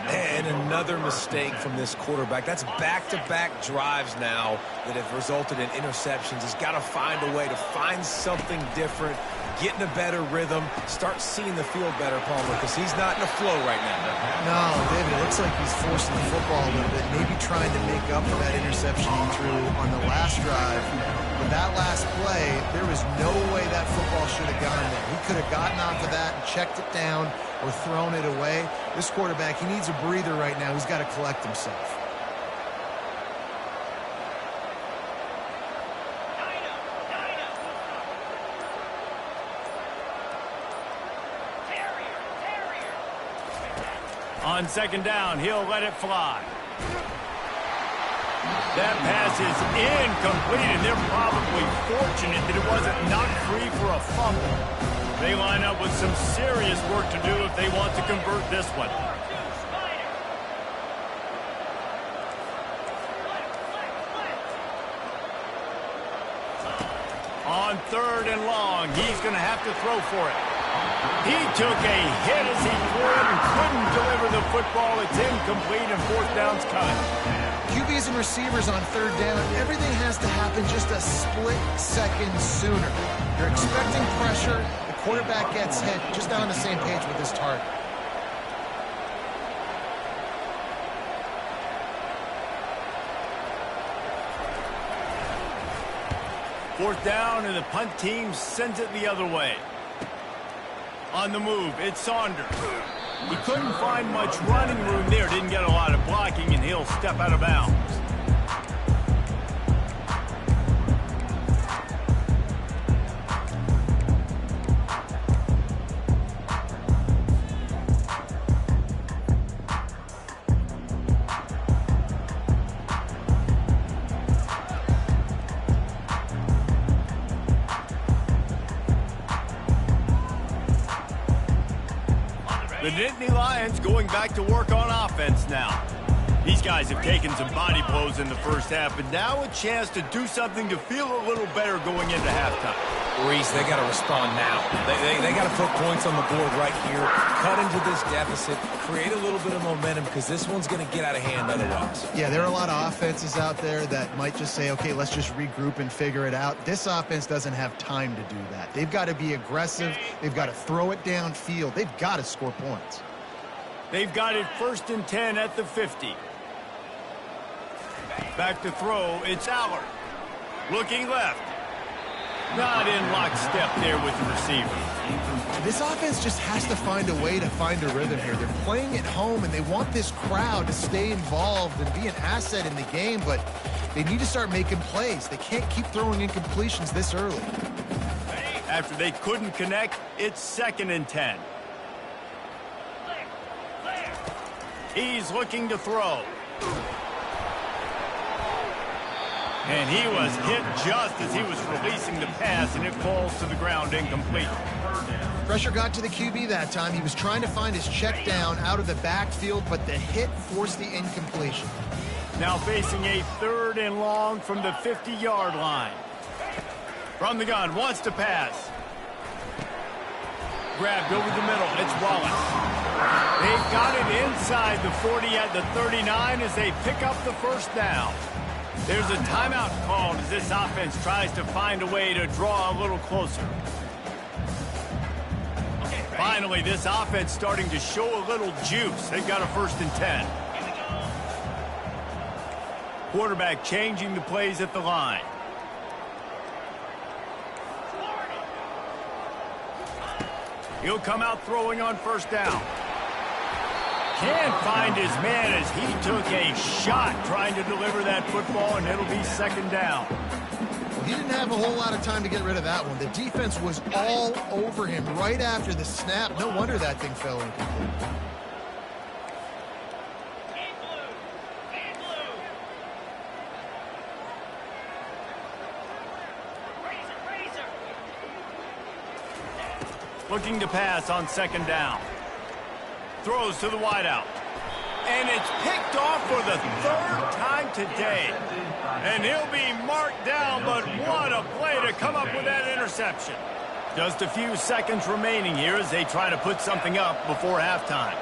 And another mistake from this quarterback. That's back-to-back drives now that have resulted in interceptions. He's got to find a way to find something different, get in a better rhythm, start seeing the field better, Palmer, because he's not in a flow right now. No, David, it looks like he's forcing the football a little bit, maybe trying to make up for that interception he threw on the last drive. But that last play, there was no way that football should have gone there. He could have gotten off of that and checked it down or thrown it away. This quarterback, he needs a breather right now. He's got to collect himself. On 2nd down, he'll let it fly. That pass is incomplete, and they're probably fortunate that it wasn't knocked free for a fumble. They line up with some serious work to do if they want to convert this one. On 3rd and long, he's going to have to throw for it. He took a hit as he threw it and couldn't deliver the football. It's incomplete, and 4th down's cut. QBs and receivers on 3rd down, everything has to happen just a split second sooner. You're expecting pressure. The quarterback gets hit, just not on the same page with his target. 4th down, and the punt team sends it the other way. On the move, it's Saunders. He couldn't find much running room there. Didn't get a lot of blocking, and he'll step out of bounds. The Nittany Lions going back to work on offense now. These guys have taken some body blows in the first half, but now a chance to do something to feel a little better going into halftime. Reese, they got to respond now. They got to put points on the board right here, cut into this deficit, create a little bit of momentum, because this one's going to get out of hand otherwise. Yeah, there are a lot of offenses out there that might just say, okay, let's just regroup and figure it out. This offense doesn't have time to do that. They've got to be aggressive. They've got to throw it downfield. They've got to score points. They've got it 1st and 10 at the 50. Back to throw, it's Allard. Looking left. Not in lockstep there with the receiver. This offense just has to find a way to find a rhythm here. They're playing at home, and they want this crowd to stay involved and be an asset in the game, but they need to start making plays. They can't keep throwing incompletions this early. After they couldn't connect, it's 2nd and 10. He's looking to throw. And he was hit just as he was releasing the pass, and it falls to the ground incomplete. Pressure got to the QB that time. He was trying to find his check down out of the backfield, but the hit forced the incompletion. Now facing a 3rd and long from the 50-yard line. From the gun, wants to pass. Grabbed over the middle, it's Wallace. They've got it inside the 40 at the 39 as they pick up the 1st down. There's a timeout called as this offense tries to find a way to draw a little closer. Finally, this offense starting to show a little juice. They've got a 1st and 10. Quarterback changing the plays at the line. He'll come out throwing on 1st down. Can't find his man as he took a shot trying to deliver that football, and it'll be 2nd down. Well, he didn't have a whole lot of time to get rid of that one. The defense was all over him right after the snap. No wonder that thing fell incomplete. Looking to pass on 2nd down. Throws to the wideout. And it's picked off for the 3rd time today. And he'll be marked down, but what a play to come up with that interception. Just a few seconds remaining here as they try to put something up before halftime.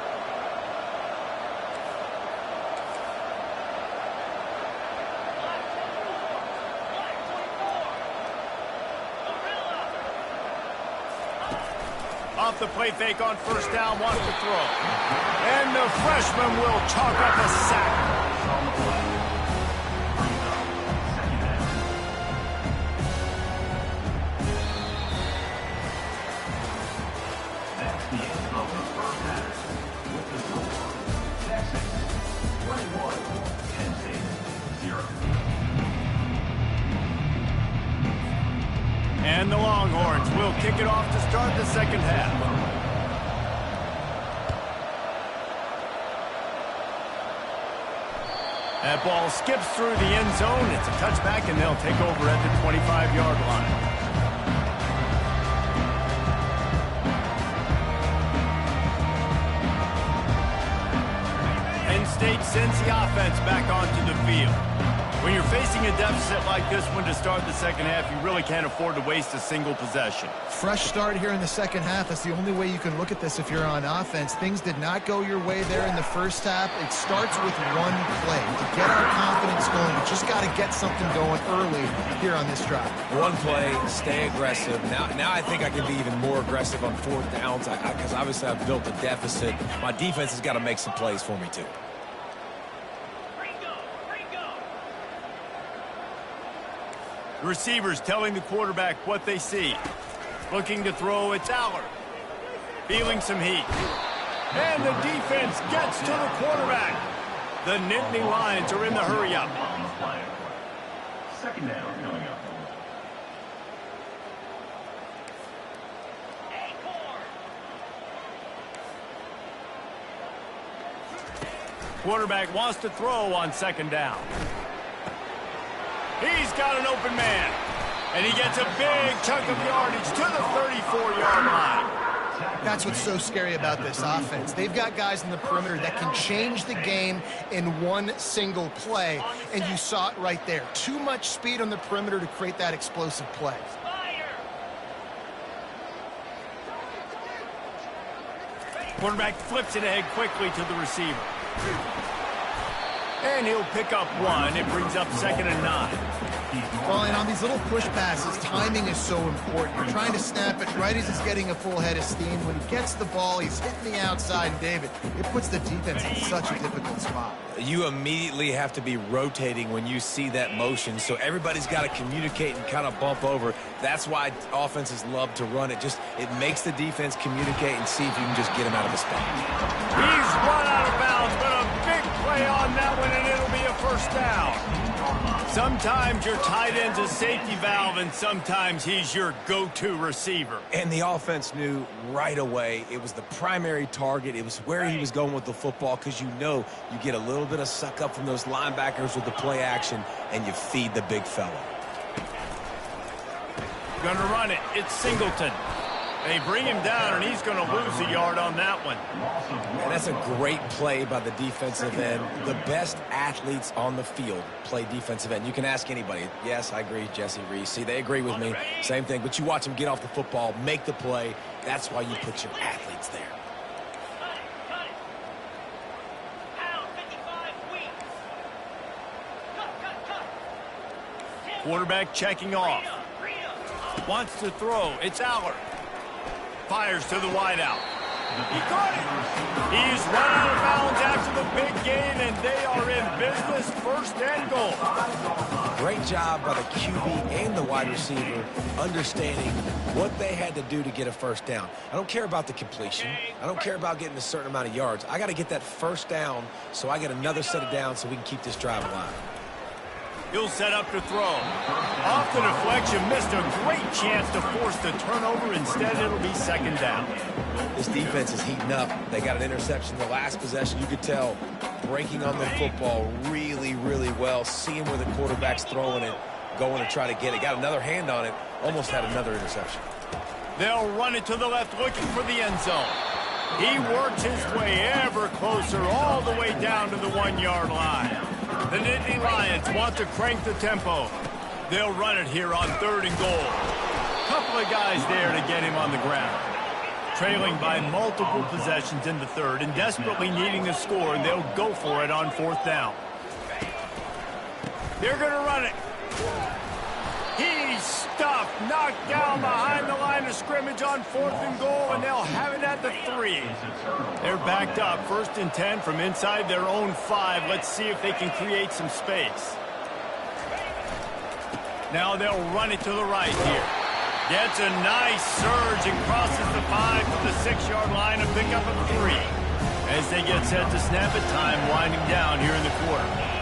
Off the play fake on 1st down, wants to throw. And the freshman will chalk up a sack. That's the end of the 1st half. With the score, Texas 21, Penn State 0. And the Longhorns will kick it off to start the 2nd half. That ball skips through the end zone. It's a touchback, and they'll take over at the 25-yard line. Penn State sends the offense back onto the field. When you're facing a deficit like this one to start the 2nd half, you really can't afford to waste a single possession. Fresh start here in the 2nd half. That's the only way you can look at this if you're on offense. Things did not go your way there in the 1st half. It starts with one play. To get our confidence going, we just got to get something going early here on this drive. One play, stay aggressive. Now I think I can be even more aggressive on 4th downs because obviously I've built a deficit. My defense has got to make some plays for me too. The receiver's telling the quarterback what they see. Looking to throw, it's Aller. Feeling some heat. And the defense gets to the quarterback. The Nittany Lions are in the hurry-up. Second down coming up. Quarterback wants to throw on second down. He's got an open man. And he gets a big chunk of yardage to the 34-yard line. That's what's so scary about this offense. They've got guys in the perimeter that can change the game in one single play, and you saw it right there. Too much speed on the perimeter to create that explosive play. Quarterback flips it ahead quickly to the receiver. And he'll pick up one. It brings up 2nd and 9. Well, and on these little push passes, timing is so important. You're trying to snap it right as he's getting a full head of steam. When he gets the ball, he's hitting the outside, and David, it puts the defense in such a difficult spot. You immediately have to be rotating when you see that motion, so everybody's got to communicate and kind of bump over. That's why offenses love to run it. It makes the defense communicate and see if you can just get him out of the spot. He's run out of bounds, but a big play on that one, and it'll be a first down. Sometimes your tight end's a safety valve, and sometimes he's your go-to receiver. And the offense knew right away it was the primary target. It was where he was going with the football, because you know you get a little bit of suck up from those linebackers with the play action, and you feed the big fella. Gonna run it. It's Singleton. They bring him down, and he's going to lose a yard on that one. And that's a great play by the defensive end. The best athletes on the field play defensive end. You can ask anybody. Yes, I agree, Jesse Reese. See, they agree with me. Same thing. But you watch them get off the football, make the play. That's why you put your athletes there. Quarterback checking off. Wants to throw. It's Aller. Fires to the wideout. He caught it. He's run out of bounds after the big gain, and they are in business. 1st and goal. Great job by the QB and the wide receiver understanding what they had to do to get a first down. I don't care about the completion. I don't care about getting a certain amount of yards. I got to get that first down so I get another set of downs so we can keep this drive alive. He'll set up to throw. Off the deflection, missed a great chance to force the turnover. Instead, it'll be 2nd down. This defense is heating up. They got an interception the last possession. You could tell breaking on the football really, really well. Seeing where the quarterback's throwing it, going to try to get it. Got another hand on it. Almost had another interception. They'll run it to the left, looking for the end zone. He works his way ever closer, all the way down to the 1-yard line. The Nittany Lions want to crank the tempo. They'll run it here on 3rd and goal. Couple of guys there to get him on the ground. Trailing by multiple possessions in the 3rd and desperately needing a score, and they'll go for it on 4th down. They're going to run it. He's stuffed, knocked down behind the line of scrimmage on 4th and goal, and they'll have it at the 3. They're backed up, 1st and 10 from inside their own 5. Let's see if they can create some space. Now they'll run it to the right here. Gets a nice surge and crosses the 5 to the 6-yard line and pick up a 3. As they get set to snap it, time winding down here in the quarter.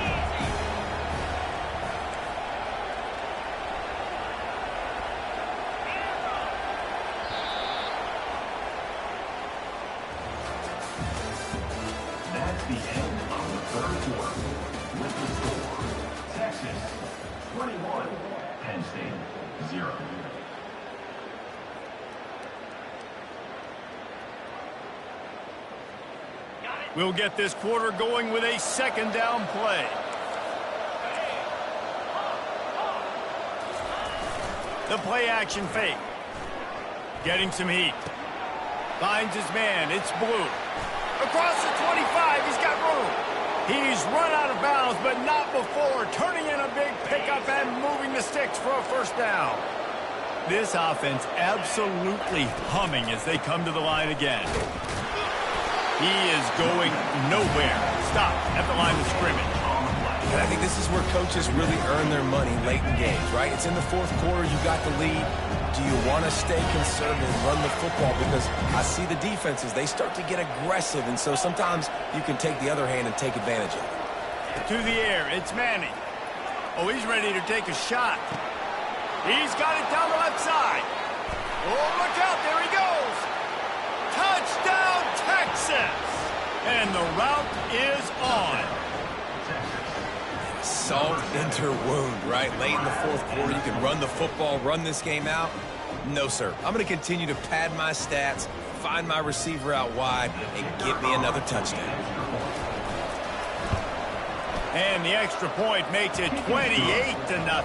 That's the end of the 3rd quarter. With the score, Texas 21, Penn State 0. We'll get this quarter going with a 2nd down play. The play action fake. Getting some heat. Finds his man. It's Blue. Across the 25. He's got room. He's run out of bounds, but not before. Turning in a big pickup and moving the sticks for a 1st down. This offense absolutely humming as they come to the line again. He is going nowhere. Stop at the line of scrimmage. And I think this is where coaches really earn their money late in games, right? It's in the fourth quarter. You got the lead. Do you want to stay conservative and run the football? Because I see the defenses, they start to get aggressive, and so sometimes you can take the other hand and take advantage of it. To the air, it's Manning. Oh, he's ready to take a shot. He's got it down the left side. Oh, look out, there he goes. Touchdown, Texas. And the route is on. Salt into wound, right? Late in the fourth quarter, you can run the football, run this game out. No, sir. I'm going to continue to pad my stats, find my receiver out wide, and get me another touchdown. And the extra point makes it 28-0.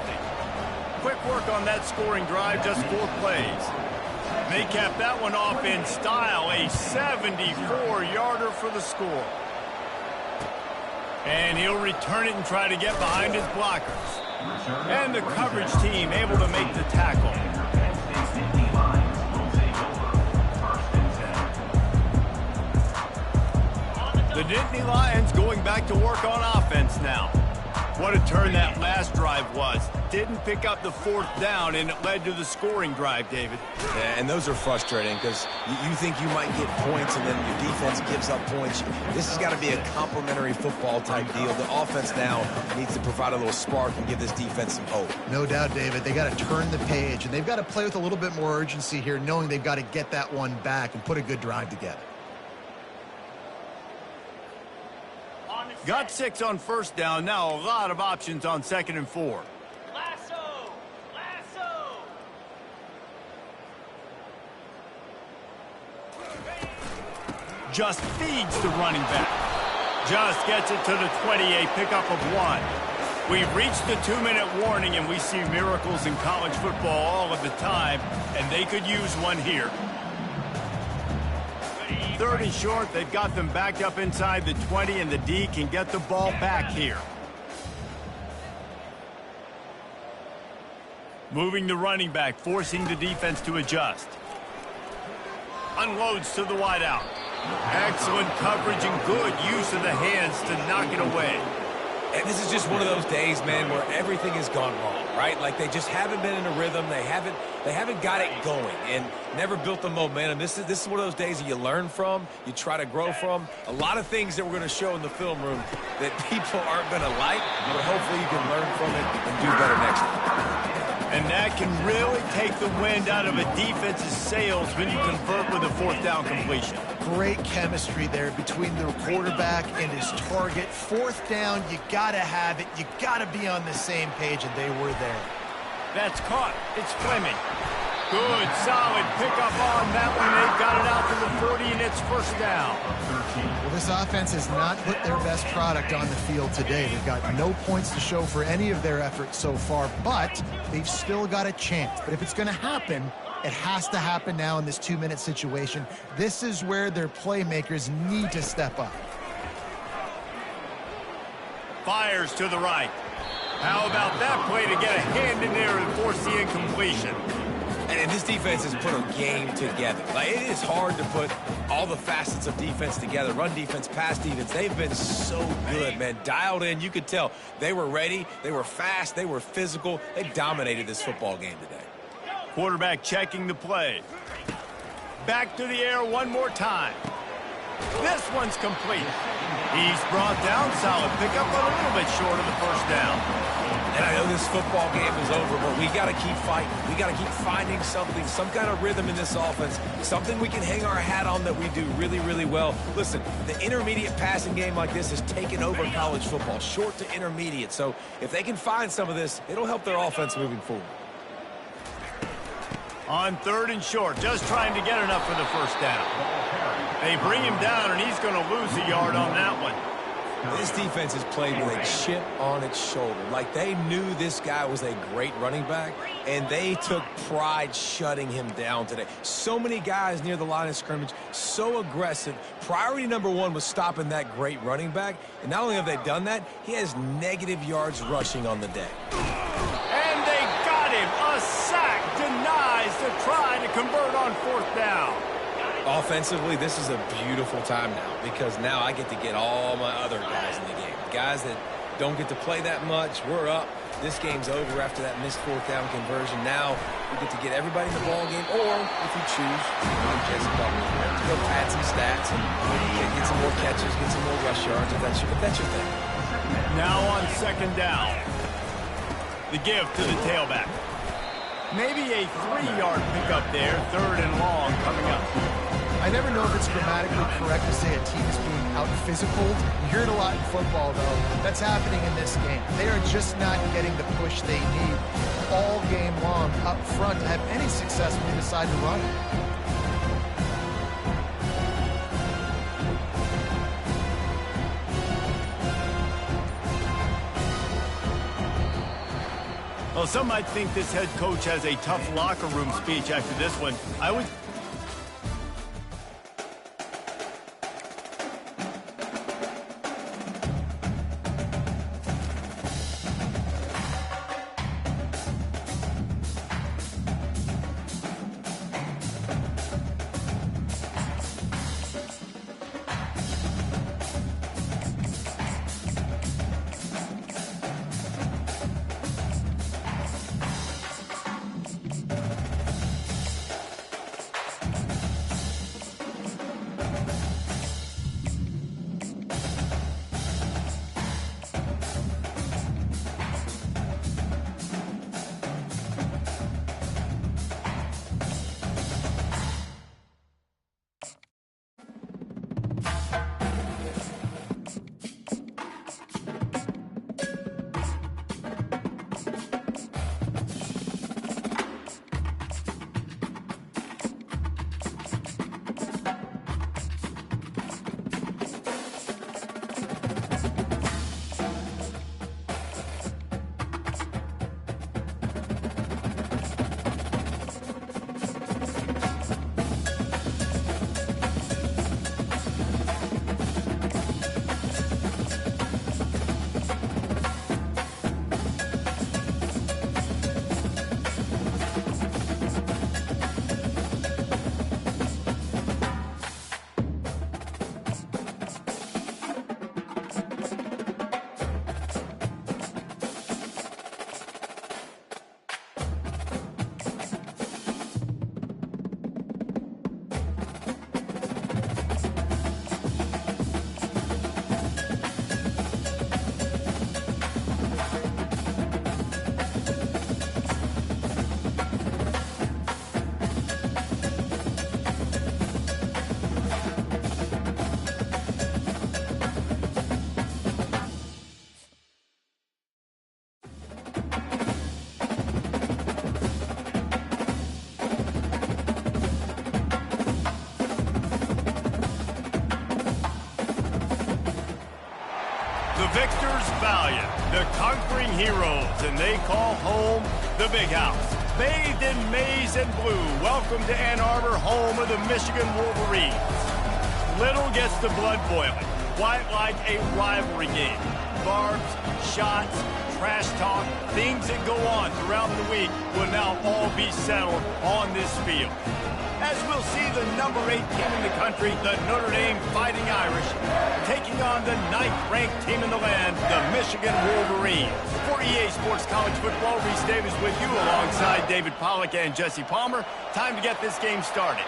Quick work on that scoring drive, just 4 plays. They capped that one off in style, a 74-yarder for the score. And he'll return it and try to get behind his blockers. And the coverage team able to make the tackle. The Nittany Lions going back to work on offense now. What a turn that last drive was. Didn't pick up the 4th down, and it led to the scoring drive, David. Yeah, and those are frustrating because you think you might get points and then your defense gives up points. This has got to be a complementary football type deal. The offense now needs to provide a little spark and give this defense some hope. No doubt, David. They got to turn the page, and they've got to play with a little bit more urgency here, knowing they've got to get that one back and put a good drive together. Got 6 on 1st down. Now a lot of options on 2nd and 4. Lasso! Lasso! Just feeds the running back. Just gets it to the 28, pickup of 1. We've reached the 2-minute warning, and we see miracles in college football all of the time, and they could use one here. 3rd and short, they've got them backed up inside the 20, and the D can get the ball back here. Moving the running back, forcing the defense to adjust. Unloads to the wideout. Excellent coverage and good use of the hands to knock it away. And this is just one of those days, man, where everything has gone wrong, right? Like they just haven't been in a rhythm. They haven't got it going and never built the momentum. This is one of those days that you learn from, you try to grow from. A lot of things that we're going to show in the film room that people aren't going to like, but hopefully you can learn from it and do better next time. And that can really take the wind out of a defense's sails when you convert with a 4th down completion. Great chemistry there between the quarterback and his target. 4th down, you got to have it. You got to be on the same page, and they were there. That's caught. It's Fleming. Good, solid pickup on that one. They've got it out to the 40, and it's 1st down. Well, this offense has not put their best product on the field today. They've got no points to show for any of their efforts so far, but they've still got a chance. But if it's going to happen, it has to happen now in this 2-minute situation. This is where their playmakers need to step up. Fires to the right. How about that play to get a hand in there and force the incompletion? And this defense has put a game together. Like, it is hard to put all the facets of defense together. Run defense, pass defense. They've been so good, man. Dialed in. You could tell they were ready. They were fast. They were physical. They dominated this football game today. Quarterback checking the play. Back to the air one more time. This one's complete. He's brought down. Solid pickup, but a little bit short of the 1st down. And I know this football game is over, but we got to keep fighting. We got to keep finding something, some kind of rhythm in this offense, something we can hang our hat on that we do really, really well. Listen, the intermediate passing game like this has taken over college football, short to intermediate. So if they can find some of this, it'll help their offense moving forward. On 3rd and short, just trying to get enough for the 1st down. They bring him down, and he's going to lose a yard on that one. This defense has played with a chip on its shoulder. Like they knew this guy was a great running back, and they took pride shutting him down today. So many guys near the line of scrimmage, so aggressive. Priority number 1 was stopping that great running back, and not only have they done that, he has negative yards rushing on the day. And they got him. A sack denies the try to convert on 4th down. Offensively, this is a beautiful time now because now I get to get all my other guys in the game. Guys that don't get to play that much. We're up. This game's over after that missed fourth down conversion. Now we get to get everybody in the ball game, or if you choose, Jesse Butler, to go pad some stats and get some more catches, get some more rush yards, if that's your thing. Now on second down. The give to the tailback. Maybe a 3-yard pickup there, third and long coming up. I never know if it's grammatically correct to say a team is being out-physical. You hear it a lot in football, though. That's happening in this game. They are just not getting the push they need all game long up front to have any success when they decide to run it. Well, some might think this head coach has a tough locker room speech after this one. I would... victors valiant, the conquering heroes, and they call home the Big House. Bathed in maize and blue, welcome to Ann Arbor, home of the Michigan Wolverines. Little gets the blood boiling, quite like a rivalry game. Barbs, shots, trash talk, things that go on throughout the week will now all be settled on this field. As we'll see the number 8 team in the country, the Notre Dame Fighting Irish, taking on the 9th-ranked team in the land, the Michigan Wolverines. For EA Sports College Football, Reese Davis with you alongside David Pollack and Jesse Palmer. Time to get this game started.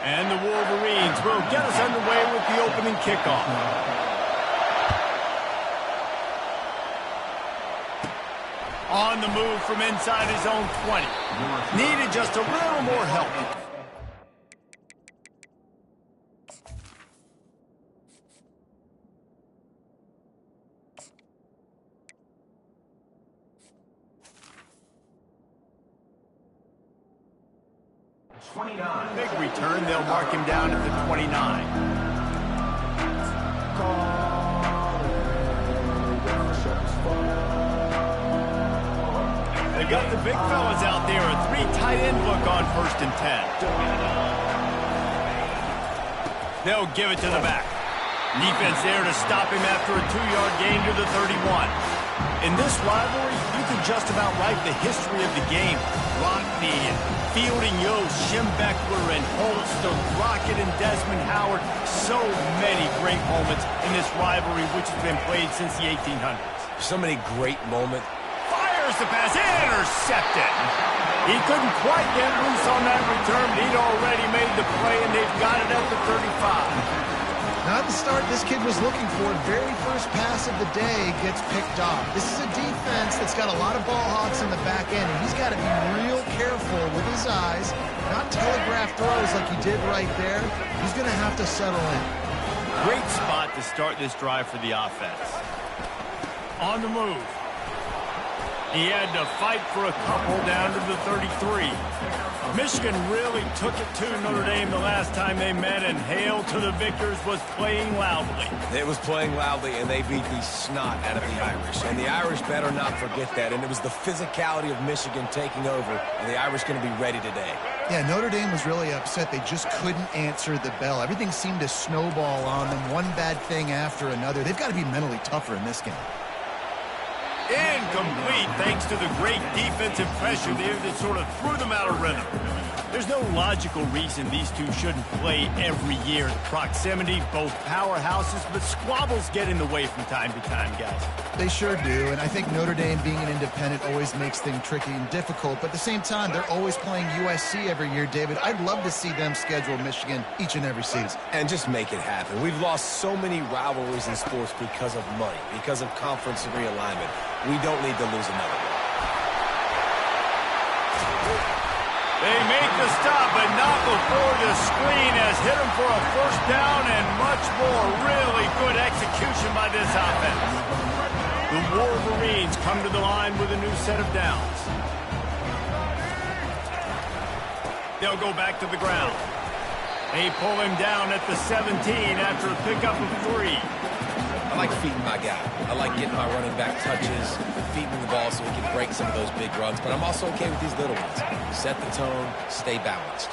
And the Wolverines will get us underway with the opening kickoff. On the move from inside his own 20. Needed just a little more help. Big return. They'll mark him down at the 29. They got the big fellas out there. A 3 tight end look on 1st and 10. They'll give it to the back. Defense there to stop him after a 2-yard gain to the 31. In this rivalry, you could just about write the history of the game. Rockne and Fielding Yost, Jim Beckler and Holster, Rocket and Desmond Howard. So many great moments in this rivalry, which has been played since the 1800s. So many great moments. Fires the pass, intercepted. He couldn't quite get loose on that return, but he'd already made the play, and they've got it at the 35. Not the start this kid was looking for. Very first pass of the day gets picked off. This is a defense that's got a lot of ball hawks in the back end, and he's got to be real careful with his eyes, not telegraph throws like he did right there. He's going to have to settle in. Great spot to start this drive for the offense. On the move. He had to fight for a couple down to the 33. Michigan really took it to Notre Dame the last time they met, and Hail to the Victors was playing loudly. It was playing loudly, and they beat the snot out of the Irish. And the Irish better not forget that. And it was the physicality of Michigan taking over, and the Irish going to be ready today. Yeah, Notre Dame was really upset. They just couldn't answer the bell. Everything seemed to snowball on them, one bad thing after another. They've got to be mentally tougher in this game. Incomplete, thanks to the great defensive pressure there that sort of threw them out of rhythm. There's no logical reason these two shouldn't play every year in proximity, both powerhouses, but squabbles get in the way from time to time, guys. They sure do, and I think Notre Dame being an independent always makes things tricky and difficult, but at the same time, they're always playing USC every year, David. I'd love to see them schedule Michigan each and every season. And just make it happen. We've lost so many rivalries in sports because of money, because of conference realignment. We don't need to lose another one. They make the stop, but not before the screen has hit them for a first down and much more. Really good execution by this offense. The Wolverines come to the line with a new set of downs. They'll go back to the ground. They pull him down at the 17 after a pickup of 3. I like feeding my guy. I like getting my running back touches, feeding the ball so he can break some of those big runs. But I'm also okay with these little ones. Set the tone, stay balanced.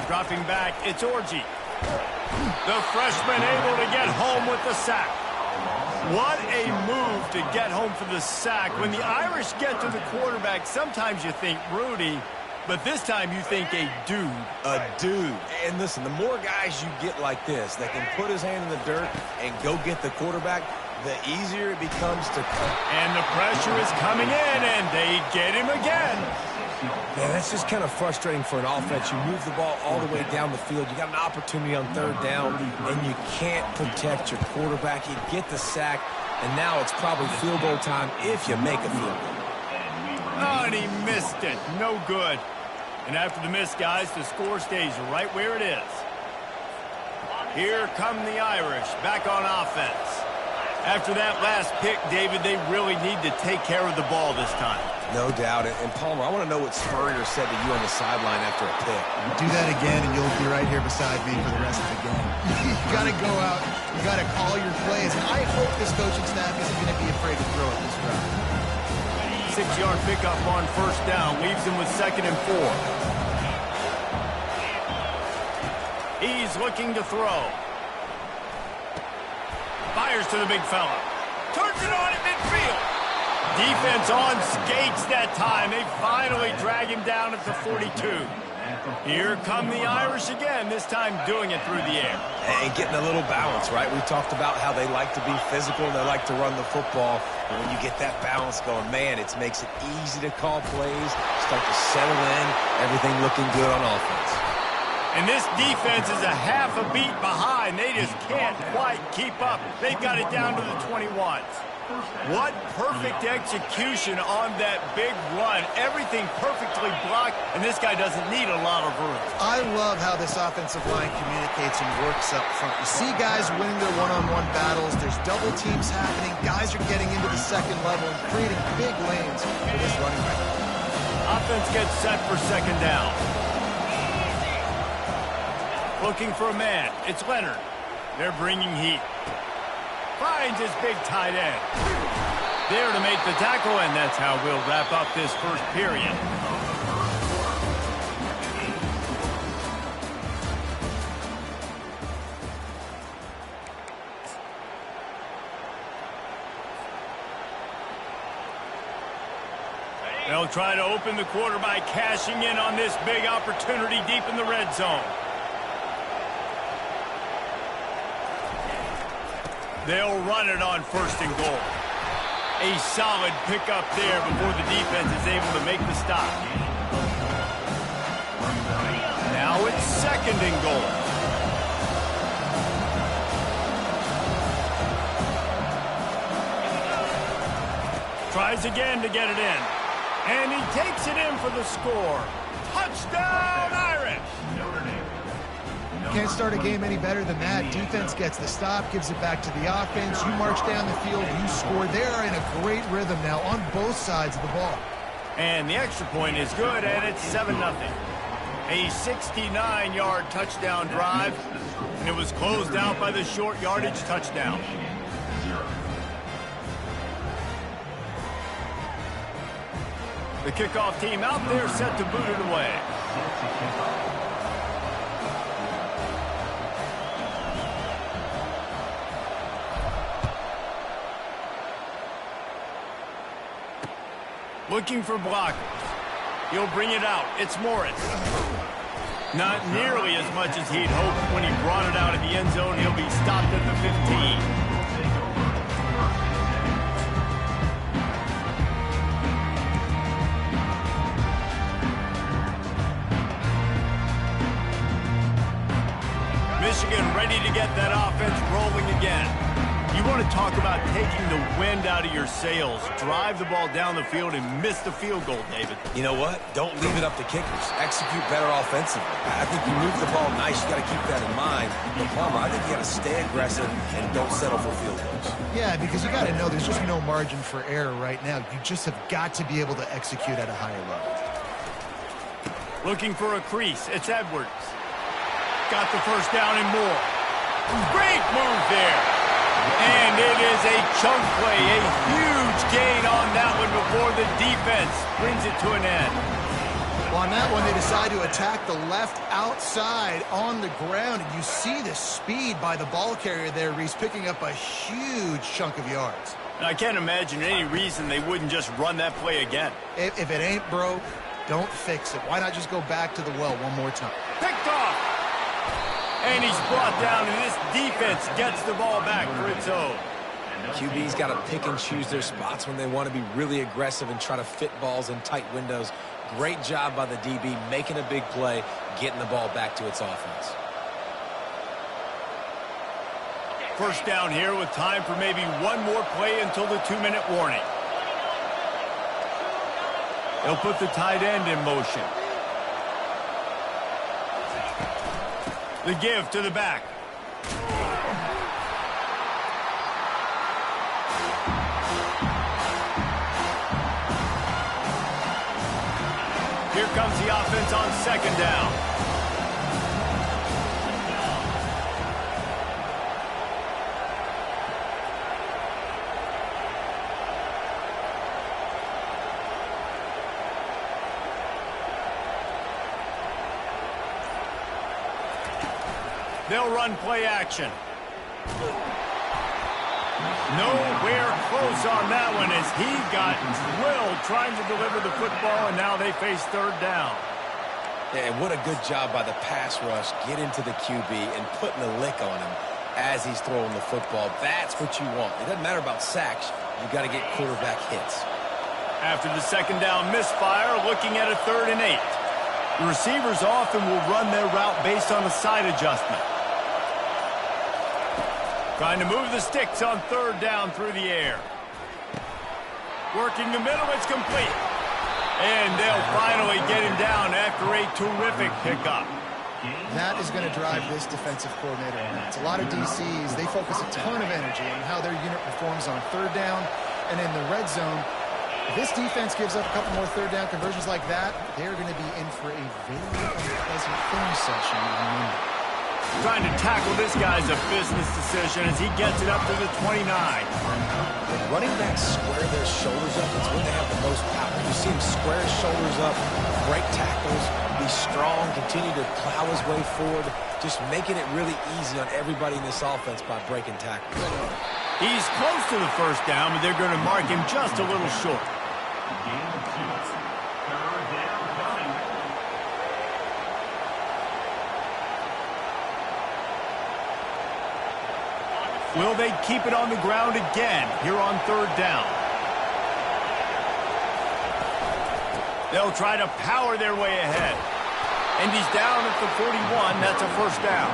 Dropping back, it's Orji. The freshman able to get home with the sack. What a move to get home for the sack. When the Irish get to the quarterback, sometimes you think Rudy, but this time you think a dude. A dude. And listen, the more guys you get like this that can put his hand in the dirt and go get the quarterback, the easier it becomes to come. And the pressure is coming in, and they get him again. Man, that's just kind of frustrating for an offense. You move the ball all the way down the field. You got an opportunity on third down, and you can't protect your quarterback. You get the sack, and now it's probably field goal time if you make a field goal. Oh, and he missed it. No good. And after the miss, guys, the score stays right where it is. Here come the Irish back on offense. After that last pick, David, they really need to take care of the ball this time. No doubt. And Palmer, I want to know what Spurrier said to you on the sideline after a pick. Do that again, and you'll be right here beside me for the rest of the game. You got to go out. You got to call your plays. And I hope this coaching staff isn't going to be afraid to throw it this route. 6-yard pickup on first down leaves him with 2nd and 4. He's looking to throw. Fires to the big fella. Turns it on at midfield. Defense on skates that time. They finally drag him down at the 42. Here come the Irish again, this time doing it through the air. And getting a little balance, right? We talked about how they like to be physical and they like to run the football. And when you get that balance going, man, it makes it easy to call plays, start to settle in, everything looking good on offense. And this defense is a half a beat behind. They just can't quite keep up. They've got it down to the 21s. What perfect execution on that big run. Everything perfectly blocked, and this guy doesn't need a lot of room. I love how this offensive line communicates and works up front. You see guys winning their one-on-one battles. There's double teams happening. Guys are getting into the second level and creating big lanes for this running back. Offense gets set for 2nd down. Looking for a man. It's Leonard. They're bringing heat. Finds his big tight end. There to make the tackle, and that's how we'll wrap up this first period. They'll try to open the quarter by cashing in on this big opportunity deep in the red zone. They'll run it on 1st and goal. A solid pickup there before the defense is able to make the stop. Now it's 2nd and goal. Tries again to get it in. And he takes it in for the score. Touchdown, Irish! Can't start a game any better than that. Defense gets the stop, gives it back to the offense. You march down the field, you score. They're in a great rhythm now on both sides of the ball. And the extra point is good, and it's 7-0. A 69-yard touchdown drive, and it was closed out by the short yardage touchdown. The kickoff team out there set to boot it away. Looking for blockers. He'll bring it out. It's Morris. Not nearly as much as he'd hoped when he brought it out of the end zone. He'll be stopped at the 15. Michigan ready to get that offense rolling again. You want to talk about taking the wind out of your sails. Drive the ball down the field and miss the field goal, David. You know what? Don't leave it up to kickers. Execute better offensively. I think you move the ball nice. You got to keep that in mind. But Palmer, I think you got to stay aggressive and don't settle for field goals. Yeah, because you got to know there's just no margin for error right now. You just have got to be able to execute at a higher level. Looking for a crease. It's Edwards. Got the first down and more. Great move there. And it is a chunk play, a huge gain on that one before the defense brings it to an end. Well, on that one, they decide to attack the left outside on the ground, and you see the speed by the ball carrier there, Reese, picking up a huge chunk of yards. And I can't imagine any reason they wouldn't just run that play again. If it ain't broke, don't fix it. Why not just go back to the well one more time? Picked off. And he's brought down, and this defense gets the ball back for its own. QB's got to pick and choose their spots when they want to be really aggressive and try to fit balls in tight windows. Great job by the DB making a big play, getting the ball back to its offense. First down here with time for maybe one more play until the 2-minute warning. They'll put the tight end in motion. The give to the back. Here comes the offense on 2nd down. They'll run play action. Nowhere close on that one as he got drilled trying to deliver the football, and now they face 3rd down. Yeah, and what a good job by the pass rush. Get into the QB and putting a lick on him as he's throwing the football. That's what you want. It doesn't matter about sacks. You got to get quarterback hits. After the 2nd down misfire, looking at a 3rd and 8. The receivers often will run their route based on a side adjustment. Trying to move the sticks on 3rd down through the air. Working the middle, it's complete. And they'll finally get him down after a terrific pickup. That is going to drive this defensive coordinator nuts. A lot of DCs, they focus a ton of energy on how their unit performs on 3rd down and in the red zone. If this defense gives up a couple more 3rd down conversions like that, they're going to be in for a very unpleasant film session on Monday. Trying to tackle this guy's a business decision as he gets it up to the 29. When running backs square their shoulders up, it's when they have the most power. You see him square his shoulders up, break tackles, be strong, continue to plow his way forward, just making it really easy on everybody in this offense by breaking tackles. He's close to the 1st down, but they're going to mark him just a little short. Game 2. Third down coming. Will they keep it on the ground again here on third down? They'll try to power their way ahead. And he's down at the 41. That's a first down.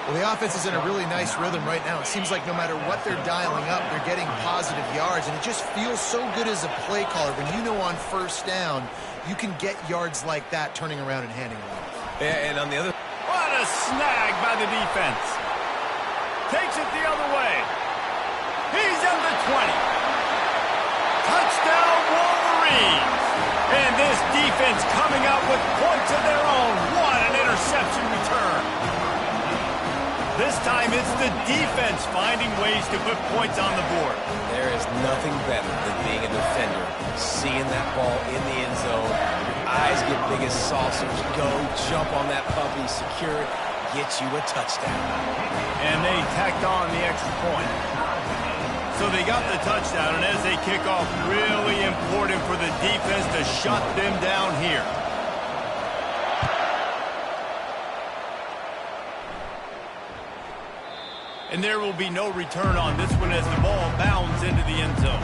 Well, the offense is in a really nice rhythm right now. It seems like no matter what they're dialing up, they're getting positive yards, and it just feels so good as a play caller when you know on first down you can get yards like that turning around and handing it off. Yeah, and on the other... What a snag by the defense. Takes it the other way. He's at the 20. Touchdown, Wolverines. And this defense coming up with points of their own. What an interception return. This time it's the defense finding ways to put points on the board. There is nothing better than being a defender, seeing that ball in the end zone. Your eyes get big as saucers. Go, jump on that puppy, secure it, get you a touchdown. And they tacked on the extra point. So they got the touchdown, and as they kick off, really important for the defense to shut them down here. And there will be no return on this one as the ball bounds into the end zone.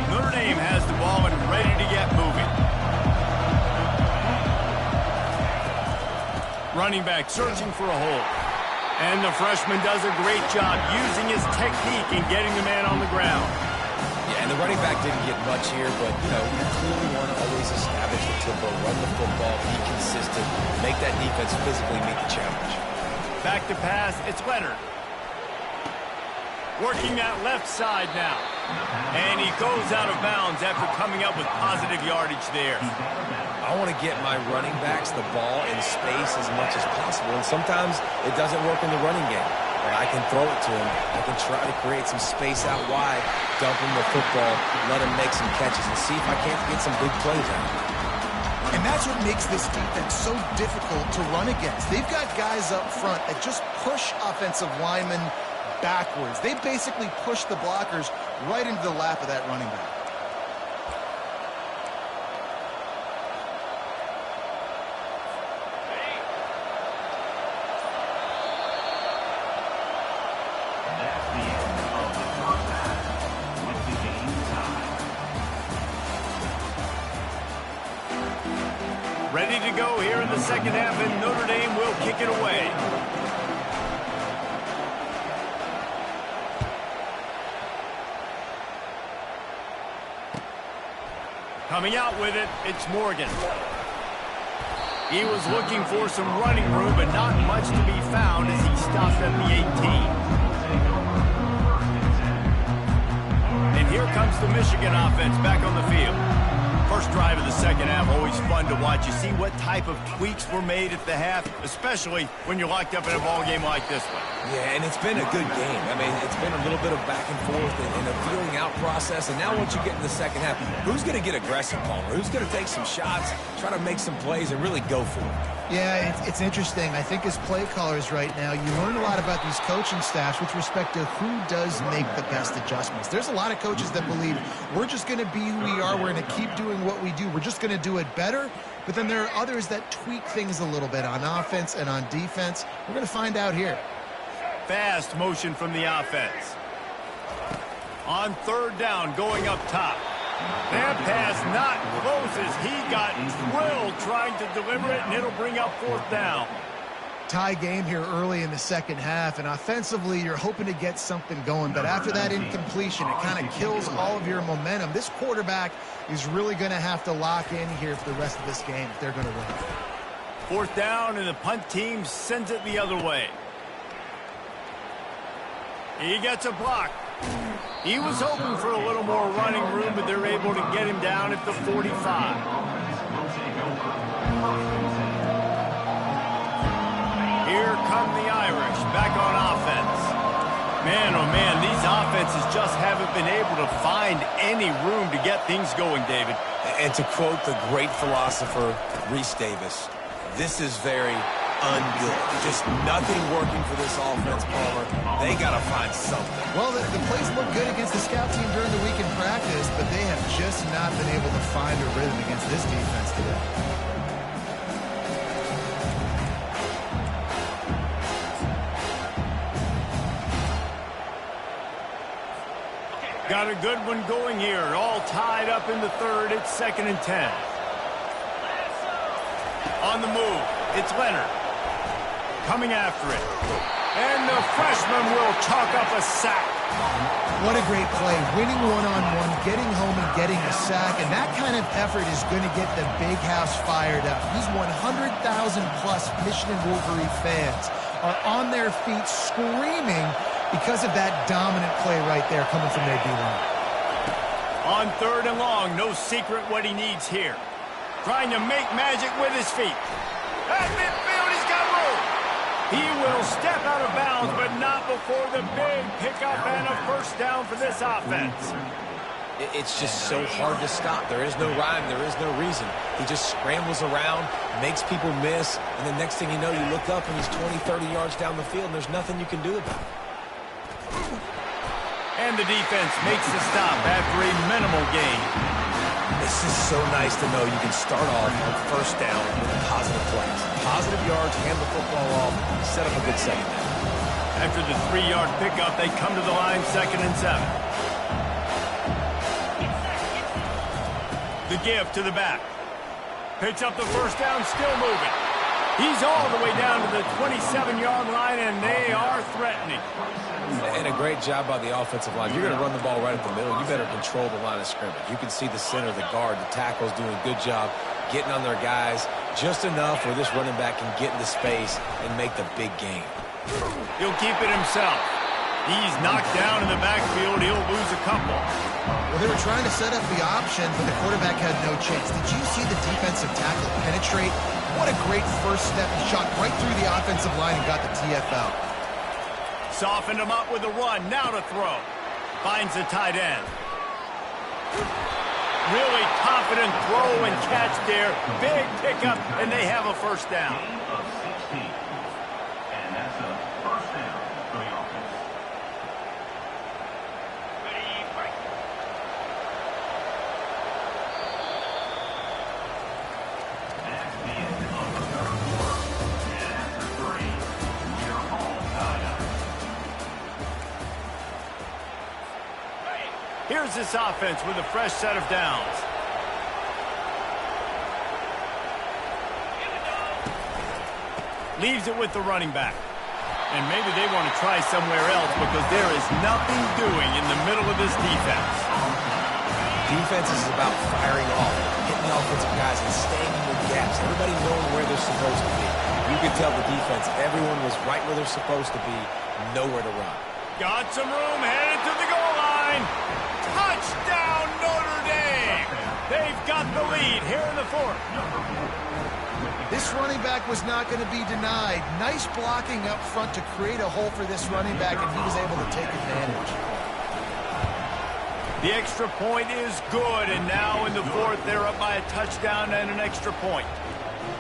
Notre Dame has the ball and ready to get moving. Running back searching for a hole. And the freshman does a great job using his technique and getting the man on the ground. Yeah, and the running back didn't get much here, but, you know, you clearly want to always establish the tempo, run the football, be consistent, make that defense physically meet the challenge. Back to pass, it's Leonard. Working that left side now. And he goes out of bounds after coming up with positive yardage there. I want to get my running backs the ball in space as much as possible, and sometimes it doesn't work in the running game. But I can throw it to him. I can try to create some space out wide, dump him the football, let him make some catches, and see if I can't get some big plays out. And that's what makes this defense so difficult to run against. They've got guys up front that just push offensive linemen backwards. They basically push the blockers right into the lap of that running back. That's the end of the first half with the game tied. Ready to go here in the second half, and Notre Dame will kick it away. Coming out with it, it's Morgan. He was looking for some running room, but not much to be found as he stopped at the 18. And here comes the Michigan offense back on the field. First drive of the second half, always fun to watch. You see what type of tweaks were made at the half, especially when you're locked up in a ball game like this one. Yeah, and it's been a good game. I mean, it's been a little bit of back and forth and a feeling out process. And now once you get in the second half, who's going to get aggressive, Palmer? Who's going to take some shots, try to make some plays, and really go for it? Yeah, it's interesting. I think as play callers right now, you learn a lot about these coaching staffs with respect to who does make the best adjustments. There's a lot of coaches that believe we're just going to be who we are. We're going to keep doing what we do. We're just going to do it better. But then there are others that tweak things a little bit on offense and on defense. We're going to find out here. Fast motion from the offense. On third down, going up top. That pass not close as he got drilled trying to deliver it, and it'll bring up fourth down. Tie game here early in the second half, and offensively you're hoping to get something going, but after that incompletion, it kind of kills all of your momentum. This quarterback is really going to have to lock in here for the rest of this game if they're going to win. Fourth down, and the punt team sends it the other way. He gets a block. He was hoping for a little more running room, but they're able to get him down at the 45. Here come the Irish back on offense. Man, oh man, these offenses just haven't been able to find any room to get things going, David. And to quote the great philosopher, Reese Davis, This is very ungood. Just nothing working for this offense, Palmer. They got to find something. Well, the plays look good against the scout team during the week in practice, but they have just not been able to find a rhythm against this defense today. Got a good one going here. All tied up in the third. It's 2nd and 10. On the move, it's Leonard. Coming after it. And the freshman will chalk up a sack. What a great play. Winning one-on-one, getting home and getting a sack. And that kind of effort is going to get the big house fired up. These 100,000-plus Michigan Wolverine fans are on their feet screaming because of that dominant play right there coming from their D-line. On 3rd and long, no secret what he needs here. Trying to make magic with his feet. At midfield, he's got room. He will step out of bounds, but not before the big pickup and a first down for this offense. It's just so hard to stop. There is no rhyme. There is no reason. He just scrambles around, makes people miss, and the next thing you know, you look up and he's 20, 30 yards down the field, and there's nothing you can do about it. And the defense makes the stop after a minimal gain. This is so nice to know you can start off on first down with positive plays. Positive yards, hand the football off, set up a good second down. After the 3-yard pickup, they come to the line 2nd and 7. The give to the back. Picks up the first down, still moving. He's all the way down to the 27-yard line, and they are threatening. And a great job by the offensive line. You're going to run the ball right at the middle. You better control the line of scrimmage. You can see the center, the guard, the tackles doing a good job getting on their guys just enough where this running back can get into space and make the big game. He'll keep it himself. He's knocked down in the backfield. He'll lose a couple. Well, they were trying to set up the option, but the quarterback had no chance. Did you see the defensive tackle penetrate? What a great first step. He shot right through the offensive line and got the TFL. Softened him up with a run. Now to throw. Finds the tight end. Really confident throw and catch there. Big pickup, and they have a first down. Gain of 16. And that's a first down for the offense. Ready, break. That's the end of the third quarter. And after 3, we're all tied up. Here's this offense with a fresh set of downs. Leaves it with the running back. And maybe they want to try somewhere else because there is nothing doing in the middle of this defense. Defense is about firing off, hitting the offensive guys, and staying in the gaps. Everybody knowing where they're supposed to be. You could tell the defense, everyone was right where they're supposed to be, nowhere to run. Got some room, headed to the goal line. Touchdown, Notre Dame! They've got the lead here in the fourth. This running back was not going to be denied. Nice blocking up front to create a hole for this running back, and he was able to take advantage. The extra point is good, and now in the fourth, they're up by a touchdown and an extra point.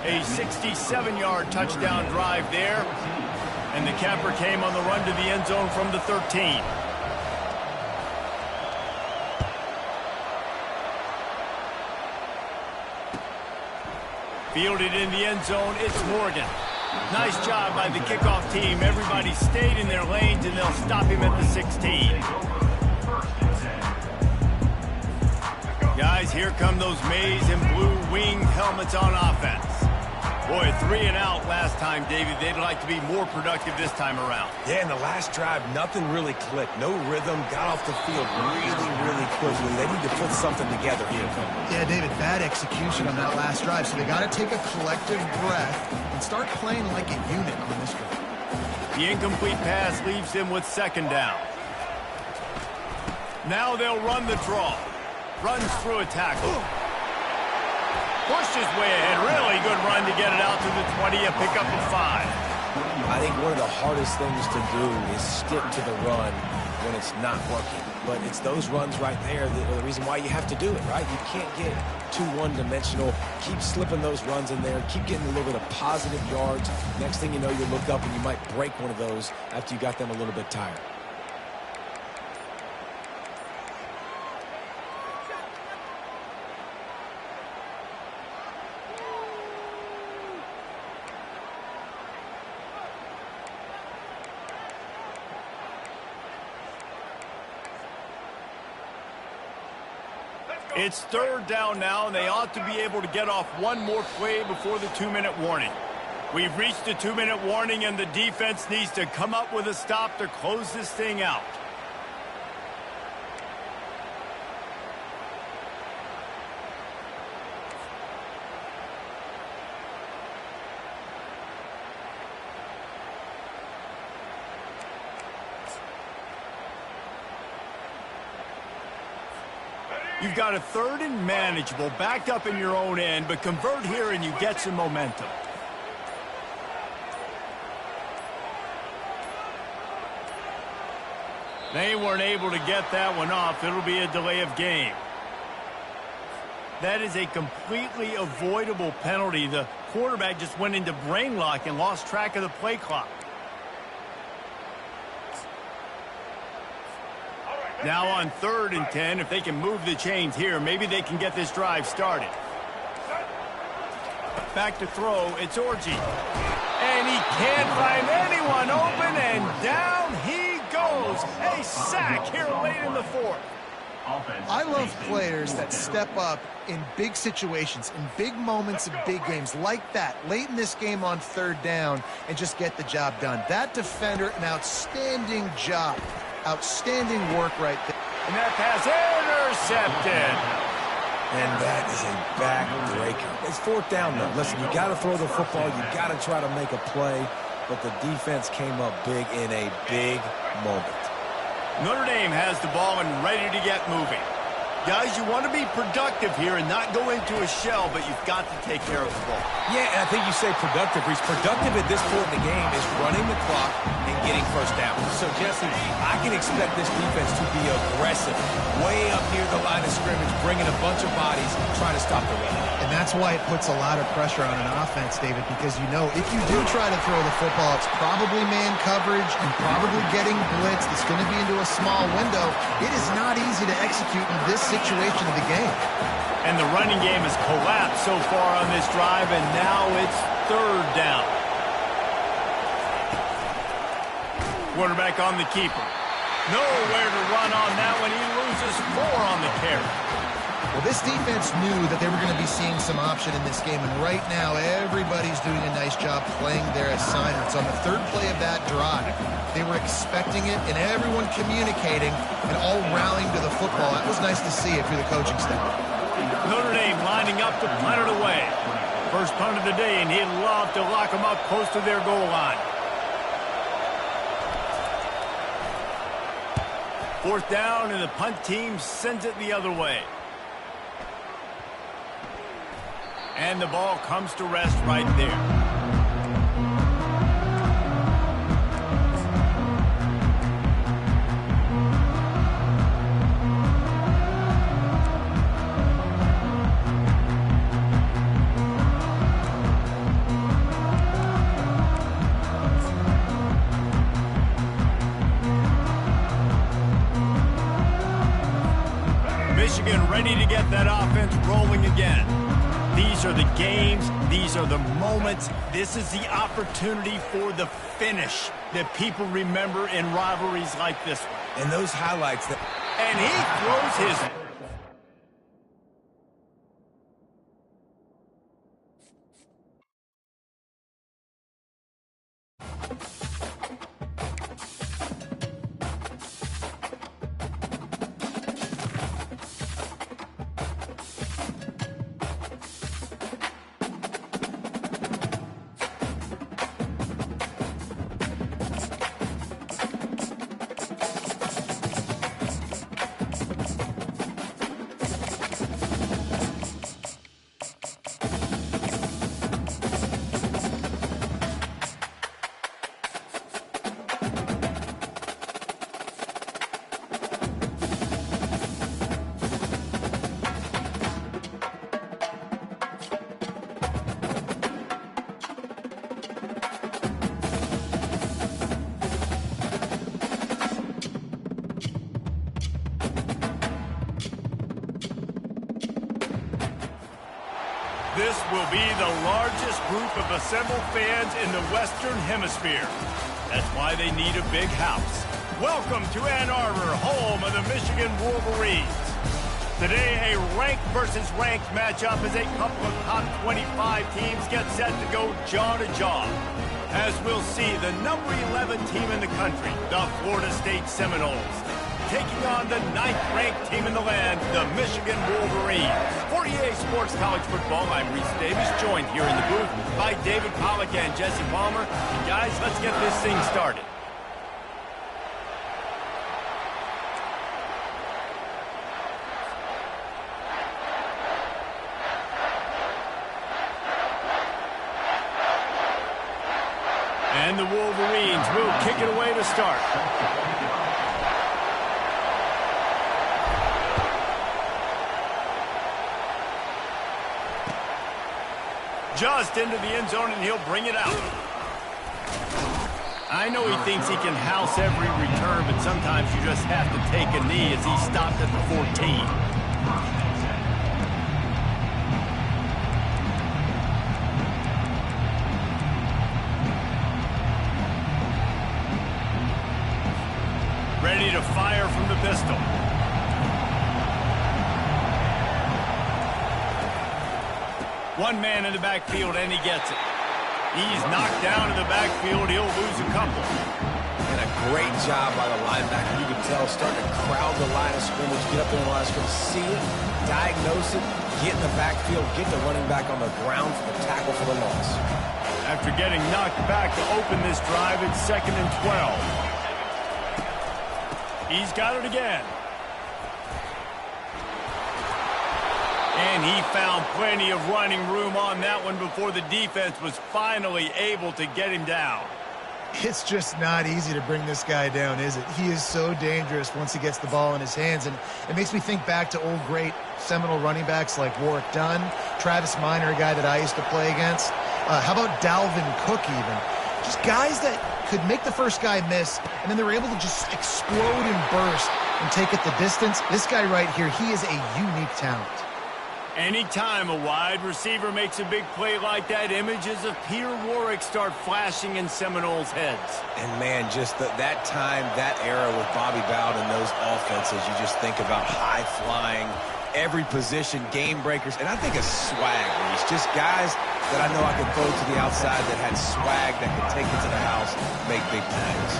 A 67-yard touchdown drive there, and the capper came on the run to the end zone from the 13. Fielded in the end zone, it's Morgan. Nice job by the kickoff team. Everybody stayed in their lanes, and they'll stop him at the 16. Guys, here come those maize and blue winged helmets on offense. Boy, 3 and out last time, David. They'd like to be more productive this time around. Yeah, in the last drive, nothing really clicked. No rhythm, got off the field really quickly. They need to put something together here. Yeah, David, bad execution on that last drive, so they got to take a collective breath and start playing like a unit on this drive. The incomplete pass leaves them with second down. Now they'll run the draw. Runs through a tackle. Pushed his way ahead. Really good run to get it out to the 20, a pickup of 5. I think one of the hardest things to do is stick to the run when it's not working. But it's those runs right there that are the reason why you have to do it, right? You can't get too one-dimensional. Keep slipping those runs in there. Keep getting a little bit of positive yards. Next thing you know, you look up and you might break one of those after you got them a little bit tired. It's third down now, and they ought to be able to get off one more play before the 2-minute warning. We've reached the 2-minute warning, and the defense needs to come up with a stop to close this thing out. You've got a third and manageable, backed up in your own end, but convert here and you get some momentum. They weren't able to get that one off. It'll be a delay of game. That is a completely avoidable penalty. The quarterback just went into brain lock and lost track of the play clock. Now on 3rd and 10, if they can move the chains here, maybe they can get this drive started. Back to throw, it's Orji. And he can't find anyone open, and down he goes. A sack here late in the 4th. I love players that step up in big situations, in big moments of big games, like that, late in this game on 3rd down, and just get the job done. That defender, an outstanding job. Outstanding work right there. And that pass intercepted. And that is a backbreaker. It's 4th down, though. Listen, you got to throw the football. You got to try to make a play. But the defense came up big in a big moment. Notre Dame has the ball and ready to get moving. Guys, you want to be productive here and not go into a shell, but you've got to take care of the ball. Yeah, and I think you say productive. Reece, productive at this point in the game is running the clock and getting first down. So, Jesse, I can expect this defense to be aggressive, way up near the line of scrimmage, bringing a bunch of bodies, trying to stop the run. And that's why it puts a lot of pressure on an offense, David, because you know if you do try to throw the football, it's probably man coverage and probably getting blitzed. It's going to be into a small window. It is not easy to execute in this situation of the game. And the running game has collapsed so far on this drive, and now it's 3rd down. Quarterback on the keeper. Nowhere to run on that one. He loses 4 on the carry. Well, this defense knew that they were going to be seeing some option in this game, and right now everybody's doing a nice job playing their assignments. On the 3rd play of that drive, they were expecting it, and everyone communicating and all rallying to the football. That was nice to see if you're the coaching staff. Notre Dame lining up to punt it away. First punt of the day, and he'd love to lock them up close to their goal line. 4th down, and the punt team sends it the other way. And the ball comes to rest right there. Michigan ready to get that offense rolling again. These are the games. These are the moments. This is the opportunity for the finish that people remember in rivalries like this one. And those highlights that... And he throws his... This will be the largest group of assembled fans in the Western Hemisphere. That's why they need a big house. Welcome to Ann Arbor, home of the Michigan Wolverines. Today, a ranked versus ranked matchup as a couple of top 25 teams get set to go jaw to jaw. As we'll see, the number 11 team in the country, the Florida State Seminoles, taking on the 9th-ranked team in the land, the Michigan Wolverines. For EA Sports College Football, I'm Reese Davis, joined here in the booth by David Pollack and Jesse Palmer. And guys, let's get this thing started. And the Wolverines will kick it away to start. Just into the end zone, and he'll bring it out. I know he thinks he can house every return, but sometimes you just have to take a knee as he stopped at the 14. Ready to fire from the pistol. One man in the backfield, and he gets it. He's knocked down in the backfield. He'll lose a couple. And a great job by the linebacker. You can tell starting to crowd the line of scrimmage, get up in the line of scrimmage, see it, diagnose it, get in the backfield, get the running back on the ground for the tackle for the loss. After getting knocked back to open this drive, it's 2nd and 12. He's got it again. And he found plenty of running room on that one before the defense was finally able to get him down. It's just not easy to bring this guy down, is it? He is so dangerous once he gets the ball in his hands, and it makes me think back to old great Seminole running backs like Warwick Dunn, Travis Minor, a guy that I used to play against. How about Dalvin Cook even? Just guys that could make the first guy miss, and then they were able to just explode and burst and take it the distance. This guy right here, he is a unique talent. Anytime a wide receiver makes a big play like that, images of Peter Warwick start flashing in Seminoles' heads. And, man, just that time, that era with Bobby Bowden and those offenses, you just think about high-flying, every position, game breakers, and I think of swag, Reese. Just guys that I know I could throw to the outside that had swag that could take it to the house, make big plays.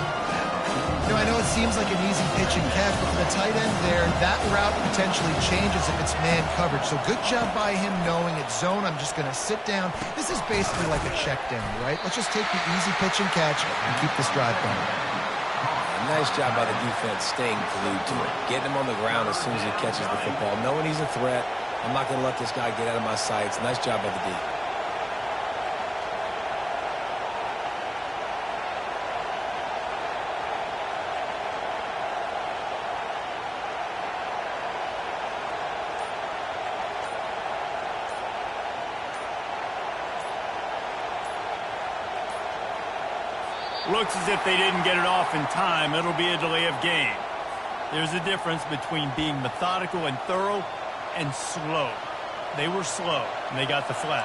You know, I know it seems like an easy pitch and catch, but for the tight end there, that route potentially changes if it's man coverage. So good job by him knowing it's zone. I'm just going to sit down. This is basically like a check down, right? Let's just take the easy pitch and catch and keep this drive going. Nice job by the defense staying glued to it, getting him on the ground as soon as he catches the football, knowing he's a threat. I'm not going to let this guy get out of my sights. Nice job by the D. Looks as if they didn't get it off in time. It'll be a delay of game. There's a difference between being methodical and thorough and slow. They were slow, and they got the flag.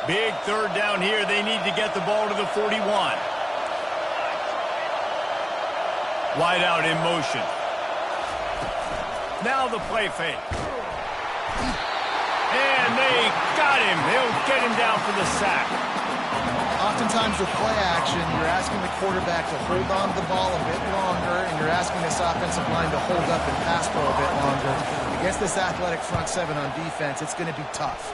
Big third down here. They need to get the ball to the 41. Wide out in motion. Now the play fake. And they got him. They'll get him down for the sack. Oftentimes with play action, you're asking the quarterback to hold on to the ball a bit longer, and you're asking this offensive line to hold up and pass pro a bit longer. Against this athletic front seven on defense, it's going to be tough.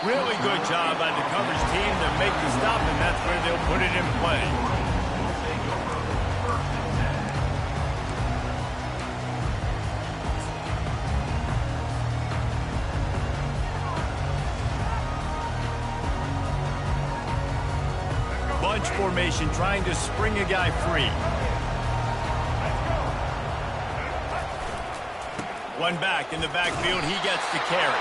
Really good job by the coverage team to make the stop, and that's where they'll put it in play. Bunch formation, trying to spring a guy free. One back in the backfield, he gets the carry.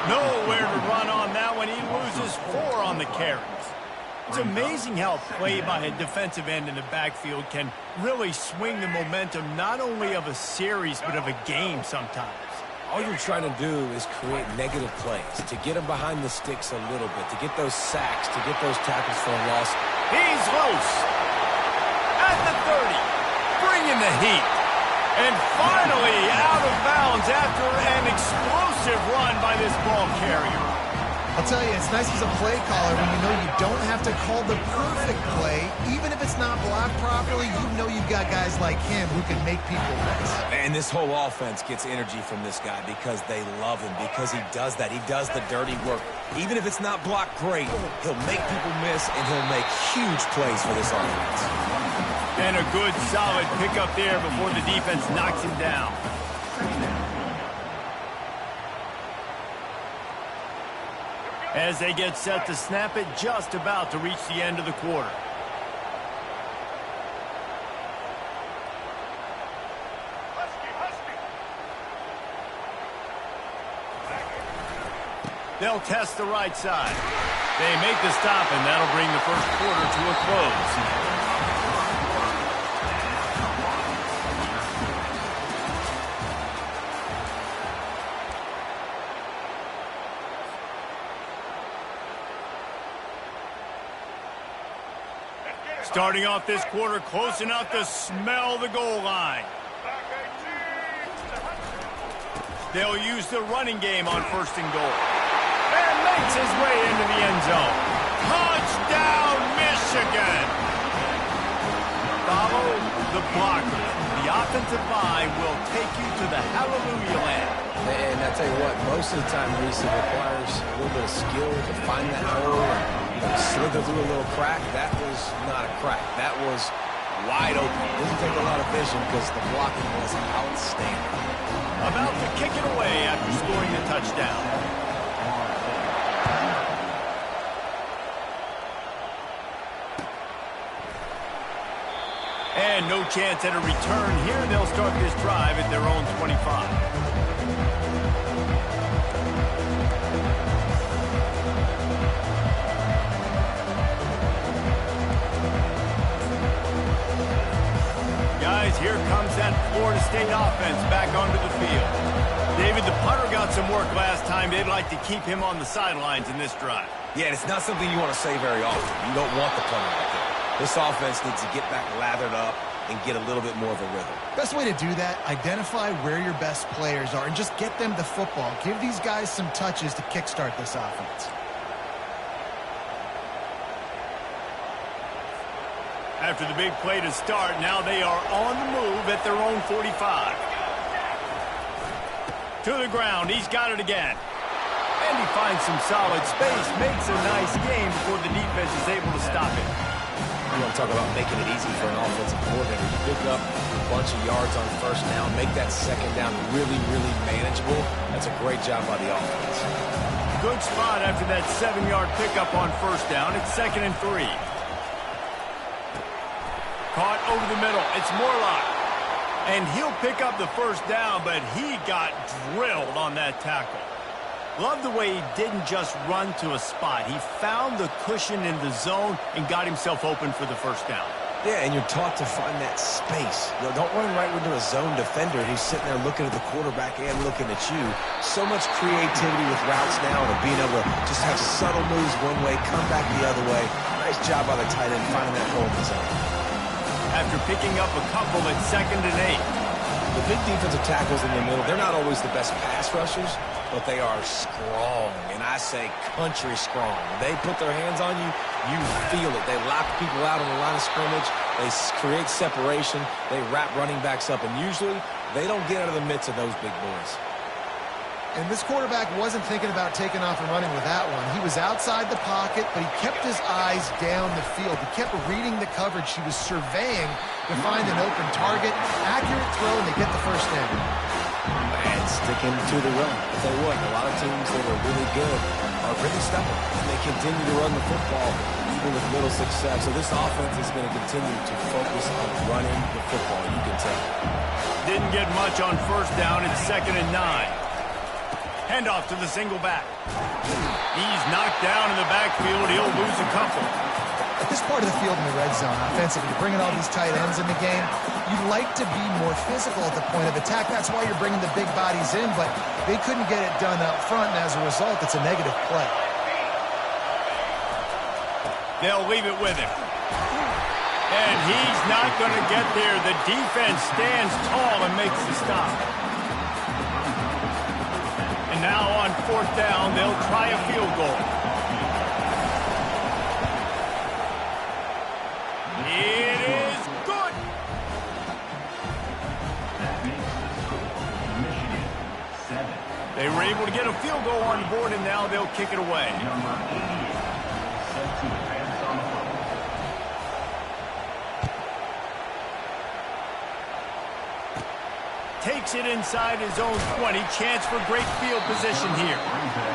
Nowhere to run on that one. He loses 4 on the carries. It's amazing how play by a defensive end in the backfield can really swing the momentum not only of a series but of a game sometimes. All you're trying to do is create negative plays, to get them behind the sticks a little bit, to get those sacks, to get those tackles for a loss. He's loose at the 30, bringing the heat. And finally out of bounds after an explosive run by this ball carrier. I'll tell you, it's nice as a play caller when you know you don't have to call the perfect play. Even if it's not blocked properly, you know you've got guys like him who can make people miss. And this whole offense gets energy from this guy because they love him, because he does that. He does the dirty work. Even if it's not blocked great, he'll make people miss, and he'll make huge plays for this offense. And a good, solid pickup there before the defense knocks him down. As they get set to snap it, just about to reach the end of the quarter. They'll test the right side. They make the stop, and that'll bring the first quarter to a close. Starting off this quarter close enough to smell the goal line. They'll use the running game on 1st and goal. And makes his way into the end zone. Touchdown, Michigan! Follow the blocker. The offensive line will take you to the hallelujah land. And I tell you what, most of the time, Reese, it requires a little bit of skill to find that hole and slither through a little crack. That was not a crack. That was wide open. It didn't take a lot of vision because the blocking was outstanding. About to kick it away after scoring the touchdown. And no chance at a return here. They'll start this drive at their own 25. Guys, here comes that Florida State offense back onto the field. David, the punter got some work last time. They'd like to keep him on the sidelines in this drive. Yeah, and it's not something you want to say very often. You don't want the punter out there. This offense needs to get back lathered up and get a little bit more of a rhythm. Best way to do that, identify where your best players are and just get them the football. Give these guys some touches to kickstart this offense. After the big play to start, now they are on the move at their own 45. To the ground, he's got it again. And he finds some solid space, makes a nice game before the defense is able to stop it. You want to talk about making it easy for an offensive coordinator. You pick up a bunch of yards on 1st down, make that 2nd down really, really manageable. That's a great job by the offense. Good spot after that 7-yard pickup on 1st down. It's 2nd and 3. Caught over the middle. It's Morlock. And he'll pick up the 1st down, but he got drilled on that tackle. Love the way he didn't just run to a spot. He found the cushion in the zone and got himself open for the 1st down. Yeah, and you're taught to find that space. You know, don't run right into a zone defender who's sitting there looking at the quarterback and looking at you. So much creativity with routes now and being able to just have subtle moves one way, come back the other way. Nice job by the tight end finding that hole in the zone. After picking up a couple at 2nd and 8. The big defensive tackles in the middle, they're not always the best pass rushers, but they are strong, and I say country strong. When they put their hands on you, you feel it. They lock people out on the line of scrimmage. They create separation. They wrap running backs up, and usually they don't get out of the midst of those big boys. And this quarterback wasn't thinking about taking off and running with that one. He was outside the pocket, but he kept his eyes down the field. He kept reading the coverage. He was surveying to find an open target. Accurate throw, and they get the 1st down. And sticking to the run. I'll tell you what, a lot of teams that are really good are really stubborn, and they continue to run the football even with little success. So this offense is going to continue to focus on running the football, you can tell. Didn't get much on first down. It's 2nd and 9. Handoff to the single back. He's knocked down in the backfield. He'll lose a couple. At this part of the field in the red zone, offensively, you're bringing all these tight ends in the game. You'd like to be more physical at the point of attack. That's why you're bringing the big bodies in, but they couldn't get it done up front, and as a result, it's a negative play. They'll leave it with him. And he's not going to get there. The defense stands tall and makes the stop. And now on 4th down, they'll try a field goal. It is good. That makes the score Michigan 7. They were able to get a field goal on the board, and now they'll kick it away. Number 88 set to advance on the football. Takes it inside his own 20. Chance for great field position here.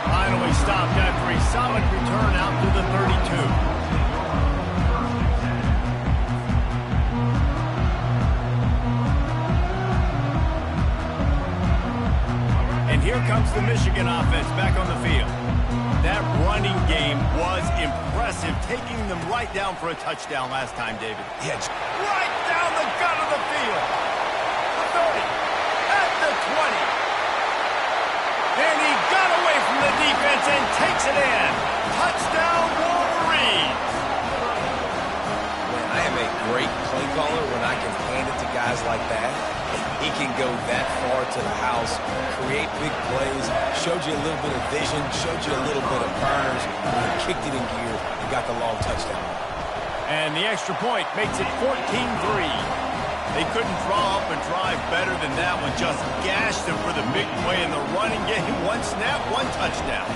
Finally stopped after a solid return out to the 32. And here comes the Michigan offense back on the field. That running game was impressive, taking them right down for a touchdown last time, David. Yeah, Right down the gut of the field. The 30, at the 20. And he got away from the defense and takes it in. Touchdown, Wolverines. man, I am a great play caller when I can hand it to guys like that. He can go that far to the house, create big plays, showed you a little bit of vision, showed you a little bit of burners, and then kicked it in gear and got the long touchdown. And the extra point makes it 14-3. They couldn't draw up a drive better than that one. Just gashed them for the big play in the running game. One snap, one touchdown.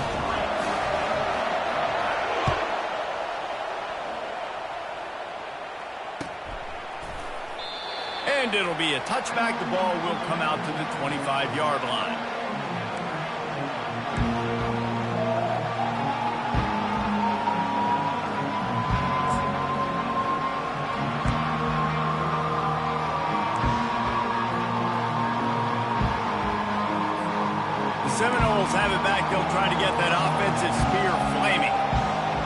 And it'll be a touchback. The ball will come out to the 25-yard line. The Seminoles have it back. They'll try to get that offensive spear flaming.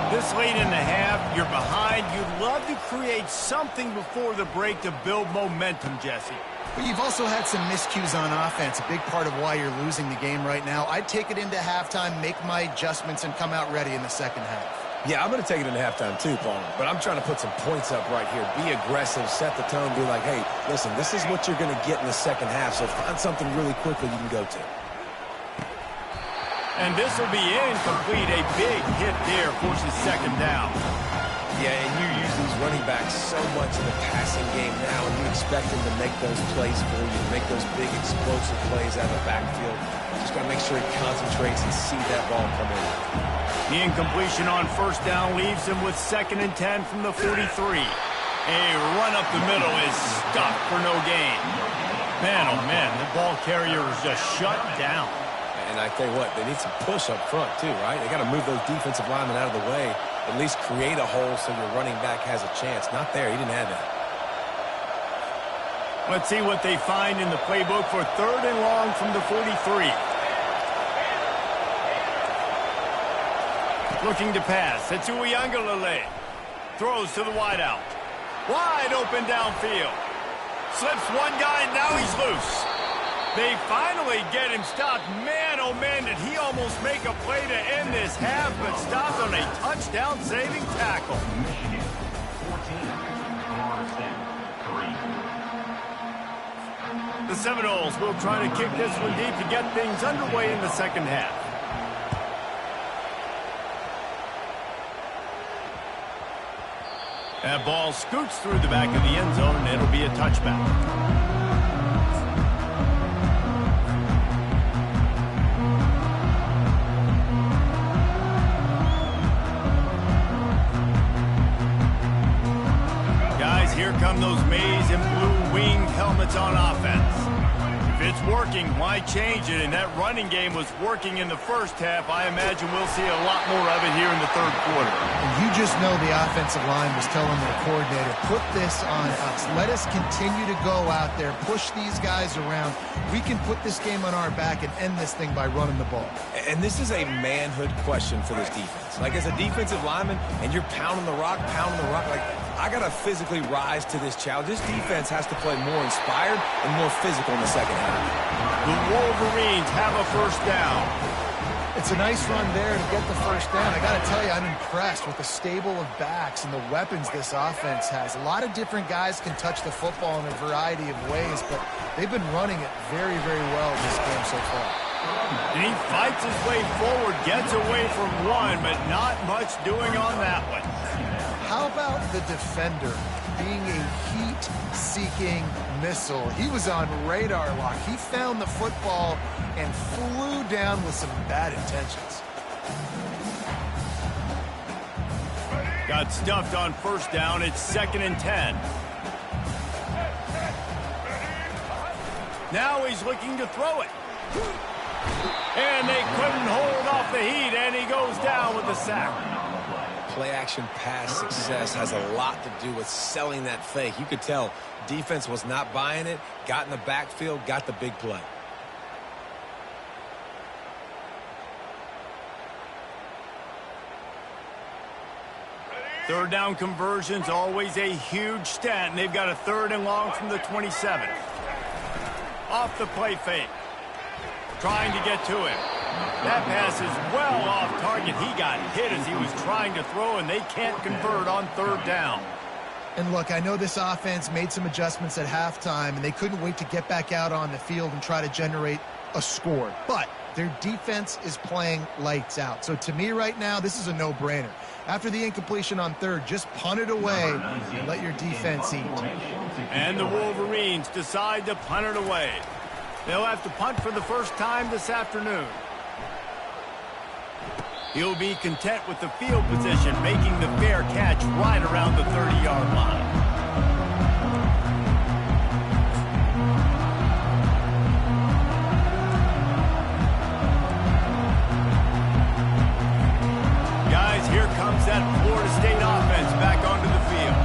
This late in the half, you're behind. You'd love to create something before the break to build momentum, Jesse. But you've also had some miscues on offense, a big part of why you're losing the game right now. I'd take it into halftime, make my adjustments, and come out ready in the second half. Yeah, I'm going to take it into halftime too, Paul. But I'm trying to put some points up right here. Be aggressive, set the tone, be like, hey, listen, this is what you're going to get in the second half, so find something really quickly you can go to. And this will be incomplete. A big hit there forces second down. Yeah, and you use these running backs so much in the passing game now, and you expect them to make those plays for you, make those big explosive plays out of the backfield. Just got to make sure he concentrates and see that ball come in. The incompletion on first down leaves him with 2nd and 10 from the 43. A run up the middle is stopped for no gain. Man, oh man, the ball carrier is just shut down. And I tell you what, they need some push up front too, right? They got to move those defensive linemen out of the way, at least create a hole so your running back has a chance. Not there. He didn't have that. Let's see what they find in the playbook for 3rd and long from the 43. Looking to pass. It's Uiagalelei. Throws to the wideout. Wide open downfield. Slips one guy, and now he's loose. They finally get him stopped. Man, oh man, did he almost make a play to end this half, but stopped on a touchdown-saving tackle. Michigan 14, Morrison 3. The Seminoles will try to kick this one deep to get things underway in the second half. That ball scoots through the back of the end zone, and it'll be a touchback. Here come those maize and blue winged helmets on offense. If it's working, why change it? And that running game was working in the first half. I imagine we'll see a lot more of it here in the third quarter. And you just know the offensive line was telling their coordinator, put this on us. Let us continue to go out there, push these guys around. We can put this game on our back and end this thing by running the ball. And this is a manhood question for this defense. Like, as a defensive lineman, and you're pounding the rock, like, I got to physically rise to this challenge. This defense has to play more inspired and more physical in the second half. The Wolverines have a first down. It's a nice run there to get the first down. I got to tell you, I'm impressed with the stable of backs and the weapons this offense has. A lot of different guys can touch the football in a variety of ways, but they've been running it very, very well in this game so far. And he fights his way forward, gets away from one, but not much doing on that one. How about the defender being a heat-seeking missile? He was on radar lock. He found the football and flew down with some bad intentions. Got stuffed on first down. It's 2nd and 10. Now he's looking to throw it. And they couldn't hold off the heat, and he goes down with the sack. Play-action pass success has a lot to do with selling that fake. You could tell defense was not buying it, got in the backfield, got the big play. Third down conversion's always a huge stat, and they've got a 3rd and long from the 27. Off the play fake. Trying to get to him. That pass is well off target. He got hit as he was trying to throw, and they can't convert on 3rd down. And look, I know this offense made some adjustments at halftime, and they couldn't wait to get back out on the field and try to generate a score. But their defense is playing lights out. So to me right now, this is a no-brainer. After the incompletion on 3rd, just punt it away and let your defense eat. And the Wolverines decide to punt it away. They'll have to punt for the first time this afternoon. He'll be content with the field position, making the fair catch right around the 30-yard line. Guys, here comes that Florida State offense back onto the field.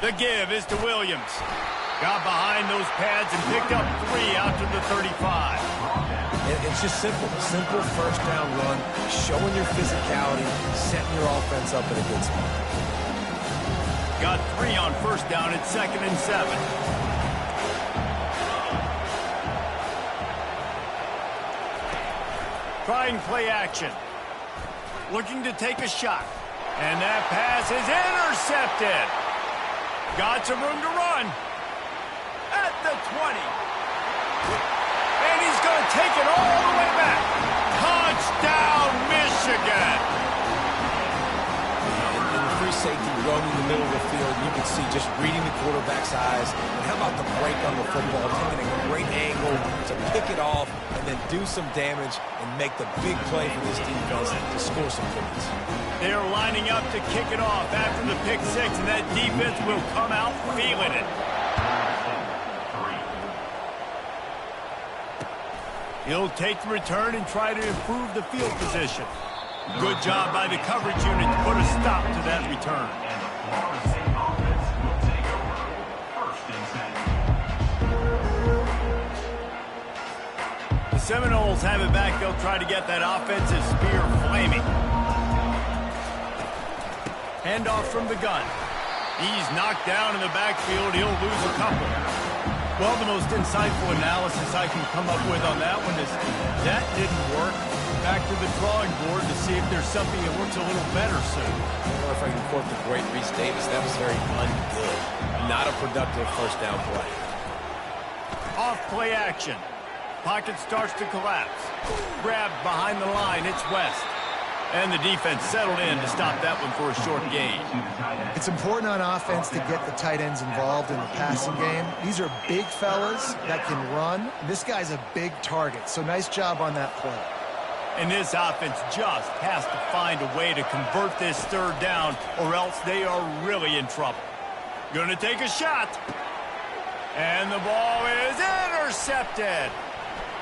The give is to Williams. Got behind those pads and picked up 3 out to the 35. It's just simple. Simple first down run, showing your physicality, setting your offense up in a good spot. Got 3 on first down at 2nd and 7. Trying play action. Looking to take a shot. And that pass is intercepted. Got some room to run. At the 20. And he's going to take it all the way back. Touchdown, Michigan. And the free safety roaming the middle of the field, you can see just reading the quarterback's eyes. And how about the break on the football, taking a great angle to pick it off and then do some damage and make the big play for this defense to score some points. They're lining up to kick it off after the pick 6, and that defense will come out feeling it. He'll take the return and try to improve the field position. Good job by the coverage unit to put a stop to that return. The Seminoles have it back. They'll try to get that offensive spear flaming. Handoff from the gun. He's knocked down in the backfield. He'll lose a couple. Well, the most insightful analysis I can come up with on that one is that didn't work. Back to the drawing board to see if there's something that works a little better soon. I don't know if I can quote the great Reese Davis. That was very ungood. Not a productive first down play. Off play action. Pocket starts to collapse. Grabbed behind the line. It's West. And the defense settled in to stop that one for a short gain. It's important on offense to get the tight ends involved in the passing game. These are big fellas that can run. This guy's a big target, so nice job on that play. And this offense just has to find a way to convert this 3rd down, or else they are really in trouble. Gonna take a shot. And the ball is intercepted.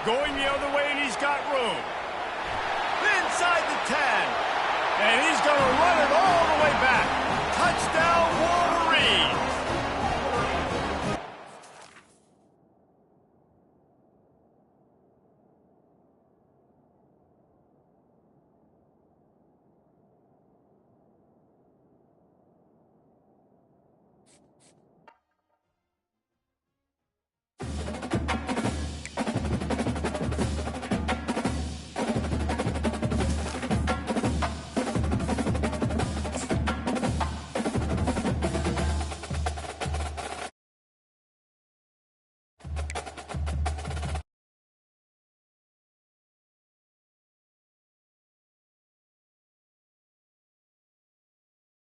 Going the other way, and he's got room. Inside the 10. And he's going to run it all the way back. Touchdown,